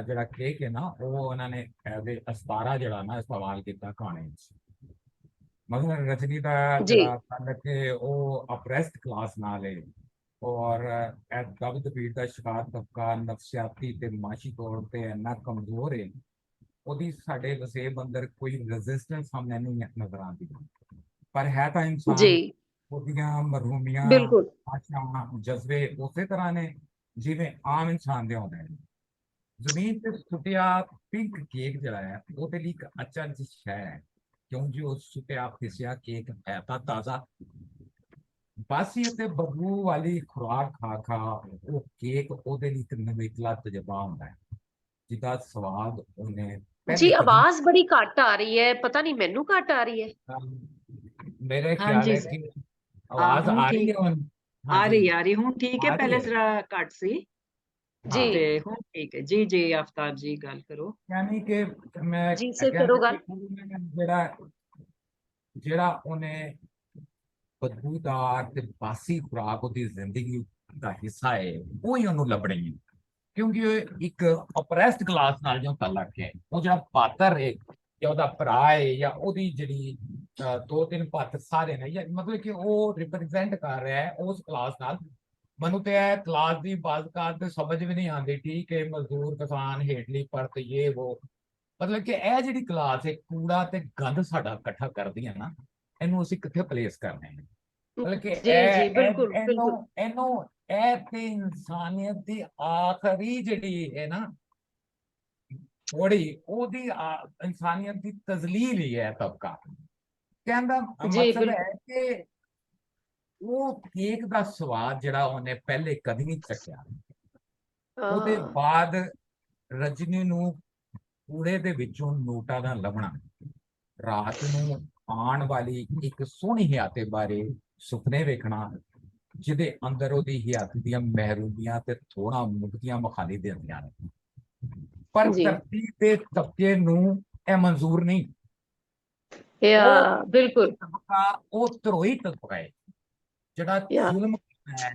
ਜਿਹੜਾ ਕੇਕ ਹੈ ਨਾ, ਉਹ ਉਹਨਾਂ ਨੇ ਐਜ਼ ਏ ਅਸਤਾਰਾ ਜਿਹੜਾ ਨਾ ਇਸਤੇਮਾਲ ਕੀਤਾ ਕਹਾਣੀ ਵਿੱਚ। ਮਤਲਬ ਰਜਨੀ ਦਾ ਜੀ ਜਿਹੜਾ ਗੱਲ ਕਿ ਉਹ ਅਪਰੈਸਡ ਕਲਾਸ ਨਾਲ ਹੈ, ਔਰ ਦਬਿਤ ਪੀੜ ਦਾ ਸ਼ਿਕਾਰ ਤਬਕਾ ਨਫਸਿਆਤੀ ਤੇ ਮਾਸ਼ੀ ਤੌਰ ਤੇ ਇੰਨਾ ਕਮਜ਼ੋਰ ਹੈ, ਉਹਦੀ ਸਾਡੇ ਵਸੇਬ ਅੰਦਰ ਕੋਈ ਰੈਜ਼ਿਸਟੈਂਸ ਸਾਹਮਣੇ ਨਹੀਂ ਨਜ਼ਰ ਆਉਂਦੀ, ਪਰ ਹੈ ਤਾਂ ਇਨਸਾਨ। ਜੀ ਉਹਦੀਆਂ ਮਰਹੂਮੀਆਂ, ਬਿਲਕੁਲ ਆਸ਼ਾਵਾਂ, ਜਜ਼ਬੇ ਉਸੇ ਤਰ੍ਹਾਂ ਨੇ ਜਿਵੇਂ ਆਮ ਇਨਸਾਨ ਦੇ ਹੁੰਦੇ ਨੇ। ਜ਼ਮੀਨ ਤੇ ਸੁੱਟਿਆ ਪਿੰਕ ਕੇਕ ਜਿਹੜਾ ਹੈ ਉਹਦੇ ਲਈ ਇੱਕ ਅਚਰਜ ਸ਼ੈ ਹੈ, ਕਿਉਂਕਿ ਉਹ ਸੁੱਟਿਆ ਪਿਸਿਆ ਕੇਕ ਹੈ ਤਾਂ ਤਾਜ਼ਾ। ਬਾਸੀ ਅਤੇ ਬਦਬੂ ਵਾਲੀ ਖੁਰਾਕ ਖਾ ਖਾ ਉਹ ਕੇਕ ਉਹਦੇ ਲਈ ਇੱਕ ਨਵੇਕਲਾ ਤਜਰਬਾ ਹੁੰਦਾ ਹੈ, ਜਿਹਦਾ ਸਵਾਦ ਉਹਨੇ ਜੀ। ਪਹਿਲੇ ਕਦੀ। ਆਵਾਜ਼ ਬੜੀ ਘੱਟ ਆ ਰਹੀ ਹੈ, ਪਤਾ ਨਹੀਂ ਮੈਨੂੰ ਘੱਟ ਆ ਰਹੀ ਹੈ। ਮੇਰੇ ਖਿਆਲ ਹਾਂਜੀ ਹੈ ਸਰ। ਕਿ ਆਵਾਜ਼ ਹੁਣ ਆ ਰਹੀ ਠੀਕ ਹੈ ਹੁਣ। ਆ ਹਾਂਜੀ ਰਹੀ ਹੁਣ ਠੀਕ ਹੈ, ਆ ਰਹੀ ਪਹਿਲੇ ਹੈ। ਜ਼ਰਾ ਘੱਟ ਸੀ ਜੀ ਤੇ ਹੁਣ ਠੀਕ ਹੈ। ਜੀ ਜੀ ਆਫਤਾਬ ਜੀ ਗੱਲ ਕਰੋ। ਯਾਨੀ ਕਿ ਮੈਂ ਜੀ ਸਰ, ਕਹਿੰਦਾ ਕਰੋ ਕਿ ਗੱਲ। ਜਿਹੜਾ ਉਹਨੇ ਬਦਬੂਦਾਰ ਤੇ ਬਾਸੀ ਖੁਰਾਕ ਉਹਦੀ ਜ਼ਿੰਦਗੀ ਦਾ ਹਿੱਸਾ ਹੈ, ਉਹ ਹੀ ਉਹਨੂੰ ਲੱਭਣੀ ਹੈ, ਕਿਉਂਕਿ ਉਹ ਇੱਕ ਅਪਰੈਸਡ ਕਲਾਸ ਨਾਲ ਜੋ ਤਾਲੁਕ ਹੈ। ਉਹ ਜਿਹੜਾ ਪਾਤਰ ਹੈ ਜਾਂ ਉਹਦਾ ਭਰਾ ਹੈ ਜਾਂ ਉਹਦੀ ਜਿਹੜੀ ਦੋ ਤਿੰਨ ਪਾਤਰ ਸਾਰੇ ਨੇ, ਜਾਂ ਮਤਲਬ ਕਿ ਉਹ ਰਿਪਰੈਜ਼ੈਂਟ ਕਰ ਰਿਹਾ ਹੈ ਉਸ ਕਲਾਸ ਨਾਲ। ਮੈਨੂੰ ਤੇ ਇਹ ਕਲਾਸ ਦੀ ਬਾਜ਼ਕਾਰ ਤੇ ਸਮਝ ਵੀ ਨਹੀਂ ਆਉਂਦੀ, ਠੀਕ ਹੈ, ਮਜ਼ਦੂਰ, ਕਿਸਾਨ, ਹੇਠਲੀ ਪਰਤ, ਇਹ ਉਹ। ਮਤਲਬ ਕਿ ਇਹ ਜਿਹੜੀ ਕਲਾਸ ਹੈ, ਕੂੜਾ ਤੇ ਗੰਦ ਸਾਡਾ ਇਕੱਠਾ ਕਰਦੀ ਹੈ ਨਾ, ਇਹਨੂੰ ਅਸੀਂ ਕਿੱਥੇ ਪਲੇਸ ਕਰਨੇ ਹੈ। ਮਤਲਬ ਕਿ ਜੀ ਜੀ ਬਿਲਕੁਲ ਬਿਲਕੁਲ। ਇਹਨੂੰ ਇਹ ਤੇ ਇਨਸਾਨੀਅਤ ਦੀ ਆਖਰੀ ਜਿਹੜੀ ਹੈ ਨਾ ਥੋੜੀ ਉਹਦੀ ਇਨਸਾਨੀਅਤ ਦੀ ਤਜ਼ਲੀਲ ਹੀ ਹੈ ਤਬਕਾ। ਕਹਿਣ ਦਾ ਜੀ ਮਕਸਦ ਬਿਲਕੁਲ। ਹੈ ਕਿ ਉਹ ਕੇਕ ਦਾ ਸਵਾਦ ਜਿਹੜਾ ਉਹਨੇ ਪਹਿਲੇ ਕਦੀ ਨਹੀਂ ਚੱਖਿਆ, ਉਹਦੇ ਹਾਂ ਬਾਅਦ ਰਜਨੀ ਨੂੰ ਕੂੜੇ ਦੇ ਵਿੱਚੋਂ ਨੋਟਾਂ ਦਾ ਲੱਭਣਾ, ਰਾਤ ਨੂੰ ਆਉਣ ਵਾਲੀ ਇੱਕ ਸੋਹਣੀ ਹਯਾਤੇ ਬਾਰੇ ਸੁਪਨੇ ਵੇਖਣਾ, ਜਿਹਦੇ ਅੰਦਰ ਉਹਦੀ ਹਯਾਤ ਦੀਆਂ ਮਹਿਰੂਮੀਆਂ ਤੇ ਥੋੜਾ ਮੁਕਤੀਆਂ ਮਖਾਲੀ ਦਿੰਦੀਆਂ ਨੇ, ਪਰ ਜੀ ਧਰਤੀ ਦੇ ਤਬਕੇ ਨੂੰ ਇਹ ਮਨਜ਼ੂਰ ਨਹੀਂ। ਯਾ ਬਿਲਕੁਲ ਉਹ ਧਰੋਈ ਤਬਕਾ ਹੈ ਜਿਹੜਾ ਯਾ ਜ਼ੁਲਮ ਹੈ,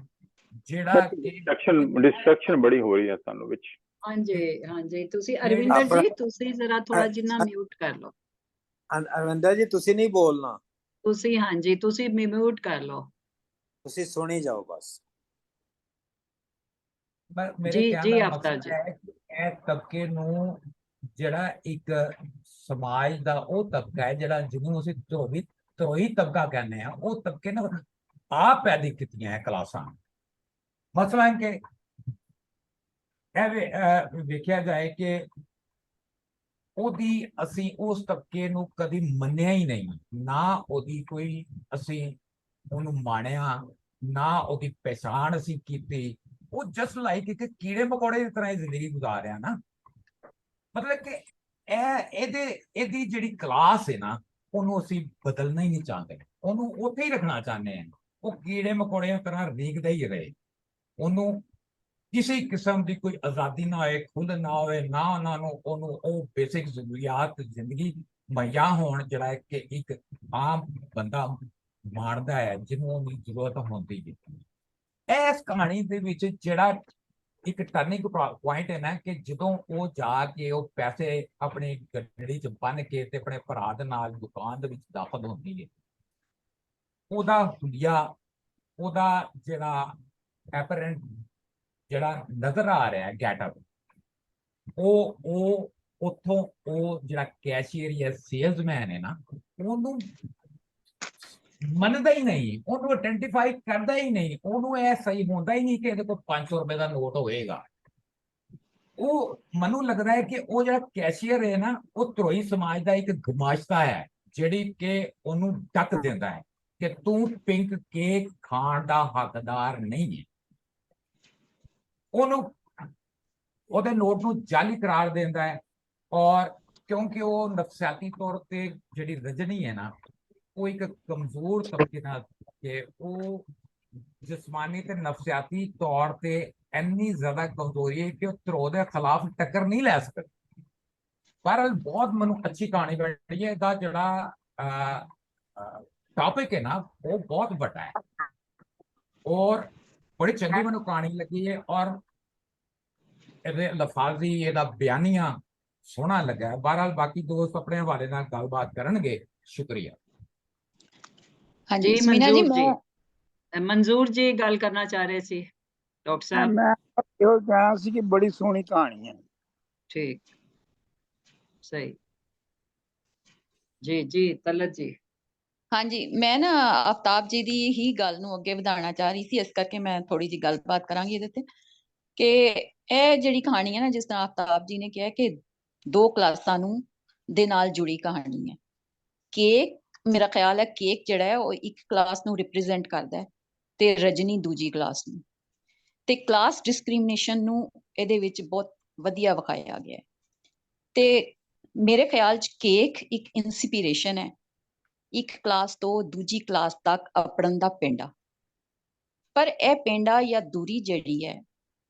ਜਿਹੜਾ ਕਿ ਡਿਸਟਰੈਕਸ਼ਨ ਬੜੀ ਹੋ ਰਹੀ ਹੈ ਸਾਨੂੰ ਵਿੱਚ। ਹਾਂਜੀ ਹਾਂਜੀ, ਤੁਸੀਂ ਨਹੀਂ, ਅਰਵਿੰਦਰ ਆਪਣਾ- ਜੀ ਤੁਸੀਂ ਜ਼ਰਾ ਥੋੜਾ ਜਿੰਨਾ ਮਿਊਟ ਕਰ ਲਓ। ਅਰਵਿੰਦਰ ਜੀ ਤੁਸੀਂ ਨਹੀਂ ਬੋਲਣਾ, ਤੁਸੀਂ ਹਾਂਜੀ ਤੁਸੀਂ ਮਿਊਟ ਕਰ ਲਓ। ਤੁਸੀਂ ਸੁਣੀ ਜਾਓ ਬਸ। ਮੇਰੇ ਜੀ ਕਹਿਣ ਜੀ ਦਾ ਆਫਤਾਬ ਮਕਸਦ ਜੀ। ਹੈ ਕਿ ਇਹ ਤਬਕੇ ਨੂੰ, ਜਿਹੜਾ ਇੱਕ ਸਮਾਜ ਦਾ ਉਹ ਤਬਕਾ ਹੈ ਜਿਹੜਾ ਜਿਹਨੂੰ ਅਸੀਂ ਧਰੋਈ ਤਬਕਾ ਕਹਿੰਦੇ ਆ, ਉਹ ਤਬਕੇ ਨੇ ਆਪ ਪੈਦਾ ਕੀਤੀਆਂ ਹੈ ਕਲਾਸਾਂ। ਮਸਲਨ ਕਿ ਇਹ ਵੇਖਿਆ ਜਾਏ ਕਿ ਉਹਦੀ ਅਸੀਂ ਉਸ ਤਬਕੇ ਨੂੰ ਕਦੀ ਮੰਨਿਆ ਹੀ ਨਹੀਂ, ਨਾ ਉਹਦੀ ਕੋਈ ਅਸੀਂ ਉਹਨੂੰ ਮਾਣਿਆ, ਨਾ ਉਹਦੀ ਪਹਿਚਾਣ ਅਸੀਂ ਕੀਤੀ। ਉਹ ਜਸਟ ਲਾਈਕ ਇੱਕ ਕੀੜੇ ਮਕੌੜੇ ਦੀ ਤਰ੍ਹਾਂ ਹੀ ਜ਼ਿੰਦਗੀ ਗੁਜ਼ਾਰ ਰਿਹਾ ਨਾ। ਮਤਲਬ ਕਿ ਇਹਦੀ ਜਿਹੜੀ ਕਲਾਸ ਹੈ ਨਾ, ਉਹਨੂੰ ਅਸੀਂ ਬਦਲਣਾ ਹੀ ਨਹੀਂ ਚਾਹੁੰਦੇ, ਉਹਨੂੰ ਉੱਥੇ ਹੀ ਰੱਖਣਾ ਚਾਹੁੰਦੇ ਹਾਂ। ਉਹ ਕੀੜੇ ਮਕੌੜਿਆਂ ਤਰ੍ਹਾਂ ਰੀਂਗਦਾ ਹੀ ਰਹੇ, ਉਹਨੂੰ ਕਿਸੇ ਕਿਸਮ ਦੀ ਕੋਈ ਆਜ਼ਾਦੀ ਨਾ ਹੋਏ, ਖੁੱਲ੍ਹ ਨਾ ਹੋਵੇ, ਨਾ ਉਹਨਾਂ ਨੂੰ ਉਹਨੂੰ ਉਹ ਬੇਸਿਕ ਜ਼ਰੂਰੀਆਤ ਜ਼ਿੰਦਗੀ ਮੁਹੱਈਆ ਹੋਣ, ਜਿਹੜਾ ਕਿ ਇੱਕ ਆਮ ਬੰਦਾ ਮਾਣਦਾ ਹੈ, ਜਿਹਨੂੰ ਉਹਦੀ ਜ਼ਰੂਰਤ ਹੁੰਦੀ ਹੈ। ਇਸ ਕਹਾਣੀ ਦੇ ਵਿੱਚ ਜਿਹੜਾ ਇੱਕ ਟਰਨਿੰਗ ਪੁਆਇੰਟ ਹੈ ਨਾ, ਕਿ ਜਦੋਂ ਉਹ ਜਾ ਕੇ ਉਹ ਪੈਸੇ ਆਪਣੀ ਗੱਡੀ 'ਚ ਬੰਨ ਕੇ ਤੇ ਆਪਣੇ ਭਰਾ ਦੇ ਨਾਲ ਦੁਕਾਨ ਦੇ ਵਿੱਚ ਦਾਖਲ ਹੁੰਦੀ ਹੈ, ਉਹਦਾ ਹੁਲੀਆ, ਉਹਦਾ ਜਿਹੜਾ ਐਪਰੈਂਟ ਜਿਹੜਾ ਨਜ਼ਰ ਆ ਰਿਹਾ ਗੈਟਅਪ, ਉਹ ਉੱਥੋਂ ਉਹ ਜਿਹੜਾ ਕੈਸ਼ੀਅਰ ਜਾਂ ਸੇਲਸਮੈਨ ਹੈ ਨਾ, ਉਹਨੂੰ ਮੰਨਦਾ ਹੀ ਨਹੀਂ, ਉਹਨੂੰ ਆਇਡੈਂਟੀਫਾਈ ਕਰਦਾ ਹੀ ਨਹੀਂ, ਉਹਨੂੰ ਇਹ ਸਹੀ ਹੁੰਦਾ ਹੀ ਨਹੀਂ ਕਿ ਇਹਦੇ ਕੋਲ 500 ਰੁਪਏ ਦਾ ਨੋਟ ਹੋਏਗਾ। ਉਹ ਮੈਨੂੰ ਲੱਗਦਾ ਹੈ ਕਿ ਉਹ ਜਿਹੜਾ ਕੈਸ਼ੀਅਰ ਹੈ ਨਾ, ਉਹ ਧਰੋਈ ਸਮਾਜ ਦਾ ਇੱਕ ਗੁਮਾਸ਼ਤਾ ਹੈ, ਜਿਹੜੀ ਕਿ ਉਹਨੂੰ ਟੱਕ ਦਿੰਦਾ ਹੈ ਕਿ ਤੂੰ ਪਿੰਕ ਕੇਕ ਖਾਣ ਦਾ ਹੱਕਦਾਰ ਨਹੀਂ ਹੈ। ਉਹਨੂੰ ਉਹਦੇ ਨੋਟ ਨੂੰ ਜਾਲੀ ਕਰਾਰ ਦਿੰਦਾ ਹੈ। ਔਰ ਕਿਉਂਕਿ ਉਹ ਨਫਸਿਆਤੀ ਤੌਰ ਤੇ ਜਿਹੜੀ ਰਜਨੀ ਹੈ ਨਾ, ਉਹ ਇੱਕ ਕਮਜ਼ੋਰ ਤਬਕੇ ਨਾਲ ਕਿ ਉਹ ਜਿਸਮਾਨੀ ਤੇ ਨਫਸਿਆਤੀ ਤੌਰ ਤੇ ਇੰਨੀ ਜ਼ਿਆਦਾ ਕਮਜ਼ੋਰੀ ਹੈ ਕਿ ਉਹ ਧਰੋ ਦੇ ਖਿਲਾਫ ਟੱਕਰ ਨਹੀਂ ਲੈ ਸਕਦੀ। ਬਹਰਹਾਲ ਬਹੁਤ ਮੈਨੂੰ ਅੱਛੀ ਕਹਾਣੀ ਬਣੀ ਹੈ। ਇਹਦਾ ਜਿਹੜਾ ਟੌਪਿਕ ਹੈ ਨਾ, ਉਹ ਬਹੁਤ ਵੱਡਾ ਹੈ ਔਰ ਬੜੀ ਚੰਗੀ ਮੈਨੂੰ ਕਹਾਣੀ ਲੱਗੀ ਹੈ। ਔਰ ਇਹਦੇ ਲਫਾਜ਼ੀ, ਇਹਦਾ ਬਿਆਨੀਆਂ ਸੋਹਣਾ ਲੱਗਾ। ਬਹਰਹਾਲ ਬਾਕੀ ਦੋਸਤ ਆਪਣੇ ਹਵਾਲੇ ਨਾਲ ਗੱਲਬਾਤ ਕਰਨਗੇ। ਸ਼ੁਕਰੀਆ ਜੀ ਹਾਂਜੀ ਸਮੀਨਾ ਜੀ, ਮਨਜ਼ੂਰ ਜੀ, ਮੈਂ ਮਨਜ਼ੂਰ ਜੀ ਗੱਲ ਕਰਨਾ ਚਾਹ ਰਹੇ ਸੀ ਡਾਕਟਰ ਸਾਹਿਬ। ਮੈਂ ਇਹੋ ਕਹਿਣਾ ਸੀ ਕਿ ਬੜੀ ਸੋਹਣੀ ਕਹਾਣੀ ਹੈ। ਠੀਕ, ਸਹੀ ਜੀ। ਜੀ ਤਲਤ ਜੀ। ਹਾਂਜੀ, ਮੈਂ ਨਾ ਆਫਤਾਬ ਜੀ ਦੀ ਹੀ ਗੱਲ ਨੂੰ ਅੱਗੇ ਵਧਾਉਣਾ ਚਾਹ ਰਹੀ ਸੀ, ਇਸ ਕਰਕੇ ਮੈਂ ਥੋੜੀ ਜਿਹੀ ਗੱਲਬਾਤ ਕਰਾਂਗੀ ਇਹਦੇ ਤੇ ਕਿ ਇਹ ਜਿਹੜੀ ਕਹਾਣੀ ਹੈ ਨਾ, ਜਿਸ ਤਰ੍ਹਾਂ ਆਫਤਾਬ ਜੀ ਨੇ ਕਿਹਾ ਕਿ 2 ਕਲਾਸਾਂ ਨੂੰ ਦੇ ਨਾਲ ਜੁੜੀ ਕਹਾਣੀ ਹੈ। ਕੇਕ, ਮੇਰਾ ਖਿਆਲ ਹੈ ਕੇਕ ਜਿਹੜਾ ਹੈ ਉਹ ਇੱਕ ਕਲਾਸ ਨੂੰ ਰਿਪਰੈਜ਼ੈਂਟ ਕਰਦਾ ਹੈ ਤੇ ਰਜਨੀ ਦੂਜੀ ਕਲਾਸ ਨੂੰ, ਤੇ ਕਲਾਸ ਡਿਸਕ੍ਰਿਮੀਨੇਸ਼ਨ ਨੂੰ ਇਹਦੇ ਵਿੱਚ ਬਹੁਤ ਵਧੀਆ ਵਿਖਾਇਆ ਗਿਆ ਹੈ। ਤੇ ਮੇਰੇ ਖਿਆਲ 'ਚ ਕੇਕ ਇੱਕ ਇਨਸਪੀਰੇਸ਼ਨ ਹੈ ਇੱਕ ਕਲਾਸ ਤੋਂ ਦੂਜੀ ਕਲਾਸ ਤੱਕ ਅਪੜਨ ਦਾ ਪਿੰਡਾ। ਪਰ ਇਹ ਪਿੰਡਾ ਜਾਂ ਦੂਰੀ ਜਿਹੜੀ ਹੈ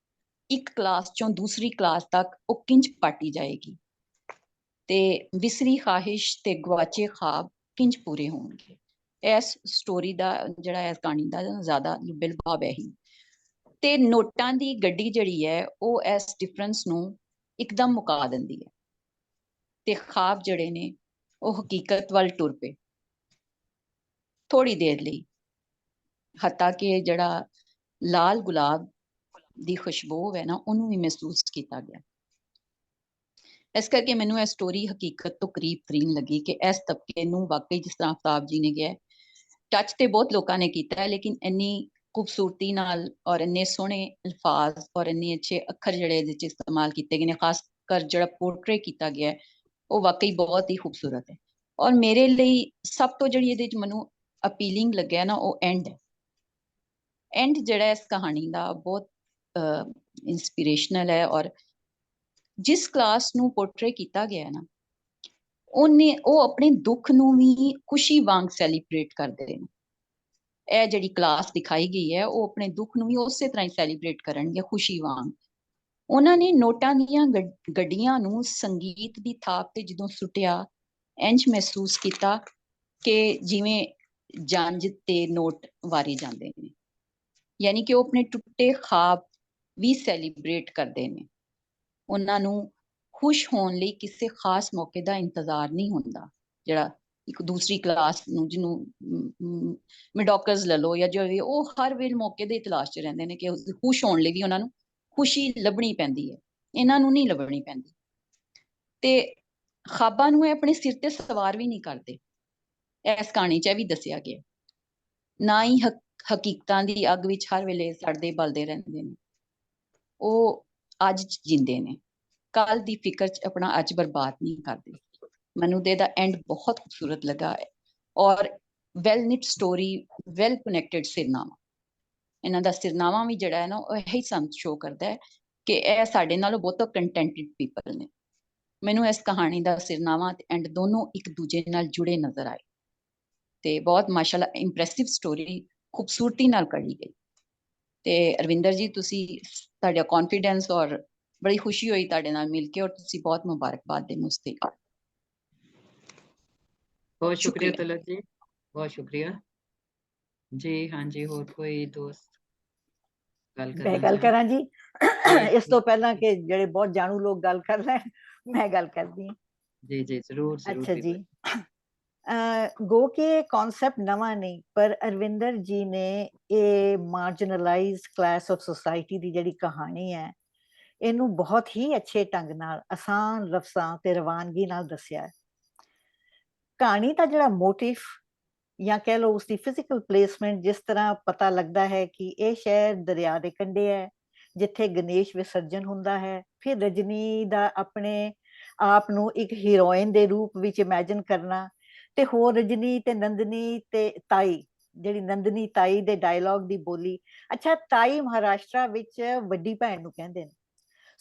ਇੱਕ ਕਲਾਸ ਚੋਂ ਦੂਸਰੀ ਕਲਾਸ ਤੱਕ ਉਹ ਕਿੰਜ ਪਾਟੀ ਜਾਏਗੀ, ਤੇ ਵਿਸਰੀ ਖਾਹਿਸ਼ ਤੇ ਗਵਾਚੇ ਖਾਬ ਕਿੰਜ ਪੂਰੇ ਹੋਣਗੇ। ਇਸ ਸਟੋਰੀ ਦਾ ਜਿਹੜਾ ਇਸ ਕਹਾਣੀ ਦਾ ਜ਼ਿਆਦਾ ਬਿਲਬਾਬ ਹੈ ਹੀ। ਤੇ ਨੋਟਾਂ ਦੀ ਗੱਡੀ ਜਿਹੜੀ ਹੈ ਉਹ ਇਸ ਡਿਫਰੈਂਸ ਨੂੰ ਇੱਕਦਮ ਮੁਕਾ ਦਿੰਦੀ ਹੈ ਤੇ ਖਾਬ ਜਿਹੜੇ ਨੇ ਉਹ ਹਕੀਕਤ ਵੱਲ ਟੁਰ ਪਏ ਥੋੜੀ ਦੇਰ ਲਈ। ਹੱਤਾ ਕਿ ਜਿਹੜਾ ਲਾਲ ਗੁਲਾਬ ਦੀ ਖੁਸ਼ਬੂ ਹੈ ਨਾ, ਉਹਨੂੰ ਵੀ ਮਹਿਸੂਸ ਕੀਤਾ ਗਿਆ। ਇਸ ਕਰਕੇ ਮੈਨੂੰ ਇਹ ਸਟੋਰੀ ਹਕੀਕਤ ਤੋਂ ਕਰੀਬ ਤਰੀਨ ਲੱਗੀ ਕਿ ਇਸ ਤਬਕੇ ਨੂੰ ਵਾਕਈ, ਜਿਸ ਤਰ੍ਹਾਂ ਆਫਤਾਬ ਜੀ ਨੇ ਕਿਹਾ, ਟੱਚ ਤੇ ਬਹੁਤ ਲੋਕਾਂ ਨੇ ਕੀਤਾ ਹੈ, ਲੇਕਿਨ ਇੰਨੀ ਖੂਬਸੂਰਤੀ ਨਾਲ ਔਰ ਇੰਨੇ ਸੋਹਣੇ ਅਲਫਾਜ਼ ਔਰ ਇੰਨੇ ਅੱਛੇ ਅੱਖਰ ਜਿਹੜੇ ਇਹਦੇ 'ਚ ਇਸਤੇਮਾਲ ਕੀਤੇ ਗਏ ਨੇ, ਖਾਸ ਕਰ ਜਿਹੜਾ ਪੋਰਟਰੇਟ ਕੀਤਾ ਗਿਆ ਹੈ, ਉਹ ਵਾਕਈ ਬਹੁਤ ਹੀ ਖੂਬਸੂਰਤ ਹੈ। ਔਰ ਮੇਰੇ ਲਈ ਸਭ ਤੋਂ ਜਿਹੜੀ ਇਹਦੇ 'ਚ ਮੈਨੂੰ ਅਪੀਲਿੰਗ ਲੱਗਿਆ ਨਾ, ਉਹ ਐਂਡ ਹੈ। ਐਂਡ ਜਿਹੜਾ ਇਸ ਕਹਾਣੀ ਦਾ ਬਹੁਤ ਇੰਸਪੀਰੇਸ਼ਨਲ ਹੈ। ਔਰ ਜਿਸ ਕਲਾਸ ਨੂੰ ਪੋਰਟਰੇ ਕੀਤਾ ਗਿਆ ਨਾ, ਉਹ ਆਪਣੇ ਦੁੱਖ ਨੂੰ ਵੀ ਖੁਸ਼ੀ ਵਾਂਗ ਸੈਲੀਬ੍ਰੇਟ ਕਰਦੇ ਨੇ। ਇਹ ਜਿਹੜੀ ਕਲਾਸ ਦਿਖਾਈ ਗਈ ਹੈ, ਉਹ ਆਪਣੇ ਦੁੱਖ ਨੂੰ ਵੀ ਉਸੇ ਤਰ੍ਹਾਂ ਹੀ ਸੈਲੀਬ੍ਰੇਟ ਕਰਨਗੇ ਖੁਸ਼ੀ ਵਾਂਗ। ਉਹਨਾਂ ਨੇ ਨੋਟਾਂ ਦੀਆਂ ਗੱਡੀਆਂ ਨੂੰ ਸੰਗੀਤ ਦੀ ਥਾਪ ਤੇ ਜਦੋਂ ਸੁੱਟਿਆ, ਇੰਜ ਮਹਿਸੂਸ ਕੀਤਾ ਕਿ ਜਿਵੇਂ ਜੰਜ ਤੇ ਨੋਟ ਵਾਰੇ ਜਾਂਦੇ ਨੇ। ਯਾਨੀ ਕਿ ਉਹ ਆਪਣੇ ਟੁੱਟੇ ਖਾਬ ਵੀ ਸੈਲੀਬ੍ਰੇਟ ਕਰਦੇ ਨੇ। ਉਹਨਾਂ ਨੂੰ ਖੁਸ਼ ਹੋਣ ਲਈ ਕਿਸੇ ਖਾਸ ਮੌਕੇ ਦਾ ਇੰਤਜ਼ਾਰ ਨਹੀਂ ਹੁੰਦਾ। ਜਿਹੜਾ ਇੱਕ ਦੂਸਰੀ ਕਲਾਸ ਨੂੰ, ਜਿਹਨੂੰ ਮਿਡੋਕਰਸ ਲੈ ਲਓ ਜਾਂ ਜੋ ਵੀ, ਉਹ ਹਰ ਵੇਲੇ ਮੌਕੇ ਦੀ ਤਲਾਸ਼ 'ਚ ਰਹਿੰਦੇ ਨੇ ਕਿ ਖੁਸ਼ ਹੋਣ ਲਈ ਵੀ ਉਹਨਾਂ ਨੂੰ ਖੁਸ਼ੀ ਲੱਭਣੀ ਪੈਂਦੀ ਹੈ, ਇਹਨਾਂ ਨੂੰ ਨਹੀਂ ਲੱਭਣੀ ਪੈਂਦੀ। ਤੇ ਖਾਬਾਂ ਨੂੰ ਇਹ ਆਪਣੇ ਸਿਰ ਤੇ ਸਵਾਰ ਵੀ ਨਹੀਂ ਕਰਦੇ। ਇਸ ਕਹਾਣੀ 'ਚ ਇਹ ਵੀ ਦੱਸਿਆ ਗਿਆ। ਨਾ ਹੀ ਹਕੀਕਤਾਂ ਦੀ ਅੱਗ ਵਿੱਚ ਹਰ ਵੇਲੇ ਸੜਦੇ ਬਲਦੇ ਰਹਿੰਦੇ ਨੇ। ਉਹ ਅੱਜ 'ਚ ਜਿੰਦੇ ਨੇ, ਕੱਲ ਦੀ ਫਿਕਰ 'ਚ ਆਪਣਾ ਅੱਜ ਬਰਬਾਦ ਨਹੀਂ ਕਰਦੇ। ਮੈਨੂੰ ਤੇ ਇਹਦਾ ਐਂਡ ਬਹੁਤ ਖੂਬਸੂਰਤ ਲੱਗਾ ਹੈ। ਔਰ well knit story, well connected ਸਿਰਨਾਮਾ। ਇਹਨਾਂ ਦਾ ਸਿਰਨਾਮਾ ਵੀ ਜਿਹੜਾ ਹੈ ਨਾ, ਉਹ ਇਹੀ ਸਾਨੂੰ ਸ਼ੋ ਕਰਦਾ ਹੈ ਕਿ ਇਹ ਸਾਡੇ ਨਾਲੋਂ ਬਹੁਤ ਕੰਟੈਂਟਡ ਪੀਪਲ ਨੇ। ਮੈਨੂੰ ਇਸ ਕਹਾਣੀ ਦਾ ਸਿਰਨਾਮਾ ਤੇ ਐਂਡ ਦੋਨੋਂ ਇੱਕ ਦੂਜੇ ਨਾਲ ਜੁੜੇ ਨਜ਼ਰ ਆਏ ਤੇ ਬਹੁਤ ਮਾਸ਼ਾਅੱਲਾ ਇੰਪ੍ਰੈਸਿਵ ਸਟੋਰੀ ਖੂਬਸੂਰਤੀ ਨਾਲ ਕਰੀ ਗਈ। ਤੇ ਅਰਵਿੰਦਰ ਜੀ, ਤੁਸੀਂ, ਤੁਹਾਡਾ ਕੌਨਫੀਡੈਂਸ, ਔਰ ਬੜੀ ਖੁਸ਼ੀ ਹੋਈ ਤੁਹਾਡੇ ਨਾਲ ਮਿਲ ਕੇ, ਔਰ ਤੁਸੀਂ ਬਹੁਤ ਮੁਬਾਰਕਬਾਦ ਦੇ ਮੁਸਤਹਿਕ। ਬਹੁਤ ਸ਼ੁਕਰੀਆ ਤਲਤ ਜੀ, ਬਹੁਤ ਸ਼ੁਕਰੀਆ ਜੀ। ਹਾਂਜੀ, ਹੋਰ ਕੋਈ ਦੋਸਤ ਗੱਲ ਮੈਂ ਕਰਨਾ ਗੱਲ ਚਾਹੇ? ਕਰਾਂ ਜੀ? ਇਸ ਤੋਂ ਪਹਿਲਾਂ ਕਿ ਜਿਹੜੇ ਬਹੁਤ ਜਾਣੂ ਲੋਕ ਗੱਲ ਕਰ ਲੈਣ, ਮੈਂ ਗੱਲ ਕਰਦੀ ਹਾਂ। ਜੀ ਜੀ, ਜ਼ਰੂਰ ਜ਼ਰੂਰ। ਅੱਛਾ ਜੀ, ਗੋ ਕਿ ਇਹ ਕਨਸੈਪਟ ਨਵਾਂ ਨਹੀਂ, ਪਰ ਅਰਵਿੰਦਰ ਜੀ ਨੇ ਇਹ ਮਾਰਜਨਲਾਈਜ਼ਡ ਕਲਾਸ ਆਫ ਸੋਸਾਇਟੀ ਦੀ ਜਿਹੜੀ ਕਹਾਣੀ ਹੈ, ਇਹਨੂੰ ਬਹੁਤ ਹੀ ਅੱਛੇ ਢੰਗ ਨਾਲ ਆਸਾਨ ਲਫ਼ਜ਼ਾਂ ਤੇ ਰਵਾਨਗੀ ਨਾਲ ਦੱਸਿਆ ਹੈ। ਕਹਾਣੀ ਦਾ ਜਿਹੜਾ ਮੋਟਿਵ ਜਾਂ ਕਹਿ ਲਓ ਉਸਦੀ ਫਿਜ਼ੀਕਲ ਪਲੇਸਮੈਂਟ, ਜਿਸ ਤਰ੍ਹਾਂ ਪਤਾ ਲੱਗਦਾ ਹੈ ਕਿ ਇਹ ਸ਼ਹਿਰ ਦਰਿਆ ਦੇ ਕੰਢੇ ਹੈ ਜਿੱਥੇ ਗਣੇਸ਼ ਵਿਸਰਜਨ ਹੁੰਦਾ ਹੈ। ਫਿਰ ਰਜਨੀ ਦਾ ਆਪਣੇ ਆਪ ਨੂੰ ਇੱਕ ਹੀਰੋਇਨ ਦੇ ਰੂਪ ਵਿੱਚ ਇਮੈਜਿਨ ਕਰਨਾ, ਤੇ ਹੋਰ ਰਜਨੀ ਤੇ ਨੰਦਨੀ ਤੇ ਤਾਈ, ਜਿਹੜੀ ਨੰਦਨੀ ਤਾਈ ਦੇ ਡਾਇਲੌਗ ਦੀ ਬੋਲੀ। ਅੱਛਾ, ਤਾਈ ਮਹਾਰਾਸ਼ਟਰਾ ਵਿੱਚ ਵੱਡੀ ਭੈਣ ਨੂੰ ਕਹਿੰਦੇ ਨੇ।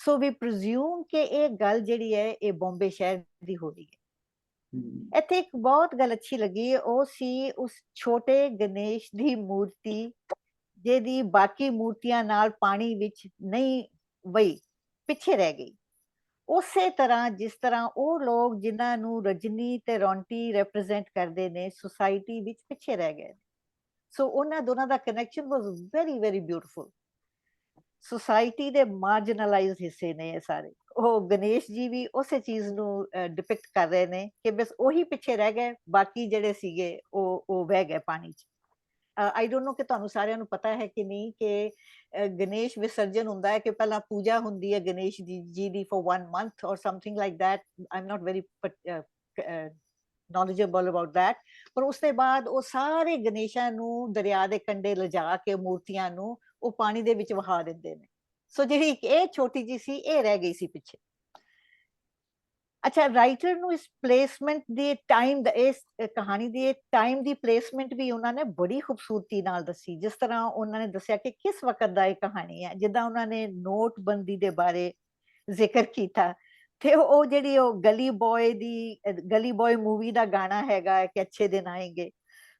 ਸੋ ਵੀ ਪ੍ਰਜ਼ਿਊਮ ਕਿ ਇਹ ਗੱਲ ਜਿਹੜੀ ਹੈ ਇਹ ਬੰਬੇ ਸ਼ਹਿਰ ਦੀ ਹੋ ਰਹੀ ਹੈ। ਇੱਥੇ ਇੱਕ ਬਹੁਤ ਗੱਲ ਅੱਛੀ ਲੱਗੀ, ਉਹ ਸੀ ਉਸ ਛੋਟੇ ਗਣੇਸ਼ ਦੀ ਮੂਰਤੀ ਜਿਹਦੀ ਬਾਕੀ ਮੂਰਤੀਆਂ ਨਾਲ ਪਾਣੀ ਵਿੱਚ ਨਹੀਂ ਵਈ, ਪਿੱਛੇ ਰਹਿ ਗਈ। ਉਸੇ ਤਰ੍ਹਾਂ ਜਿਸ ਤਰ੍ਹਾਂ ਉਹ ਲੋਕ ਜਿਨ੍ਹਾਂ ਨੂੰ ਰਜਨੀ ਤੇ ਰੌਂਟੀ ਰਿਪਰੈਜ਼ੈਂਟ ਕਰਦੇ ਨੇ ਸੁਸਾਇਟੀ ਵਿੱਚ ਪਿੱਛੇ ਰਹਿ ਗਏ। ਸੋ ਉਹਨਾਂ ਦੋਨਾਂ ਦਾ connection was very very beautiful. Society ਦੇ ਮਾਰਜਨਲਾਈਜ਼ਡ ਹਿੱਸੇ ਨੇ ਇਹ ਸਾਰੇ। ਉਹ ਗਣੇਸ਼ ਜੀ ਵੀ ਉਸੇ ਚੀਜ਼ ਨੂੰ ਡਿਪਿਕਟ ਕਰ ਰਹੇ ਨੇ ਕਿ ਬਸ ਉਹੀ ਪਿੱਛੇ ਰਹਿ ਗਏ, ਬਾਕੀ ਜਿਹੜੇ ਸੀਗੇ ਉਹ ਵਹਿ ਗਏ ਪਾਣੀ 'ਚ। ਆਈ ਡੋਂਟ ਨੋ ਕਿ ਤੁਹਾਨੂੰ ਸਾਰਿਆਂ ਨੂੰ ਪਤਾ ਹੈ ਕਿ ਨਹੀਂ ਕਿ ਗਣੇਸ਼ ਵਿਸਰਜਨ ਹੁੰਦਾ ਹੈ ਕਿ ਪਹਿਲਾਂ ਪੂਜਾ ਹੁੰਦੀ ਹੈ ਗਣੇਸ਼ ਜੀ ਦੀ for 1 month or something like that. I'm not very knowledgeable about that. ਪਰ ਉਸ ਤੋਂ ਬਾਅਦ ਉਹ ਸਾਰੇ ਗਣੇਸ਼ਾਂ ਨੂੰ ਦਰਿਆ ਦੇ ਕੰਢੇ ਲਿਜਾ ਕੇ ਮੂਰਤੀਆਂ ਨੂੰ ਉਹ ਪਾਣੀ ਦੇ ਵਿੱਚ ਵਹਾ ਦਿੰਦੇ ਨੇ। ਸੋ ਜਿਹੜੀ ਇਹ ਛੋਟੀ ਜੀ ਸੀ ਇਹ ਰਹਿ ਗਈ ਸੀ ਪਿੱਛੇ। ਅੱਛਾ, ਰਾਈਟਰ ਨੂੰ ਇਸ ਪਲੇਸਮੈਂਟ ਦੀ ਟਾਈਮ, ਇਸ ਕਹਾਣੀ ਦੀ ਟਾਈਮ ਦੀ ਪਲੇਸਮੈਂਟ ਵੀ ਉਹਨਾਂ ਨੇ ਬੜੀ ਖੂਬਸੂਰਤੀ ਨਾਲ ਦੱਸੀ। ਜਿਸ ਤਰ੍ਹਾਂ ਉਹਨਾਂ ਨੇ ਦੱਸਿਆ ਕਿ ਕਿਸ ਵਕਤ ਦਾ ਇਹ ਕਹਾਣੀ ਹੈ, ਜਿੱਦਾਂ ਉਹਨਾਂ ਨੇ ਨੋਟਬੰਦੀ ਦੇ ਬਾਰੇ ਜ਼ਿਕਰ ਕੀਤਾ, ਤੇ ਉਹ ਜਿਹੜੀ ਉਹ ਗਲੀ ਬॉय ਮੂਵੀ ਦਾ ਗਾਣਾ ਹੈਗਾ ਕਿ ਅੱਛੇ ਦਿਨ ਆਏਂਗੇ।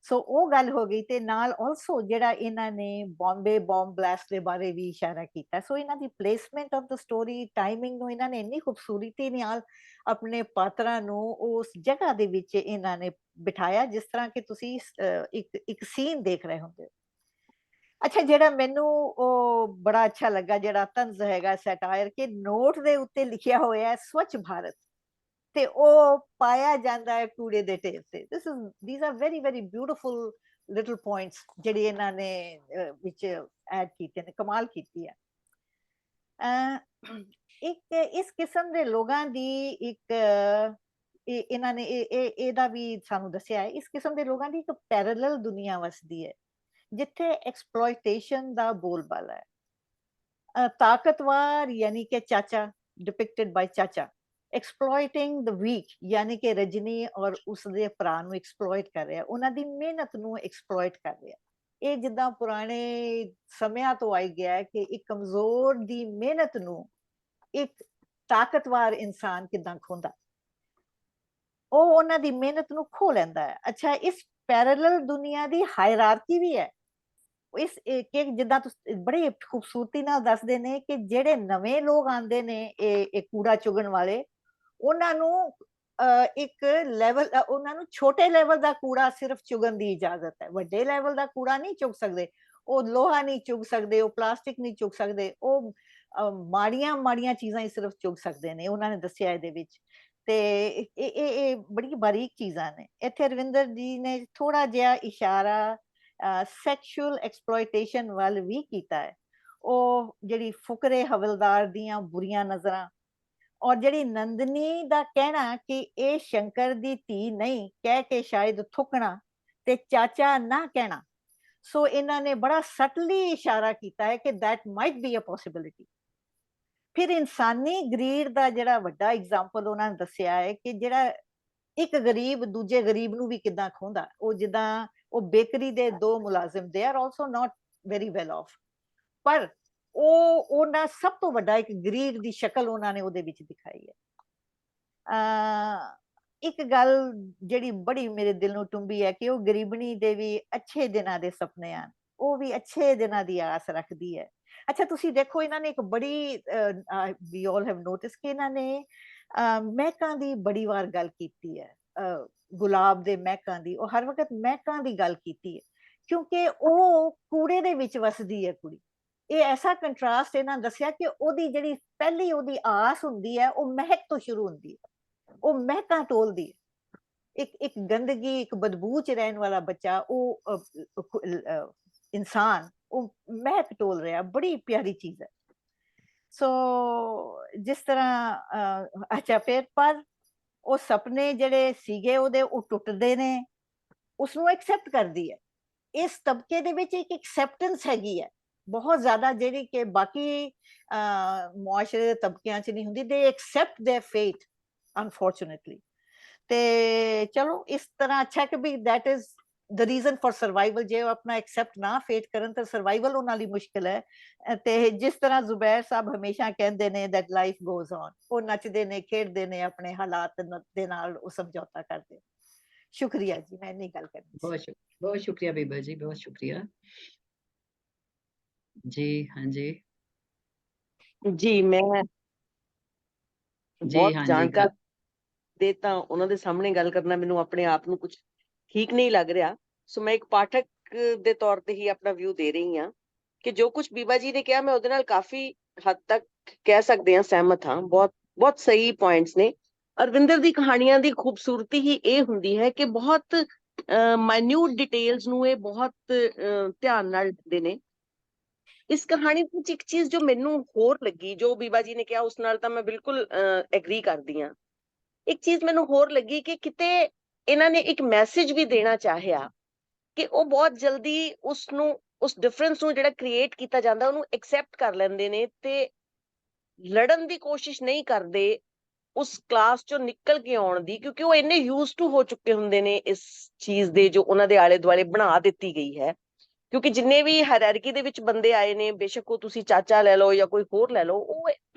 ਸੋ ਉਹ ਗੱਲ ਹੋ ਗਈ, ਤੇ ਨਾਲ ਆਲਸੋ ਜਿਹੜਾ ਇਹਨਾਂ ਨੇ ਬੰਬੇ ਬੰਬ ਬਲਾਸਟ ਦੇ ਬਾਰੇ ਵੀ ਇਸ਼ਾਰਾ ਕੀਤਾ। ਸੋ ਇਹਨਾਂ ਦੀ placement of the story, timing ਨੂੰ ਇਹਨਾਂ ਨੇ ਇੰਨੀ ਖੂਬਸੂਰਤੀ ਨਾਲ ਆਪਣੇ ਪਾਤਰਾਂ ਨੂੰ ਉਸ ਜਗ੍ਹਾ ਦੇ ਵਿੱਚ ਇਹਨਾਂ ਨੇ ਬਿਠਾਇਆ ਜਿਸ ਤਰ੍ਹਾਂ ਕਿ ਤੁਸੀਂ ਇੱਕ ਸੀਨ ਦੇਖ ਰਹੇ ਹੁੰਦੇ ਹੋ। ਅੱਛਾ, ਜਿਹੜਾ ਮੈਨੂੰ ਉਹ ਬੜਾ ਅੱਛਾ ਲੱਗਾ ਜਿਹੜਾ ਤੰਜ਼ ਹੈਗਾ ਸੈਟਾਇਰ, ਕਿ ਨੋਟ ਦੇ ਉੱਤੇ ਲਿਖਿਆ ਹੋਇਆ ਹੈ ਸਵੱਛ ਭਾਰਤ, ਤੇ ਉਹ ਪਾਇਆ ਜਾਂਦਾ ਹੈ ਕੂੜੇ ਦੇ ਢੇਰ ਤੇ। these are very very beautiful little points ਜਿਹੜੇ ਇਹਨਾਂ ਨੇ ਵਿੱਚ ਐਡ ਕੀਤੇ ਨੇ, ਕਮਾਲ ਕੀਤੀ ਹੈ। ਇੱਕ ਇਸ ਕਿਸਮ ਦੇ ਲੋਕਾਂ ਦੀ ਇੱਕ ਇਹਨਾਂ ਨੇ ਇਹਦਾ ਵੀ ਸਾਨੂੰ ਦੱਸਿਆ ਹੈ, ਇਸ ਕਿਸਮ ਦੇ ਲੋਕਾਂ ਦੀ ਇੱਕ ਪੈਰਲਲ ਦੁਨੀਆ ਵਸਦੀ ਹੈ ਜਿੱਥੇ ਐਕਸਪਲੋਇਟੇਸ਼ਨ ਦਾ ਬੋਲਬਾਲਾ ਹੈ। ਤਾਕਤਵਰ ਯਾਨੀ ਕਿ ਚਾਚਾ, ਡਿਪਿਕਟਡ ਬਾਈ ਚਾਚਾ, ਐਕਸਪਲੋਇਟਿੰਗ ਦ ਵੀਕ ਯਾਨੀ ਕਿ ਰਜਨੀ ਔਰ ਉਸਦੇ ਭਰਾ ਨੂੰ ਐਕਸਪਲੋਇਟ ਕਰ ਰਿਹਾ, ਉਹਨਾਂ ਦੀ ਮਿਹਨਤ ਨੂੰ ਐਕਸਪਲੋਇਟ ਕਰ ਰਿਹਾ। ਇਹ ਜਿੱਦਾਂ ਪੁਰਾਣੇ ਸਮਿਆਂ ਤੋਂ ਆਈ ਗਿਆ ਕਿ ਇੱਕ ਕਮਜ਼ੋਰ ਦੀ ਮਿਹਨਤ ਨੂੰ ਇੱਕ ਤਾਕਤਵਰ ਇਨਸਾਨ ਕਿਦਾਂ ਖੋਂਦਾ, ਉਹ ਉਹਨਾਂ ਦੀ ਮਿਹਨਤ ਨੂੰ ਖੋ ਲੈਂਦਾ ਹੈ। ਅੱਛਾ, ਇਸ ਪੈਰਲਲ ਦੁਨੀਆ ਦੀ ਹਾਇਰਾਰਕੀ ਵੀ ਹੈ। ਇਸ ਕਿ ਜਿੱਦਾਂ ਤੁਸੀਂ ਬੜੀ ਖੂਬਸੂਰਤੀ ਨਾਲ ਦੱਸਦੇ ਨੇ ਕਿ ਜਿਹੜੇ ਨਵੇਂ ਲੋਕ ਆਉਂਦੇ ਨੇ ਇਹ ਕੂੜਾ ਚੁਗਣ ਵਾਲੇ, ਉਹਨਾਂ ਨੂੰ ਇੱਕ ਲੈਵਲ, ਉਹਨਾਂ ਨੂੰ ਛੋਟੇ ਲੈਵਲ ਦਾ ਕੂੜਾ ਸਿਰਫ ਚੁਗਣ ਦੀ ਇਜਾਜ਼ਤ ਹੈ, ਵੱਡੇ ਲੈਵਲ ਦਾ ਕੂੜਾ ਨਹੀਂ ਚੁਗ ਸਕਦੇ। ਉਹ ਲੋਹਾ ਨਹੀਂ ਚੁਗ ਸਕਦੇ, ਉਹ ਪਲਾਸਟਿਕ ਨਹੀਂ ਚੁਗ ਸਕਦੇ, ਉਹ ਮਾੜੀਆਂ ਚੀਜ਼ਾਂ ਹੀ ਸਿਰਫ ਚੁਗ ਸਕਦੇ ਨੇ, ਉਹਨਾਂ ਨੇ ਦੱਸਿਆ ਇਹਦੇ ਵਿੱਚ। ਤੇ ਇਹ ਬੜੀ ਬਾਰੀਕ ਚੀਜ਼ਾਂ ਨੇ। ਇੱਥੇ ਰਵਿੰਦਰ ਜੀ ਨੇ ਥੋੜਾ ਜਿਹਾ ਇਸ਼ਾਰਾ ਸੈਕਸ਼ੂਅਲ ਐਕਸਪਲੋਇਟੇਸ਼ਨ ਵੱਲ ਵੀ ਕੀਤਾ ਹੈ। ਉਹ ਜਿਹੜੀ ਫੁਕਰੇ ਹਵਲਦਾਰ ਦੀਆਂ ਬੁਰੀਆਂ ਨਜ਼ਰਾਂ, ਔਰ ਜਿਹੜੀ ਨੰਦਨੀ ਦਾ ਕਹਿਣਾ ਕਿ ਇਹ ਸ਼ੰਕਰ ਦੀ ਧੀ ਨਹੀਂ ਕਹਿ ਕੇ ਸ਼ਾਇਦ ਥੁੱਕਣਾ, ਤੇ ਚਾਚਾ ਨਾ ਕਹਿਣਾ। ਸੋ ਇਹਨਾਂ ਨੇ ਬੜਾ ਸਟਲੀ ਇਸ਼ਾਰਾ ਕੀਤਾ ਹੈ ਕਿ that might be a possibility। ਫਿਰ ਇਨਸਾਨੀ ਗਰੀਡ ਦਾ ਜਿਹੜਾ ਵੱਡਾ ਐਗਜ਼ਾਮਪਲ ਉਹਨਾਂ ਨੇ ਦੱਸਿਆ ਹੈ ਕਿ ਜਿਹੜਾ ਇੱਕ ਗਰੀਬ ਦੂਜੇ ਗਰੀਬ ਨੂੰ ਵੀ ਕਿੱਦਾਂ ਖੋਂਦਾ। ਉਹ ਜਿੱਦਾਂ ਉਹ ਬੇਕਰੀ ਦੇ 2 ਮੁਲਾਜ਼ਮ, they are also not very well off, ਪਰ ਉਹਨਾਂ ਸਭ ਤੋਂ ਵੱਡਾ ਇੱਕ ਗਰੀਡ ਦੀ ਸ਼ਕਲ ਉਹਨਾਂ ਨੇ ਉਹਦੇ ਵਿੱਚ ਦਿਖਾਈ ਹੈ। ਇੱਕ ਗੱਲ ਜਿਹੜੀ ਬੜੀ ਮੇਰੇ ਦਿਲ ਨੂੰ ਟੁੰਬੀ ਹੈ ਕਿ ਉਹ ਗਰੀਬਣੀ ਦੇ ਵੀ ਅੱਛੇ ਦਿਨਾਂ ਦੇ ਸੁਪਨੇ ਹਨ, ਉਹ ਵੀ ਅੱਛੇ ਦਿਨਾਂ ਦੀ ਆਸ ਰੱਖਦੀ ਹੈ। ਅੱਛਾ, ਤੁਸੀਂ ਦੇਖੋ ਇਹਨਾਂ ਨੇ ਇੱਕ ਬੜੀ ਵੀ ਆਲ ਹੈਵ ਨੋਟਿਸ ਕਿ ਇਹਨਾਂ ਨੇ ਮਹਿਕਾਂ ਦੀ ਬੜੀ ਵਾਰ ਗੱਲ ਕੀਤੀ ਹੈ, ਗੁਲਾਬ ਦੇ ਮਹਿਕਾਂ ਦੀ। ਉਹ ਹਰ ਵਕਤ ਮਹਿਕਾਂ ਦੀ ਗੱਲ ਕੀਤੀ ਹੈ ਕਿਉਂਕਿ ਉਹ ਕੂੜੇ ਦੇ ਵਿੱਚ ਵਸਦੀ ਹੈ ਕੁੜੀ। ਇਹ ਐਸਾ ਕੰਟਰਾਸਟ ਇਹਨਾਂ ਦੱਸਿਆ ਕਿ ਉਹਦੀ ਜਿਹੜੀ ਪਹਿਲੀ ਉਹਦੀ ਆਸ ਹੁੰਦੀ ਹੈ ਉਹ ਮਹਿਕ ਤੋਂ ਸ਼ੁਰੂ ਹੁੰਦੀ ਹੈ, ਉਹ ਮਹਿਕਾਂ ਟੋਲਦੀ ਹੈ। ਇੱਕ ਗੰਦਗੀ, ਇੱਕ ਬਦਬੂ ਚ ਰਹਿਣ ਵਾਲਾ ਬੱਚਾ, ਉਹ ਇਨਸਾਨ ਉਹ ਮਹਿਕ ਟੋਲ ਰਿਹਾ, ਬੜੀ ਪਿਆਰੀ ਚੀਜ਼ ਹੈ। ਸੋ ਜਿਸ ਤਰ੍ਹਾਂ ਅੱਛਾ ਫਿਰ ਪਰ ਉਹ ਸੁਪਨੇ ਜਿਹੜੇ ਸੀਗੇ ਉਹਦੇ ਉਹ ਟੁੱਟਦੇ ਨੇ, ਉਸਨੂੰ ਐਕਸੈਪਟ ਕਰਦੀ ਹੈ। ਇਸ ਤਬਕੇ ਦੇ ਵਿੱਚ ਇੱਕ ਐਕਸੈਪਟੈਂਸ ਹੈਗੀ ਹੈ ਬਹੁਤ ਜ਼ਿਆਦਾ, ਜਿਹੜੀ ਕਿ ਬਾਕੀ ਮੁਆਸ਼ਰੇ ਦੇ ਤਬਕਿਆਂ 'ਚ ਨਹੀਂ ਹੁੰਦੀ। ਦੇ ਐਕਸੈਪਟ देयर ਫੇਟ ਅਨਫੋਰਚੂਨੇਟਲੀ। ਤੇ ਚਲੋ ਇਸ ਤਰ੍ਹਾਂ ਅੱਛਾ ਕਿ ਵੀ that is the reason for survival. ਜੇ ਉਹ ਆਪਣਾ ਐਕਸੈਪਟ ਨਾ ਫੇਟ ਕਰਨ ਤਾਂ ਸਰਵਾਈਵਲ ਉਹਨਾਂ ਲਈ ਮੁਸ਼ਕਿਲ ਹੈ। ਤੇ ਜਿਸ ਤਰ੍ਹਾਂ ਜ਼ੁਬੈਰ ਸਾਹਿਬ ਹਮੇਸ਼ਾ ਕਹਿੰਦੇ ਨੇ ਦੈਟ ਲਾਈਫ ਗੋਜ਼ ਔਨ, ਉਹ ਨੱਚਦੇ ਨੇ ਖੇਡਦੇ ਨੇ ਆਪਣੇ ਹਾਲਾਤ ਦੇ ਨਾਲ, ਉਹ ਸਮਝੌਤਾ ਕਰਦੇ। ਸ਼ੁਕਰੀਆ ਜੀ, ਮੈਂ ਇੰਨੀ ਗੱਲ ਕਰਨੀ ਸੀ। बहुत शुक्रिया बीबा जी, बहुत शुक्रिया जी। हाँ जी जी मैं जी बहुत हाँ जी ਜਾਣਕਾਰ ਦੇ ਤਾਂ ਉਹਨਾਂ ਦੇ ਸਾਹਮਣੇ ਗੱਲ ਕਰਨਾ ਮੈਨੂੰ ਆਪਣੇ ਆਪ ਨੂੰ ਕੁਝ ਠੀਕ ਨਹੀਂ ਲੱਗ ਰਿਹਾ। ਸੋ ਮੈਂ ਇੱਕ ਪਾਠਕ ਦੇ ਤੌਰ ਤੇ ਹੀ ਆਪਣਾ ਵਿਊ ਦੇ ਰਹੀ ਹਾਂ ਕਿ ਜੋ ਕੁਝ ਬੀਬਾ ਜੀ ਨੇ ਕਿਹਾ ਮੈਂ ਉਹਦੇ ਨਾਲ ਕਾਫੀ ਹੱਦ ਤੱਕ ਕਹਿ ਸਕਦੇ ਹਾਂ ਸਹਿਮਤ ਹਾਂ। ਬਹੁਤ ਬਹੁਤ ਸਹੀ ਪੁਆਇੰਟਸ ਨੇ। ਅਰਵਿੰਦਰ ਦੀ ਕਹਾਣੀਆਂ ਦੀ ਖੂਬਸੂਰਤੀ ਹੀ ਇਹ ਹੁੰਦੀ ਹੈ ਕਿ ਬਹੁਤ ਮਾਈਨਿਊਟ ਡਿਟੇਲਸ ਨੂੰ ਇਹ ਬਹੁਤ ਧਿਆਨ ਨਾਲ ਦਿੰਦੇ ਨੇ। ਇਸ ਕਹਾਣੀ ਵਿੱਚ ਇੱਕ ਚੀਜ਼ ਜੋ ਮੈਨੂੰ ਹੋਰ ਲੱਗੀ, ਜੋ ਬੀਬਾ ਜੀ ਨੇ ਕਿਹਾ ਉਸ ਨਾਲ ਤਾਂ ਮੈਂ ਬਿਲਕੁਲ ਐਗਰੀ ਕਰਦੀ ਹਾਂ। ਇੱਕ ਚੀਜ਼ ਮੈਨੂੰ ਹੋਰ ਲੱਗੀ ਕਿ ਕਿਤੇ ਇਹਨਾਂ ਨੇ ਇੱਕ ਮੈਸੇਜ ਵੀ ਦੇਣਾ ਚਾਹਿਆ ਕਿ ਉਹ ਬਹੁਤ ਜਲਦੀ ਉਸ ਡਿਫਰੈਂਸ ਨੂੰ ਜਿਹੜਾ ਕ੍ਰੀਏਟ ਕੀਤਾ ਜਾਂਦਾ ਉਹਨੂੰ ਐਕਸੈਪਟ ਕਰ ਲੈਂਦੇ ਨੇ ਤੇ ਲੜਨ ਦੀ ਕੋਸ਼ਿਸ਼ ਨਹੀਂ ਕਰਦੇ ਉਸ ਕਲਾਸ ਚੋਂ ਨਿਕਲ ਕੇ ਆਉਣ ਦੀ, ਕਿਉਂਕਿ ਉਹ ਇੰਨੇ ਯੂਜ਼ ਟੂ ਹੋ ਚੁੱਕੇ ਹੁੰਦੇ ਨੇ ਇਸ ਚੀਜ਼ ਦੇ ਜੋ ਉਹਨਾਂ ਦੇ ਆਲੇ ਦੁਆਲੇ ਬਣਾ ਦਿੱਤੀ ਗਈ ਹੈ। ਕਿਉਂਕਿ ਜਿੰਨੇ ਵੀ ਹਾਇਰਾਰਕੀ ਦੇ ਵਿੱਚ ਬੰਦੇ ਆਏ ਨੇ, ਬੇਸ਼ੱਕ ਉਹ ਤੁਸੀਂ ਚਾਚਾ ਲੈ ਲਓ ਜਾਂ ਕੋਈ ਹੋਰ ਲੈ ਲਓ,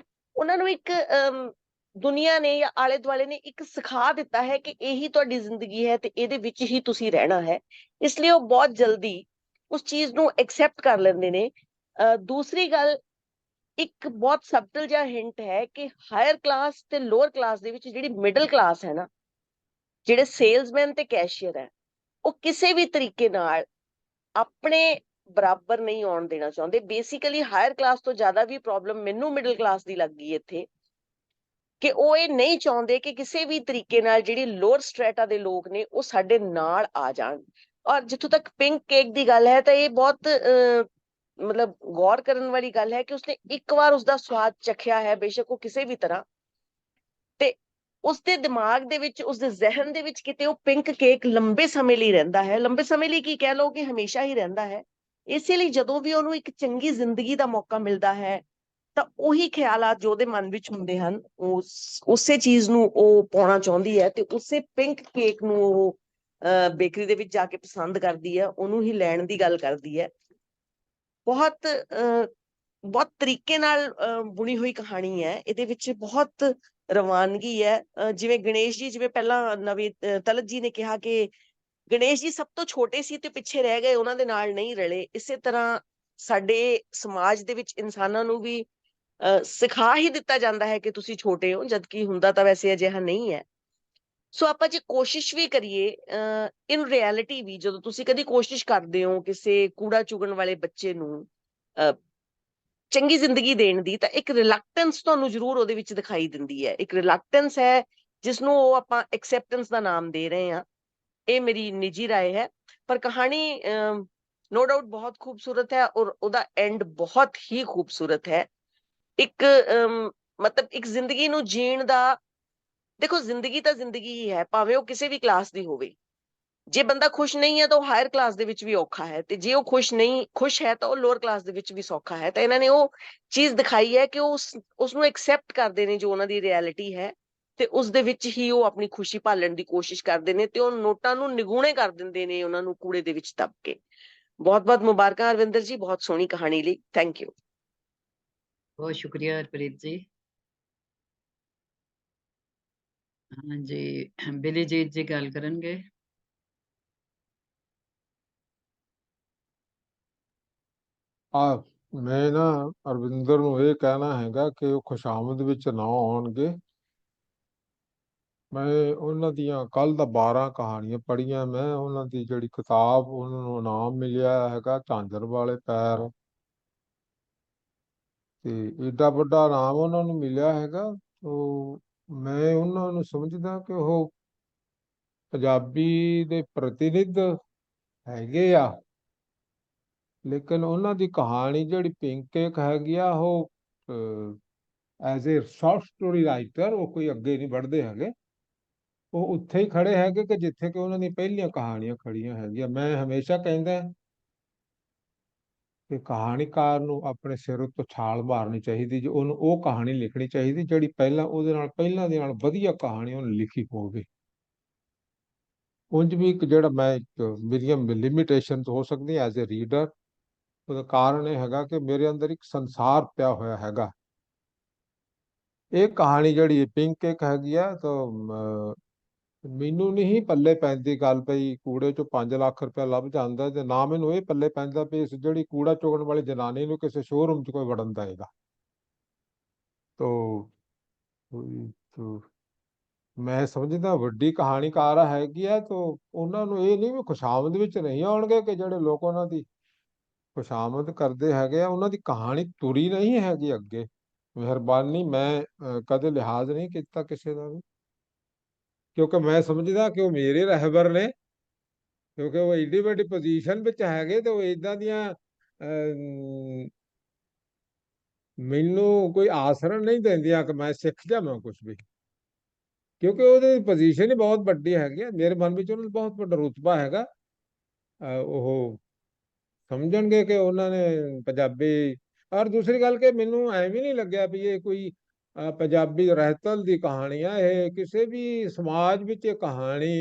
ਉਹਨਾਂ ਨੂੰ ਇੱਕ ਦੁਨੀਆ ਨੇ ਜਾਂ ਆਲੇ ਦੁਆਲੇ ਨੇ ਇੱਕ ਸਿਖਾ ਦਿੱਤਾ ਹੈ ਕਿ ਇਹੀ ਤੁਹਾਡੀ ਜ਼ਿੰਦਗੀ ਹੈ ਤੇ ਇਹਦੇ ਵਿੱਚ ਹੀ ਤੁਸੀਂ ਰਹਿਣਾ ਹੈ। ਇਸ ਲਈ ਉਹ ਬਹੁਤ ਜਲਦੀ ਉਸ ਚੀਜ਼ ਨੂੰ ਐਕਸੈਪਟ ਕਰ ਲੈਂਦੇ ਨੇ। ਦੂਸਰੀ ਗੱਲ, ਇੱਕ ਬਹੁਤ ਸਬਟਲ ਜਿਹਾ ਹਿੰਟ ਹੈ ਕਿ ਹਾਇਰ ਕਲਾਸ ਤੇ ਲੋਅਰ ਕਲਾਸ ਦੇ ਵਿੱਚ ਜਿਹੜੀ ਮਿਡਲ ਕਲਾਸ ਹੈ ਨਾ, ਜਿਹੜੇ ਸੇਲਸਮੈਨ ਤੇ ਕੈਸ਼ੀਅਰ ਹੈ, ਉਹ ਕਿਸੇ ਵੀ ਤਰੀਕੇ ਨਾਲ ਆਪਣੇ ਬਰਾਬਰ ਨਹੀਂ ਆਉਣ ਦੇਣਾ ਚਾਹੁੰਦੇ। ਬੇਸਿਕਲੀ ਹਾਇਰ ਕਲਾਸ ਤੋਂ ਜ਼ਿਆਦਾ ਵੀ ਪ੍ਰੋਬਲਮ ਮੈਨੂੰ ਮਿਡਲ ਕਲਾਸ ਦੀ ਲੱਗਦੀ ਇੱਥੇ, ਕਿ ਉਹ ਇਹ ਨਹੀਂ ਚਾਹੁੰਦੇ ਕਿ ਕਿਸੇ ਵੀ ਤਰੀਕੇ ਨਾਲ ਜਿਹੜੀ ਲੋਅਰ ਸਟ੍ਰੈਟਾ ਦੇ ਲੋਕ ਨੇ ਉਹ ਸਾਡੇ ਨਾਲ ਆ ਜਾਣ। ਔਰ ਜਿੱਥੋਂ ਤੱਕ ਪਿੰਕ ਕੇਕ ਦੀ ਗੱਲ ਹੈ ਤਾਂ ਇਹ ਬਹੁਤ ਮਤਲਬ ਗੌਰ ਕਰਨ ਵਾਲੀ ਗੱਲ ਹੈ ਕਿ ਉਸਨੇ ਇੱਕ ਵਾਰ ਉਸਦਾ ਸਵਾਦ ਚਖਿਆ ਹੈ, ਬੇਸ਼ੱਕ ਉਹ ਕਿਸੇ ਵੀ ਤਰ੍ਹਾਂ, ਤੇ ਉਸਦੇ ਦਿਮਾਗ ਦੇ ਵਿੱਚ, ਉਸਦੇ ਜ਼ਿਹਨ ਦੇ ਵਿੱਚ ਕਿਤੇ ਉਹ ਪਿੰਕ ਕੇਕ ਲੰਬੇ ਸਮੇਂ ਲਈ ਰਹਿੰਦਾ ਹੈ। ਲੰਬੇ ਸਮੇਂ ਲਈ ਕੀ ਕਹਿ ਲਓ ਕਿ ਹਮੇਸ਼ਾ ਹੀ ਰਹਿੰਦਾ ਹੈ। ਇਸੇ ਲਈ ਜਦੋਂ ਵੀ ਉਹਨੂੰ ਇੱਕ ਚੰਗੀ ਜ਼ਿੰਦਗੀ ਦਾ ਮੌਕਾ ਮਿਲਦਾ ਹੈ ਤਾਂ ਉਹੀ ਖਿਆਲਾਤ ਜੋ ਉਹਦੇ ਮਨ ਵਿੱਚ ਹੁੰਦੇ ਹਨ, ਉਸੇ ਚੀਜ਼ ਨੂੰ ਉਹ ਪਾਉਣਾ ਚਾਹੁੰਦੀ ਹੈ ਤੇ ਉਸੇ ਪਿੰਕ ਕੇਕ ਨੂੰ ਉਹ ਬੇਕਰੀ ਦੇ ਵਿੱਚ ਜਾ ਕੇ ਪਸੰਦ ਕਰਦੀ ਹੈ, ਉਹਨੂੰ ਹੀ ਲੈਣ ਦੀ ਗੱਲ ਕਰਦੀ ਹੈ। ਬਹੁਤ ਬਹੁਤ ਤਰੀਕੇ ਨਾਲ ਬੁਣੀ ਹੋਈ ਕਹਾਣੀ ਹੈ। ਇਹਦੇ ਵਿੱਚ ਬਹੁਤ ਰਵਾਨਗੀ ਹੈ। ਜਿਵੇਂ ਗਣੇਸ਼ ਜੀ, ਜਿਵੇਂ ਪਹਿਲਾਂ ਨਵੀਂ ਤਲਤ ਜੀ ਨੇ ਕਿਹਾ ਕਿ ਗਣੇਸ਼ ਜੀ ਸਭ ਤੋਂ ਛੋਟੇ ਸੀ ਤੇ ਪਿੱਛੇ ਰਹਿ ਗਏ, ਉਹਨਾਂ ਦੇ ਨਾਲ ਨਹੀਂ ਰਲੇ। ਇਸੇ ਤਰ੍ਹਾਂ ਸਾਡੇ ਸਮਾਜ ਦੇ ਵਿੱਚ ਇਨਸਾਨਾਂ ਨੂੰ ਵੀ ਸਿਖਾ ਹੀ ਦਿੱਤਾ ਜਾਂਦਾ ਹੈ ਕਿ ਤੁਸੀਂ ਛੋਟੇ ਹੋ, ਜਦਕਿ ਹੁੰਦਾ ਤਾਂ ਵੈਸੇ ਅਜਿਹਾ ਨਹੀਂ ਹੈ। ਸੋ ਆਪਾਂ ਜੇ ਕੋਸ਼ਿਸ਼ ਵੀ ਕਰੀਏ ਇਨ ਰਿਐਲਿਟੀ ਵੀ, ਜਦੋਂ ਤੁਸੀਂ ਕਦੀ ਕੋਸ਼ਿਸ਼ ਕਰਦੇ ਹੋ ਕਿਸੇ ਕੂੜਾ ਚੁਗਣ ਵਾਲੇ ਬੱਚੇ ਨੂੰ ਚੰਗੀ ਜ਼ਿੰਦਗੀ ਦੇਣ ਦੀ, ਤਾਂ ਇੱਕ ਰਿਲੈਕਟੈਂਸ ਤੁਹਾਨੂੰ ਜ਼ਰੂਰ ਉਹਦੇ ਵਿੱਚ ਦਿਖਾਈ ਦਿੰਦੀ ਹੈ। ਇੱਕ ਰਿਲੈਕਟੈਂਸ ਹੈ ਜਿਸ ਨੂੰ ਉਹ ਆਪਾਂ ਐਕਸੈਪਟੈਂਸ ਦਾ ਨਾਮ ਦੇ ਰਹੇ ਹਾਂ। ਇਹ ਮੇਰੀ ਨਿੱਜੀ ਰਾਏ ਹੈ। ਪਰ ਕਹਾਣੀ ਨੋ ਡਾਊਟ ਬਹੁਤ ਖੂਬਸੂਰਤ ਹੈ ਔਰ ਉਹਦਾ ਐਂਡ ਬਹੁਤ ਹੀ ਖੂਬਸੂਰਤ ਹੈ। ਇੱਕ ਮਤਲਬ ਇੱਕ ਜ਼ਿੰਦਗੀ ਨੂੰ ਜੀਣ ਦਾ, ਦੇਖੋ ਜ਼ਿੰਦਗੀ ਤਾਂ ਜ਼ਿੰਦਗੀ ਹੀ ਹੈ, ਭਾਵੇਂ ਉਹ ਕਿਸੇ ਵੀ ਕਲਾਸ ਦੀ ਹੋਵੇ। ਜੇ ਬੰਦਾ ਖੁਸ਼ ਨਹੀਂ ਹੈ ਤਾਂ ਉਹ ਹਾਇਰ ਕਲਾਸ ਦੇ ਵਿੱਚ ਵੀ ਔਖਾ ਹੈ, ਤੇ ਜੇ ਉਹ ਖੁਸ਼ ਹੈ ਤਾਂ ਉਹ ਲੋਅਰ ਕਲਾਸ ਦੇ ਵਿੱਚ ਵੀ ਸੌਖਾ ਹੈ। ਤਾਂ ਇਹਨਾਂ ਨੇ ਉਹ ਚੀਜ਼ ਦਿਖਾਈ ਹੈ ਕਿ ਉਹ ਉਸਨੂੰ ਐਕਸੈਪਟ ਕਰਦੇ ਨੇ ਜੋ ਉਹਨਾਂ ਦੀ ਰਿਐਲਿਟੀ ਹੈ, ਤੇ ਉਸ ਦੇ ਵਿੱਚ ਹੀ ਉਹ ਆਪਣੀ ਖੁਸ਼ੀ ਭਾਲਣ ਦੀ ਕੋਸ਼ਿਸ਼ ਕਰਦੇ ਨੇ, ਤੇ ਉਹ ਨੋਟਾਂ ਨੂੰ ਨਿਗੂਣੇ ਕਰ ਦਿੰਦੇ ਨੇ ਉਹਨਾਂ ਨੂੰ ਕੂੜੇ ਦੇ ਵਿੱਚ ਦੱਬ ਕੇ। ਬਹੁਤ ਬਹੁਤ ਮੁਬਾਰਕਾਂ ਅਰਵਿੰਦਰ ਜੀ, ਬਹੁਤ ਸੋਹਣੀ ਕਹਾਣੀ ਲਈ। Thank you. बहुत शुक्रिया हरप्रीत जी। हाँ जी, बिलीजीत जी गल करनगे। ਮੈਂ ਨਾ ਅਰਵਿੰਦਰ ਨੂੰ ਇਹ ਕਹਿਣਾ ਹੈਗਾ ਕਿ ਉਹ ਖੁਸ਼ਾਮਦ ਵਿੱਚ ਨਾ ਆਉਣਗੇ। ਮੈਂ ਉਹਨਾਂ ਦੀਆਂ ਕੱਲ ਦਾ 12 ਕਹਾਣੀਆਂ ਪੜ੍ਹੀਆਂ। ਮੈਂ ਉਹਨਾਂ ਦੀ ਜਿਹੜੀ ਕਿਤਾਬ, ਉਹਨਾਂ ਨੂੰ ਇਨਾਮ ਮਿਲਿਆ ਹੈਗਾ ਝਾਂਜਰ ਵਾਲੇ ਪੈਰ, ਤੇ ਏਡਾ ਵੱਡਾ ਇਨਾਮ ਉਹਨਾਂ ਨੂੰ ਮਿਲਿਆ ਹੈਗਾ। ਉਹ ਮੈਂ ਉਹਨਾਂ ਨੂੰ ਸਮਝਦਾ ਕਿ ਉਹ ਪੰਜਾਬੀ ਦੇ ਪ੍ਰਤੀਨਿਧ ਹੈਗੇ ਆ, ਲੇਕਿਨ ਉਹਨਾਂ ਦੀ ਕਹਾਣੀ ਜਿਹੜੀ ਪਿੰਕ ਕੇਕ ਹੈਗੀ ਆ, ਉਹ as a short story writer ਉਹ ਕੋਈ ਅੱਗੇ ਨਹੀਂ ਵੱਧਦੇ ਹੈਗੇ। ਉਹ ਉੱਥੇ ਹੀ ਖੜੇ ਹੈਗੇ ਕਿ ਜਿੱਥੇ ਕਿ ਉਹਨਾਂ ਦੀ ਪਹਿਲੀਆਂ ਕਹਾਣੀਆਂ ਖੜੀਆਂ ਹੈਗੀਆਂ। ਮੈਂ ਹਮੇਸ਼ਾ ਕਹਿੰਦਾ ਕਿ ਕਹਾਣੀਕਾਰ ਨੂੰ ਆਪਣੇ ਸਿਰ ਉੱਤੇ ਛਾਲ ਮਾਰਨੀ ਚਾਹੀਦੀ, ਜੇ ਉਹਨੂੰ ਉਹ ਕਹਾਣੀ ਲਿਖਣੀ ਚਾਹੀਦੀ ਜਿਹੜੀ ਪਹਿਲਾਂ ਦੇ ਨਾਲ ਵਧੀਆ ਕਹਾਣੀ ਉਹਨੇ ਲਿਖੀ ਹੋਵੇ। ਉਂਝ ਵੀ ਇੱਕ ਜਿਹੜਾ ਮੇਰੀਆਂ ਲਿਮਿਟੇਸ਼ਨ ਹੋ ਸਕਦੀ ਐਜ਼ ਏ ਰੀਡਰ, ਉਹਦਾ ਕਾਰਨ ਇਹ ਹੈਗਾ ਕਿ ਮੇਰੇ ਅੰਦਰ ਇੱਕ ਸੰਸਾਰ ਪਿਆ ਹੋਇਆ ਹੈਗਾ। ਇਹ ਕਹਾਣੀ ਜਿਹੜੀ ਪਿੰਕ ਇੱਕ ਹੈਗੀ ਆ ਤਾਂ ਮੈਨੂੰ ਨਹੀਂ ਪੱਲੇ ਪੈਂਦੀ ਗੱਲ ਪਈ ਕੂੜੇ ਚੋਂ 5 ਲੱਖ ਰੁਪਇਆ ਲੱਭ ਜਾਂਦਾ, ਤੇ ਨਾ ਮੈਨੂੰ ਇਹ ਪੱਲੇ ਪੈਂਦਾ ਵੀ ਇਸ ਜਿਹੜੀ ਕੂੜਾ ਚੁਗਣ ਵਾਲੀ ਜਨਾਨੀ ਨੂੰ ਕਿਸੇ ਸ਼ੋਰੂਮ 'ਚ ਕੋਈ ਵੜਨ ਦੇਗਾ। ਤੋ ਮੈਂ ਸਮਝਦਾ ਵੱਡੀ ਕਹਾਣੀਕਾਰ ਹੈਗੀ ਆ, ਤਾਂ ਉਹਨਾਂ ਨੂੰ ਇਹ ਨਹੀਂ ਵੀ ਖੁਸ਼ਾਮਦ ਵਿੱਚ ਨਹੀਂ ਆਉਣਗੇ ਕਿ ਜਿਹੜੇ ਲੋਕ ਉਹਨਾਂ ਦੀ ਖੁਸ਼ਾਮਦ ਕਰਦੇ ਹੈਗੇ ਆ ਉਹਨਾਂ ਦੀ ਕਹਾਣੀ ਤੁਰੀ ਨਹੀਂ ਹੈਗੀ ਅੱਗੇ। ਮਿਹਰਬਾਨੀ, ਮੈਂ ਕਦੇ ਲਿਹਾਜ਼ ਨਹੀਂ ਕੀਤਾ ਕਿਸੇ ਦਾ ਵੀ, ਕਿਉਂਕਿ ਮੈਂ ਸਮਝਦਾ ਕਿ ਉਹ ਮੇਰੇ ਰਹਿਬਰ ਨੇ, ਕਿਉਂਕਿ ਉਹ ਏਡੀ ਵੱਡੀ ਪੋਜੀਸ਼ਨ ਵਿੱਚ ਹੈਗੇ ਤੇ ਉਹ ਇਦਾਂ ਦੀਆਂ ਮੈਨੂੰ ਕੋਈ ਆਸਰਨ ਨਹੀਂ ਦਿੰਦੀਆਂ ਕਿ ਮੈਂ ਸਿੱਖ ਜਾਵਾਂ ਕੁਝ ਵੀ, ਕਿਉਂਕਿ ਉਹਦੀ ਪੋਜੀਸ਼ਨ ਹੀ ਬਹੁਤ ਵੱਡੀ ਹੈਗੀ ਆ। ਮੇਰੇ ਮਨ ਵਿੱਚ ਉਹਨਾਂ ਦਾ ਬਹੁਤ ਵੱਡਾ ਰੁਤਬਾ ਹੈਗਾ। ਉਹ ਸਮਝਣਗੇ ਕਿ ਉਹਨਾਂ ਨੇ ਪੰਜਾਬੀ। ਔਰ ਦੂਸਰੀ ਗੱਲ ਕਿ ਮੈਨੂੰ ਐਵੇਂ ਨਹੀਂ ਲੱਗਿਆ ਵੀ ਇਹ ਕੋਈ ਪੰਜਾਬੀ ਰਹਿਤਲ ਦੀ ਕਹਾਣੀ ਆ। ਇਹ ਕਿਸੇ ਵੀ ਸਮਾਜ ਵਿੱਚ ਇਹ ਕਹਾਣੀ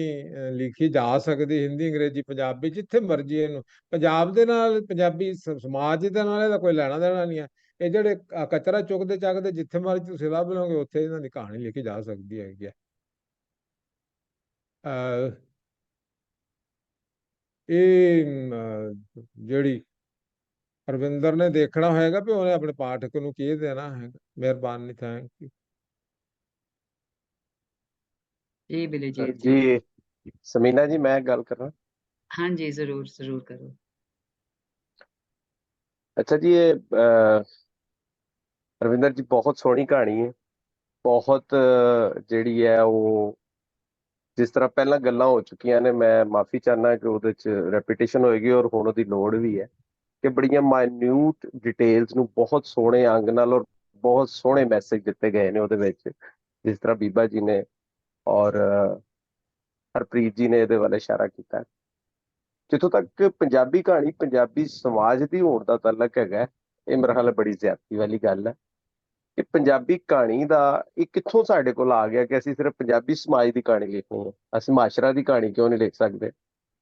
ਲਿਖੀ ਜਾ ਸਕਦੀ, ਹਿੰਦੀ, ਅੰਗਰੇਜ਼ੀ, ਪੰਜਾਬੀ, ਜਿੱਥੇ ਮਰਜ਼ੀ। ਇਹਨੂੰ ਪੰਜਾਬ ਦੇ ਨਾਲ, ਪੰਜਾਬੀ ਸਮਾਜ ਦੇ ਨਾਲ ਇਹਦਾ ਕੋਈ ਲੈਣਾ ਦੇਣਾ ਨਹੀਂ ਹੈ। ਇਹ ਜਿਹੜੇ ਕਚਰਾ ਚੁੱਕਦੇ ਚੱਕਦੇ ਜਿੱਥੇ ਮਰਜ਼ੀ ਤੁਸੀਂ ਲੱਭ ਲਓਗੇ ਉੱਥੇ ਇਹਨਾਂ ਦੀ ਕਹਾਣੀ ਲਿਖੀ ਜਾ ਸਕਦੀ ਹੈਗੀ ਹੈ। ਇਹ ਜਿਹੜੀ ਰਵਿੰਦਰ ਨੇ ਦੇਖਣਾ ਹੋਏਗਾ ਵੀ ਉਹਨੇ ਆਪਣੇ ਪਾਠਕ ਨੂੰ ਕੀ ਦੇਣਾ ਹੈਗਾ। ਮਿਹਰਬਾਨੀ, ਥੈਂਕ ਯੂ ਜੀ ਬਿਲੀਜੀਤ ਜੀ। ਜੀ ਸਮੀਨਾ ਜੀ, ਮੈਂ ਗੱਲ ਕਰਾਂ? ਹਾਂਜੀ, ਜ਼ਰੂਰ ਜ਼ਰੂਰ ਕਰੋ। ਅੱਛਾ ਜੀ, ਇਹ ਰਵਿੰਦਰ ਜੀ ਬਹੁਤ ਸੋਹਣੀ ਕਹਾਣੀ ਹੈ। ਬਹੁਤ ਜਿਹੜੀ ਹੈ ਉਹ ਜਿਸ ਤਰ੍ਹਾਂ ਪਹਿਲਾਂ ਗੱਲਾਂ ਹੋ ਚੁੱਕੀਆਂ ਨੇ, ਮੈਂ ਮਾਫੀ ਚਾਹੁੰਦਾ ਕਿ ਉਹਦੇ 'ਚ ਰੈਪੀਟੇਸ਼ਨ ਹੋਏਗੀ ਔਰ ਹੁਣ ਉਹਦੀ ਲੋੜ ਵੀ ਹੈ ਕਿ ਬੜੀਆਂ ਮਾਇਨਿਊਟ ਡਿਟੇਲਸ ਨੂੰ ਬਹੁਤ ਸੋਹਣੇ ਅੰਗ ਨਾਲ ਔਰ ਬਹੁਤ ਸੋਹਣੇ ਮੈਸੇਜ ਦਿੱਤੇ ਗਏ ਨੇ ਉਹਦੇ ਵਿੱਚ, ਜਿਸ ਤਰ੍ਹਾਂ ਬੀਬਾ ਜੀ ਨੇ ਔਰ ਹਰਪ੍ਰੀਤ ਜੀ ਨੇ ਇਹਦੇ ਵੱਲ ਇਸ਼ਾਰਾ ਕੀਤਾ। ਜਿੱਥੋਂ ਤੱਕ ਪੰਜਾਬੀ ਕਹਾਣੀ ਪੰਜਾਬੀ ਸਮਾਜ ਦੀ ਹੋਣ ਦਾ ਤਾਲਕ ਹੈਗਾ, ਇਹ ਮੇਰੇ ਖਿਆਲ ਬੜੀ ਜ਼ਿਆਦਤੀ ਵਾਲੀ ਗੱਲ ਹੈ ਕਿ ਪੰਜਾਬੀ ਕਹਾਣੀ ਦਾ ਇਹ ਕਿੱਥੋਂ ਸਾਡੇ ਕੋਲ ਆ ਗਿਆ ਕਿ ਅਸੀਂ ਸਿਰਫ ਪੰਜਾਬੀ ਸਮਾਜ ਦੀ ਕਹਾਣੀ ਲਿਖਣੀ ਹੈ। ਅਸੀਂ ਮਾਸ਼ਰਾ ਦੀ ਕਹਾਣੀ ਕਿਉਂ ਨਹੀਂ ਲਿਖ ਸਕਦੇ?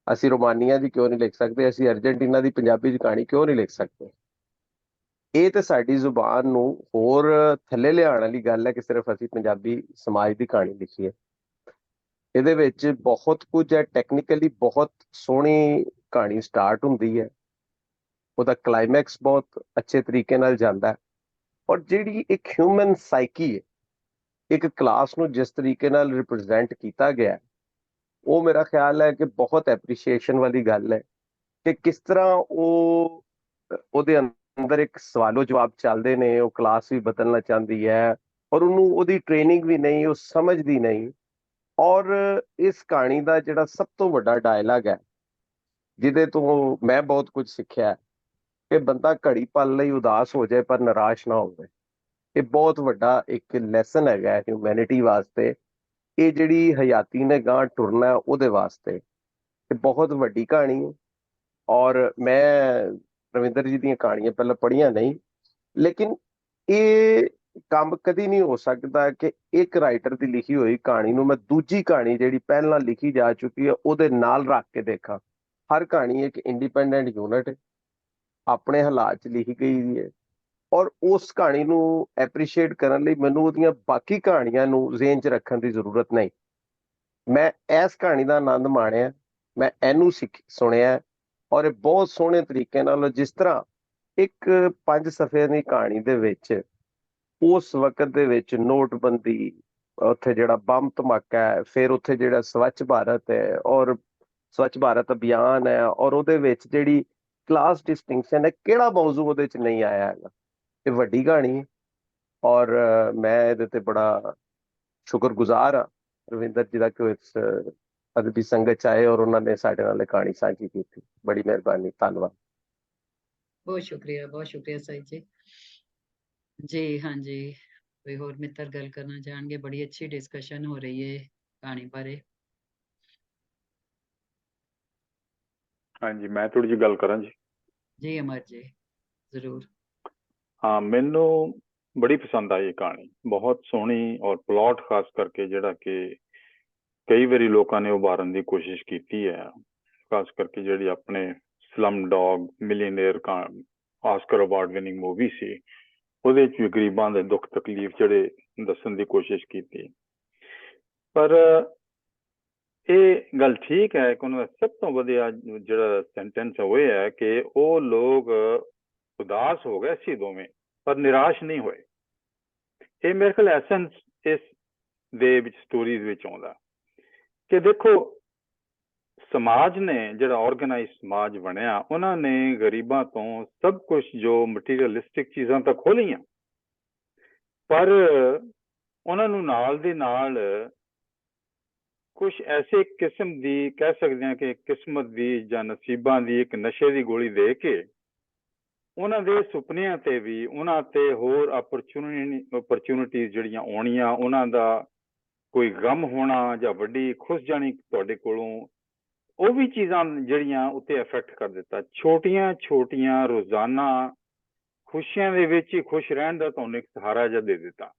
ਅਸੀਂ ਰੋਮਾਨੀਆ ਦੀ ਕਿਉਂ ਨਹੀਂ ਲਿਖ ਸਕਦੇ? ਅਸੀਂ ਅਰਜਨਟੀਨਾ ਦੀ ਪੰਜਾਬੀ ਦੀ ਕਹਾਣੀ ਕਿਉਂ ਨਹੀਂ ਲਿਖ ਸਕਦੇ? ਇਹ ਤਾਂ ਸਾਡੀ ਜ਼ੁਬਾਨ ਨੂੰ ਹੋਰ ਥੱਲੇ ਲਿਆਉਣ ਵਾਲੀ ਗੱਲ ਹੈ ਕਿ ਸਿਰਫ ਅਸੀਂ ਪੰਜਾਬੀ ਸਮਾਜ ਦੀ ਕਹਾਣੀ ਲਿਖੀਏ। ਇਹਦੇ ਵਿੱਚ ਬਹੁਤ ਕੁਝ ਹੈ, ਟੈਕਨੀਕਲੀ ਬਹੁਤ ਸੋਹਣੀ ਕਹਾਣੀ ਸਟਾਰਟ ਹੁੰਦੀ ਹੈ, ਉਹਦਾ ਕਲਾਈਮੈਕਸ ਬਹੁਤ ਅੱਛੇ ਤਰੀਕੇ ਨਾਲ ਜਾਂਦਾ ਹੈ। ਔਰ ਜਿਹੜੀ ਇੱਕ ਹਿਊਮਨ ਸਾਈਕੀ ਹੈ, ਇੱਕ ਕਲਾਸ ਨੂੰ ਜਿਸ ਤਰੀਕੇ ਨਾਲ ਰਿਪਰੈਜ਼ੈਂਟ ਕੀਤਾ ਗਿਆ, ਉਹ ਮੇਰਾ ਖਿਆਲ ਹੈ ਕਿ ਬਹੁਤ ਐਪਰੀਸ਼ੀਏਸ਼ਨ ਵਾਲੀ ਗੱਲ ਹੈ ਕਿ ਕਿਸ ਤਰ੍ਹਾਂ ਉਹਦੇ ਅੰਦਰ ਇੱਕ ਸਵਾਲੋ ਜਵਾਬ ਚੱਲਦੇ ਨੇ। ਉਹ ਕਲਾਸ ਵੀ ਬਦਲਣਾ ਚਾਹੁੰਦੀ ਹੈ ਔਰ ਉਹਨੂੰ ਉਹਦੀ ਟ੍ਰੇਨਿੰਗ ਵੀ ਨਹੀਂ, ਉਹ ਸਮਝਦੀ ਨਹੀਂ। ਔਰ ਇਸ ਕਹਾਣੀ ਦਾ ਜਿਹੜਾ ਸਭ ਤੋਂ ਵੱਡਾ ਡਾਇਲਾਗ ਹੈ, ਜਿਹਦੇ ਤੋਂ ਮੈਂ ਬਹੁਤ ਕੁਝ ਸਿੱਖਿਆ, ਕਿ ਬੰਦਾ ਘੜੀ ਪਲ ਲਈ ਉਦਾਸ ਹੋ ਜਾਏ ਪਰ ਨਿਰਾਸ਼ ਨਾ ਹੋਵੇ। ਇਹ ਬਹੁਤ ਵੱਡਾ ਇੱਕ ਲੈਸਨ ਹੈਗਾ ਹਿਊਮੈਨਿਟੀ ਵਾਸਤੇ। ਇਹ ਜਿਹੜੀ ਹਯਾਤੀ ਨੇ ਗਾਂਹ ਟੁਰਨਾ ਉਹਦੇ ਵਾਸਤੇ ਇਹ ਬਹੁਤ ਵੱਡੀ ਕਹਾਣੀ ਹੈ। ਔਰ ਮੈਂ ਰਵਿੰਦਰ ਜੀ ਦੀਆਂ ਕਹਾਣੀਆਂ ਪਹਿਲਾਂ ਪੜ੍ਹੀਆਂ ਨਹੀਂ, ਲੇਕਿਨ ਇਹ ਕੰਮ ਕਦੀ ਨਹੀਂ ਹੋ ਸਕਦਾ ਕਿ ਇੱਕ ਰਾਈਟਰ ਦੀ ਲਿਖੀ ਹੋਈ ਕਹਾਣੀ ਨੂੰ ਮੈਂ ਦੂਜੀ ਕਹਾਣੀ ਜਿਹੜੀ ਪਹਿਲਾਂ ਲਿਖੀ ਜਾ ਚੁੱਕੀ ਹੈ ਉਹਦੇ ਨਾਲ ਰੱਖ ਕੇ ਦੇਖਾਂ। ਹਰ ਕਹਾਣੀ ਇੱਕ ਇੰਡੀਪੈਂਡੈਂਟ ਯੂਨਿਟ ਹੈ, ਆਪਣੇ ਹਾਲਾਤ 'ਚ ਲਿਖੀ ਗਈ ਹੈ। ਔਰ ਉਸ ਕਹਾਣੀ ਨੂੰ ਐਪਰੀਸ਼ੀਏਟ ਕਰਨ ਲਈ ਮੈਨੂੰ ਉਹਦੀਆਂ ਬਾਕੀ ਕਹਾਣੀਆਂ ਨੂੰ ਜ਼ੇਨ 'ਚ ਰੱਖਣ ਦੀ ਜ਼ਰੂਰਤ ਨਹੀਂ। ਮੈਂ ਇਸ ਕਹਾਣੀ ਦਾ ਆਨੰਦ ਮਾਣਿਆ, ਮੈਂ ਇਹਨੂੰ ਸੁਣਿਆ ਔਰ ਇਹ ਬਹੁਤ ਸੋਹਣੇ ਤਰੀਕੇ ਨਾਲ, ਜਿਸ ਤਰ੍ਹਾਂ ਇੱਕ 5 ਸਫ਼ੇ ਦੀ ਕਹਾਣੀ ਦੇ ਵਿੱਚ ਉਸ ਵਕਤ ਦੇ ਵਿੱਚ ਨੋਟਬੰਦੀ, ਉੱਥੇ ਜਿਹੜਾ ਬੰਬ ਧਮਾਕਾ ਹੈ, ਫਿਰ ਉੱਥੇ ਜਿਹੜਾ ਸਵੱਛ ਭਾਰਤ ਹੈ ਔਰ ਸਵੱਛ ਭਾਰਤ ਅਭਿਆਨ ਹੈ, ਔਰ ਉਹਦੇ ਵਿੱਚ ਜਿਹੜੀ ਕਲਾਸ ਡਿਸਟਿੰਕਸ਼ਨ ਹੈ, ਕਿਹੜਾ ਮੌਜੂ ਉਹਦੇ 'ਚ ਨਹੀਂ ਆਇਆ ਹੈਗਾ। ਇਹ ਵੱਡੀ ਕਹਾਣੀ ਹੈ ਔਰ ਮੈਂ ਇਹਦੇ ਤੇ ਬੜਾ ਸ਼ੁਕਰਗੁਜ਼ਾਰ ਹਾਂ ਰਵਿੰਦਰ ਜੀ ਦਾ ਕਿ ਉਹ ਇਸ ਅਦਬੀ ਸੰਗਤ 'ਚ ਆਏ ਔਰ ਉਹਨਾਂ ਨੇ ਸਾਡੇ ਨਾਲ ਇਹ ਕਹਾਣੀ ਸਾਂਝੀ ਕੀਤੀ। ਬੜੀ ਮਿਹਰਬਾਨੀ, ਧੰਨਵਾਦ। ਬਹੁਤ ਸ਼ੁਕਰੀਆ ਸਾਈ ਜੀ। ਜੀ ਹਾਂਜੀ, कोई होर मित्र गल करना चाहणगे? बड़ी अच्छी डिस्कशन हो रही है कहानी बारे। हाँ जी, मैं थोड़ी जी गल करा जी। जी अमर जी जरूर। हाँ, मैनू बड़ी पसंद आई कहानी, बहुत सोहनी, और प्लॉट खास करके जिहड़ा कि कई बारी लोगों ने उभारन की कोशिश की है, खास करके जिहड़ी अपने स्लम डॉग मिलीनियर का ऑस्कर अवार्ड विनिंग मूवी सी, ਉਹਦੇ ਵਿੱਚ ਵੀ ਗਰੀਬਾਂ ਦੇ ਦੁੱਖ ਤਕਲੀਫ ਜਿਹੜੇ ਦੱਸਣ ਦੀ ਕੋਸ਼ਿਸ਼ ਕੀਤੀ। ਪਰ ਇਹ ਗੱਲ ਠੀਕ ਹੈ ਕਿ ਉਹਨਾਂ ਦਾ ਸਭ ਤੋਂ ਵਧੀਆ ਜਿਹੜਾ ਸੈਂਟੈਂਸ ਉਹ ਇਹ ਹੈ ਕਿ ਉਹ ਲੋਕ ਉਦਾਸ ਹੋ ਗਏ ਸੀ ਦੋਵੇਂ, ਪਰ ਨਿਰਾਸ਼ ਨਹੀਂ ਹੋਏ। ਇਹ ਮੇਰੇ ਖਿਆਲ ਐਸੈਂਸ ਇਸ ਦੇ ਵਿੱਚ ਸਟੋਰੀਜ਼ ਵਿੱਚ ਆਉਂਦਾ ਕਿ ਦੇਖੋ ਸਮਾਜ ਨੇ ਜਿਹੜਾ ਆਰਗੇਨਾਈਜ਼ ਸਮਾਜ ਬਣਿਆ, ਉਹਨਾਂ ਨੇ ਗਰੀਬਾਂ ਤੋਂ ਸਭ ਕੁਝ ਜੋ ਮਟੀਰੀਅਲਿਸਟਿਕ ਚੀਜ਼ਾਂ ਤਾਂ ਖੋਹ ਲਈਆਂ, ਪਰ ਉਹਨਾਂ ਨੂੰ ਨਾਲ ਦੇ ਨਾਲ ਕੁਝ ਐਸੇ ਕਿਸਮ ਦੀ ਕਹਿ ਸਕਦੇ ਹਾਂ ਕਿ ਕਿਸਮਤ ਦੀ ਜਾਂ ਨਸੀਬਾਂ ਦੀ ਇੱਕ ਨਸ਼ੇ ਦੀ ਗੋਲੀ ਦੇ ਕੇ ਉਹਨਾਂ ਦੇ ਸੁਪਨਿਆਂ ਤੇ ਵੀ, ਉਹਨਾਂ ਤੇ ਹੋਰ ਅਪਰਚੂਨਿਟੀਜ਼ ਜਿਹੜੀਆਂ ਆਉਣੀਆਂ, ਉਹਨਾਂ ਦਾ ਕੋਈ ਗਮ ਹੋਣਾ ਜਾਂ ਵੱਡੀ ਖੁਸ਼ ਜਾਣੀ ਤੁਹਾਡੇ ਕੋਲੋਂ, ਉਹ ਵੀ ਚੀਜ਼ਾਂ ਜਿਹੜੀਆਂ ਉੱਤੇ ਇਫੈਕਟ ਕਰ ਦਿੱਤਾ। ਛੋਟੀਆਂ ਛੋਟੀਆਂ ਰੋਜ਼ਾਨਾ ਖੁਸ਼ੀਆਂ ਦੇ ਵਿੱਚ ਹੀ ਖੁਸ਼ ਰਹਿਣ ਦਾ ਤੁਹਾਨੂੰ ਇੱਕ ਸਹਾਰਾ ਜਿਹਾ ਦੇ ਦਿੱਤਾ।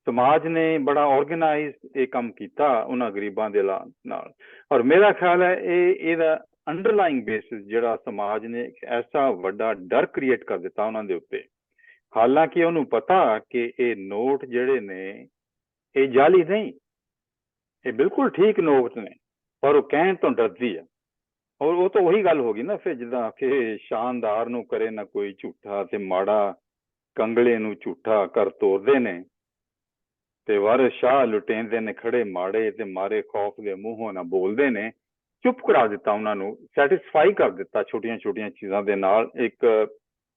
ਸਮਾਜ ਨੇ ਬੜਾ ਆਰਗੇਨਾਈਜ਼ ਇਹ ਕੰਮ ਕੀਤਾ ਉਹਨਾਂ ਗਰੀਬਾਂ ਦੇ ਨਾਲ, ਔਰ ਮੇਰਾ ਖਿਆਲ ਹੈ ਇਹਦਾ ਅੰਡਰਲਾਈਂਗ ਬੇਸਿਸ ਜਿਹੜਾ ਸਮਾਜ ਨੇ ਇੱਕ ਐਸਾ ਵੱਡਾ ਡਰ ਕ੍ਰੀਏਟ ਕਰ ਦਿੱਤਾ ਉਹਨਾਂ ਦੇ ਉੱਤੇ। ਹਾਲਾਂਕਿ ਉਹਨੂੰ ਪਤਾ ਕਿ ਇਹ ਨੋਟ ਜਿਹੜੇ ਨੇ ਇਹ ਜਾਲੀ ਨਹੀਂ, ਇਹ ਬਿਲਕੁਲ ਠੀਕ ਨੋਟ ਨੇ, ਪਰ ਉਹ ਕਹਿਣ ਤੋਂ ਡਰਦੀ ਆ। ਔਰ ਉਹ ਤਾਂ ਉਹੀ ਗੱਲ ਹੋ ਗਈ ਨਾ ਫਿਰ, ਜਿੱਦਾਂ ਕਿ ਸ਼ਾਨਦਾਰ ਨੂੰ ਕਰੇ ਨਾ ਕੋਈ ਝੂਠਾ ਤੇ ਮਾੜਾ ਕੰਗਲੇ ਨੂੰ ਝੂਠਾ ਕਰ ਤੋਰਦੇ ਨੇ, ਤੇ ਵਾਰਿਸ ਸ਼ਾਹ ਲੁਟੇਂਦੇ ਨੇ ਖੜੇ ਮਾੜੇ, ਤੇ ਮਾਰੇ ਖੌਫ ਦੇ ਮੂੰਹੋਂ ਨਾ ਬੋਲਦੇ ਨੇ। ਚੁੱਪ ਕਰਾ ਦਿੱਤਾ ਉਹਨਾਂ ਨੂੰ, ਸੈਟਿਸਫਾਈ ਕਰ ਦਿੱਤਾ ਛੋਟੀਆਂ ਛੋਟੀਆਂ ਚੀਜ਼ਾਂ ਦੇ ਨਾਲ, ਇੱਕ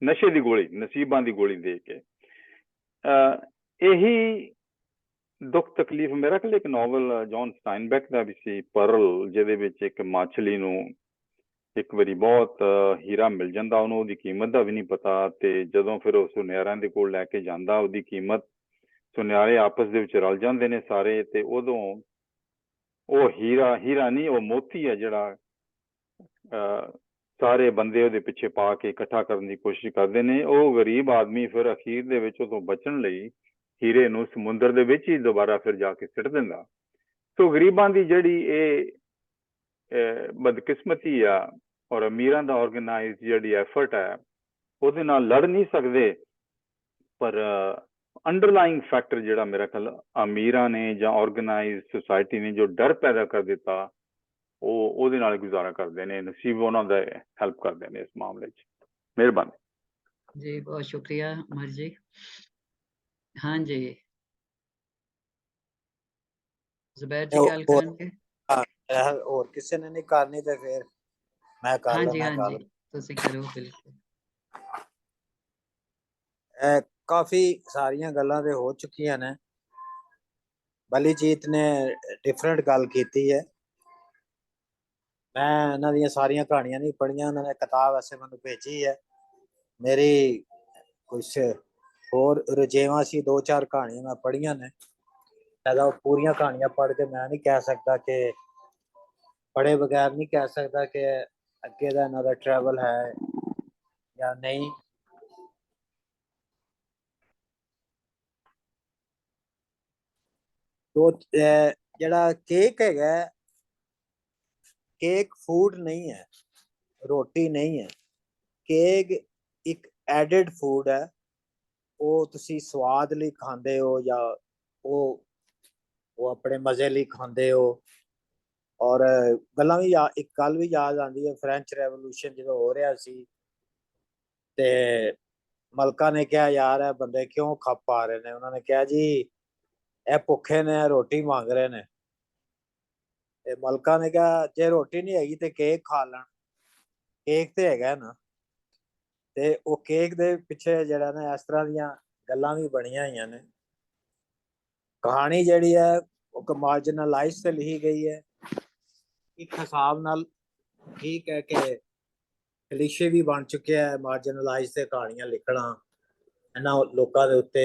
ਨਸ਼ੇ ਦੀ ਗੋਲੀ, ਨਸੀਬਾਂ ਦੀ ਗੋਲੀ ਦੇ ਕੇ। ਇਹੀ ਦੁੱਖ ਤਕਲੀਫ ਮੇਰਾ ਖਿਆਲ ਇੱਕ ਨੋਵਲ ਜੌਨ ਸਟਾਈਨਬੈਕ ਦਾ ਵੀ ਸੀ, ਪਰਲ, ਜਿਹਦੇ ਵਿੱਚ ਇੱਕ ਮਾਛਲੀ ਨੂੰ ਇੱਕ ਵਾਰੀ ਬਹੁਤ ਹੀਰਾ ਮਿਲ ਜਾਂਦਾ, ਉਹਨੂੰ ਉਹਦੀ ਕੀਮਤ ਦਾ ਵੀ ਨਹੀਂ ਪਤਾ, ਤੇ ਜਦੋਂ ਫਿਰ ਉਹ ਸੁਨਿਆਰਿਆਂ ਦੇ ਕੋਲ ਲੈ ਕੇ ਜਾਂਦਾ, ਉਹਦੀ ਕੀਮਤ, ਸੁਨਿਆਰੇ ਆਪਸ ਦੇ ਵਿੱਚ ਰਲ ਜਾਂਦੇ ਨੇ ਸਾਰੇ, ਤੇ ਉਦੋਂ ਉਹ ਹੀਰਾ ਨਹੀਂ, ਉਹ ਮੋਤੀ ਹੈ ਜਿਹੜਾ ਸਾਰੇ ਬੰਦੇ ਉਹਦੇ ਪਿੱਛੇ ਪਾ ਕੇ ਇਕੱਠਾ ਕਰਨ ਦੀ ਕੋਸ਼ਿਸ਼ ਕਰਦੇ ਨੇ। ਉਹ ਗਰੀਬ ਆਦਮੀ ਫਿਰ ਅਖੀਰ ਦੇ ਵਿੱਚ ਉਦੋਂ ਬਚਣ ਲਈ ਹੀਰੇ ਨੂੰ ਸਮੁੰਦਰ ਦੇ ਵਿੱਚ ਹੀ ਦੁਬਾਰਾ ਫਿਰ ਜਾ ਕੇ ਸਿੱਟ ਦਿੰਦਾ। ਸੋ ਗਰੀਬਾਂ ਦੀ ਜਿਹੜੀ ਇਹ ਬਦਕਿਸਮਤੀ ਆ, ਔਰ ਅਮੀਰਾਂ ਦਾ ਆਰਗੇਨਾਈਜ਼ ਜਿਹੜੀ ਐਫਰਟ ਹੈ, ਉਹਦੇ ਨਾਲ ਲੜ ਨਹੀਂ ਸਕਦੇ। ਪਰ ਅੰਡਰਲਾਈਂਗ ਫੈਕਟਰ ਜਿਹੜਾ ਮੇਰਾ ਖਿਆਲ ਅਮੀਰਾਂ ਨੇ ਜਾਂ ਆਰਗੇਨਾਈਜ਼ ਸੁਸਾਇਟੀ ਨੇ ਜੋ ਡਰ ਪੈਦਾ ਕਰ ਦਿੱਤਾ, ਉਹਦੇ ਨਾਲ ਗੁਜ਼ਾਰਾ ਕਰਦੇ ਨੇ, ਨਸੀਬ ਉਹਨਾਂ ਦਾ ਹੈਲਪ ਕਰਦੇ ਨੇ ਇਸ ਮਾਮਲੇ 'ਚ। ਮਿਹਰਬਾਨੀ ਜੀ, ਬਹੁਤ ਸ਼ੁਕਰੀਆ ਅਮਰ ਜੀ। हाँ जी, ਜ਼ੁਬੈਰ ਜੀ ਗੱਲ ਕਰਨਗੇ। ਹੋਰ ਕਿਸੇ ਨੇ ਨਹੀਂ ਕਰਨੀ ਤੇ ਫਿਰ ਮੈਂ ਕਰ हाँ जी, ਲੈਣਾ हाँ ਗੱਲ। जी, ਤੁਸੀਂ ਕਰੋ ਬਿਲਕੁਲ। ਕਾਫੀ ਸਾਰੀਆਂ ਗੱਲਾਂ ਤੇ ਹੋ ਚੁੱਕੀਆਂ ਨੇ। ਬਲੀਜੀਤ ਨੇ ਡਿਫਰੈਂਟ ਗੱਲ ਕੀਤੀ ਹੈ। ਮੈਂ ਇਹਨਾਂ ਦੀਆਂ ਸਾਰੀਆਂ ਕਹਾਣੀਆਂ ਨਹੀਂ ਪੜ੍ਹੀਆਂ, ਉਹਨਾਂ ਨੇ ਕਿਤਾਬ ਵੈਸੇ ਮੈਨੂੰ ਭੇਜੀ ਹੈ। ਮੇਰੀ ਕੁਛ ਹੋਰ ਰੁਝੇਵਾਂ ਸੀ, 2-4 ਕਹਾਣੀਆਂ ਮੈਂ ਪੜ੍ਹੀਆਂ ਨੇ। ਇਹਦਾ ਪੂਰੀਆਂ ਕਹਾਣੀਆਂ ਪੜ੍ਹ ਕੇ ਮੈਂ ਨਹੀਂ ਕਹਿ ਸਕਦਾ ਕਿ, ਪੜ੍ਹੇ ਬਗੈਰ ਨਹੀਂ ਕਹਿ ਸਕਦਾ ਕਿ ਅੱਗੇ ਦਾ ਇਹਨਾਂ ਦਾ ਟਰੈਵਲ ਹੈ ਜਾਂ ਨਹੀਂ। ਜਿਹੜਾ ਕੇਕ ਹੈਗਾ, ਕੇਕ ਫੂਡ ਨਹੀਂ ਹੈ, ਰੋਟੀ ਨਹੀਂ ਹੈ। ਕੇਕ ਇੱਕ ਐਡਿਡ ਫੂਡ ਹੈ। ਉਹ ਤੁਸੀਂ ਸਵਾਦ ਲਈ ਖਾਂਦੇ ਹੋ ਜਾਂ ਉਹ ਆਪਣੇ ਮਜ਼ੇ ਲਈ ਖਾਂਦੇ ਹੋ। ਔਰ ਗੱਲਾਂ ਵੀ ਇੱਕ ਗੱਲ ਵੀ ਯਾਦ ਆਉਂਦੀ ਹੈ, ਫ੍ਰੈਂਚ ਰੈਵੋਲੂਸ਼ਨ ਜਦੋਂ ਹੋ ਰਿਹਾ ਸੀ ਤੇ ਮਲਕਾ ਨੇ ਕਿਹਾ ਯਾਰ ਇਹ ਬੰਦੇ ਕਿਉਂ ਖੱਪ ਪਾ ਰਹੇ ਨੇ। ਉਹਨਾਂ ਨੇ ਕਿਹਾ ਜੀ ਇਹ ਭੁੱਖੇ ਨੇ, ਰੋਟੀ ਮੰਗ ਰਹੇ ਨੇ। ਤੇ ਮਲਕਾ ਨੇ ਕਿਹਾ ਜੇ ਰੋਟੀ ਨਹੀਂ ਹੈਗੀ ਤੇ ਕੇਕ ਖਾ ਲੈਣ, ਕੇਕ ਤੇ ਹੈਗਾ ਨਾ। ਤੇ ਉਹ ਕੇਕ ਦੇ ਪਿੱਛੇ ਜਿਹੜਾ ਨਾ ਇਸ ਤਰ੍ਹਾਂ ਦੀਆਂ ਗੱਲਾਂ ਵੀ ਬਣੀਆਂ ਹੋਈਆਂ ਨੇ। ਕਹਾਣੀ ਜਿਹੜੀ ਹੈ ਉਹ ਮਾਰਜਨਲਾਈਜ਼ ਤੇ ਲਿਖੀ ਗਈ ਹੈ ਇੱਕ ਹਿਸਾਬ ਨਾਲ। ਠੀਕ ਹੈ ਕਿ ਕਲੀਸ਼ੇ ਵੀ ਬਣ ਚੁੱਕਿਆ ਹੈ ਮਾਰਜਨਲਾਈਜ਼ ਤੇ ਕਹਾਣੀਆਂ ਲਿਖਣਾ, ਇਹਨਾਂ ਲੋਕਾਂ ਦੇ ਉੱਤੇ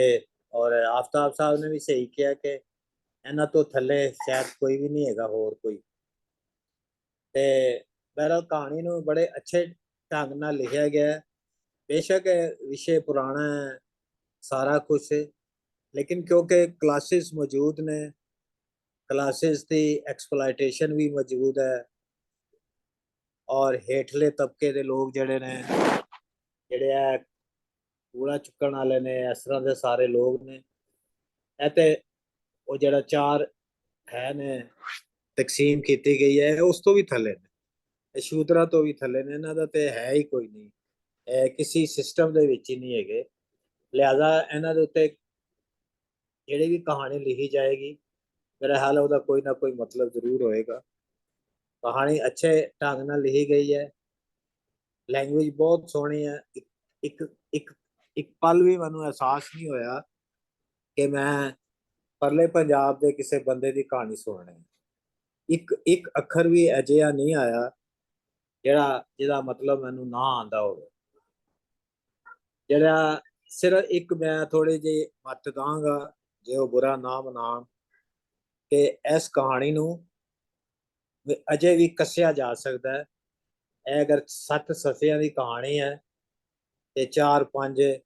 ਔਰ ਆਫਤਾਬ ਸਾਹਿਬ ਨੇ ਵੀ ਸਹੀ ਕਿਹਾ ਕਿ ਇਹਨਾਂ ਤੋਂ ਥੱਲੇ ਸ਼ਾਇਦ ਕੋਈ ਵੀ ਨਹੀਂ ਹੈਗਾ ਹੋਰ ਕੋਈ। ਤੇ ਬਹਰਹਾਲ ਕਹਾਣੀ ਨੂੰ ਬੜੇ ਅੱਛੇ ਢੰਗ ਨਾਲ ਲਿਖਿਆ ਗਿਆ ਹੈ। ਬੇਸ਼ੱਕ ਇਹ ਵਿਸ਼ੇ ਪੁਰਾਣਾ ਹੈ ਸਾਰਾ ਕੁਛ, ਲੇਕਿਨ ਕਿਉਂਕਿ ਕਲਾਸਿਸ ਮੌਜੂਦ ਨੇ, ਕਲਾਸਿਸ ਦੀ ਐਕਸਪਲੋਇਟੇਸ਼ਨ ਵੀ ਮੌਜੂਦ ਹੈ ਔਰ ਹੇਠਲੇ ਤਬਕੇ ਦੇ ਲੋਕ ਜਿਹੜੇ ਨੇ, ਜਿਹੜੇ ਆ ਕੂੜਾ ਚੁੱਕਣ ਵਾਲੇ ਨੇ, ਇਸ ਤਰ੍ਹਾਂ ਦੇ ਸਾਰੇ ਲੋਕ ਨੇ। ਇਹ ਤੇ ਉਹ ਜਿਹੜਾ 4 ਹੈ ਨੇ ਤਕਸੀਮ ਕੀਤੀ ਗਈ ਹੈ, ਉਸ ਤੋਂ ਵੀ ਥੱਲੇ ਨੇ, ਇਹ ਸ਼ੂਦਰਾ ਤੋਂ ਵੀ ਥੱਲੇ ਨੇ, ਇਹਨਾਂ ਦਾ ਤੇ ਹੈ ਹੀ ਕੋਈ ਨਹੀਂ, ਇਹ ਕਿਸੇ ਸਿਸਟਮ ਦੇ ਵਿੱਚ ਹੀ ਨਹੀਂ ਹੈਗੇ। ਲਿਹਾਜ਼ਾ ਇਹਨਾਂ ਦੇ ਉੱਤੇ ਜਿਹੜੀ ਵੀ ਕਹਾਣੀ ਲਿਖੀ ਜਾਏਗੀ ਮੇਰਾ ਹਾਲ ਉਹਦਾ ਕੋਈ ਨਾ ਕੋਈ ਮਤਲਬ ਜ਼ਰੂਰ ਹੋਏਗਾ। ਕਹਾਣੀ ਅੱਛੇ ਢੰਗ ਨਾਲ ਲਿਖੀ ਗਈ ਹੈ, ਲੈਂਗੁਏਜ ਬਹੁਤ ਸੋਹਣੀ ਹੈ। ਇੱਕ ਪਲ ਵੀ ਮੈਨੂੰ ਅਹਿਸਾਸ ਨਹੀਂ ਹੋਇਆ ਕਿ ਮੈਂ ਪਰਲੇ ਪੰਜਾਬ ਦੇ ਕਿਸੇ ਬੰਦੇ ਦੀ ਕਹਾਣੀ ਸੁਣਨੀ। ਇੱਕ ਅੱਖਰ ਵੀ ਅਜਿਹਾ ਨਹੀਂ ਆਇਆ ਜਿਹਦਾ ਮਤਲਬ ਮੈਨੂੰ ਨਾ ਆਉਂਦਾ ਹੋਵੇ। ਜਿਹੜਾ ਸਿਰਫ ਇੱਕ ਮੈਂ ਥੋੜੇ ਜਿਹੇ ਮੱਤ ਦਾਂਗਾ, ਜੇ ਉਹ ਬੁਰਾ ਨਾ ਮਨਾਉਣ, ਕਿ ਇਸ ਕਹਾਣੀ ਨੂੰ ਅਜੇ ਵੀ ਕੱਸਿਆ ਜਾ ਸਕਦਾ ਹੈ। ਇਹ ਅਗਰ 7 ਸਫ਼ਿਆਂ ਦੀ ਕਹਾਣੀ ਹੈ ਤੇ 4-5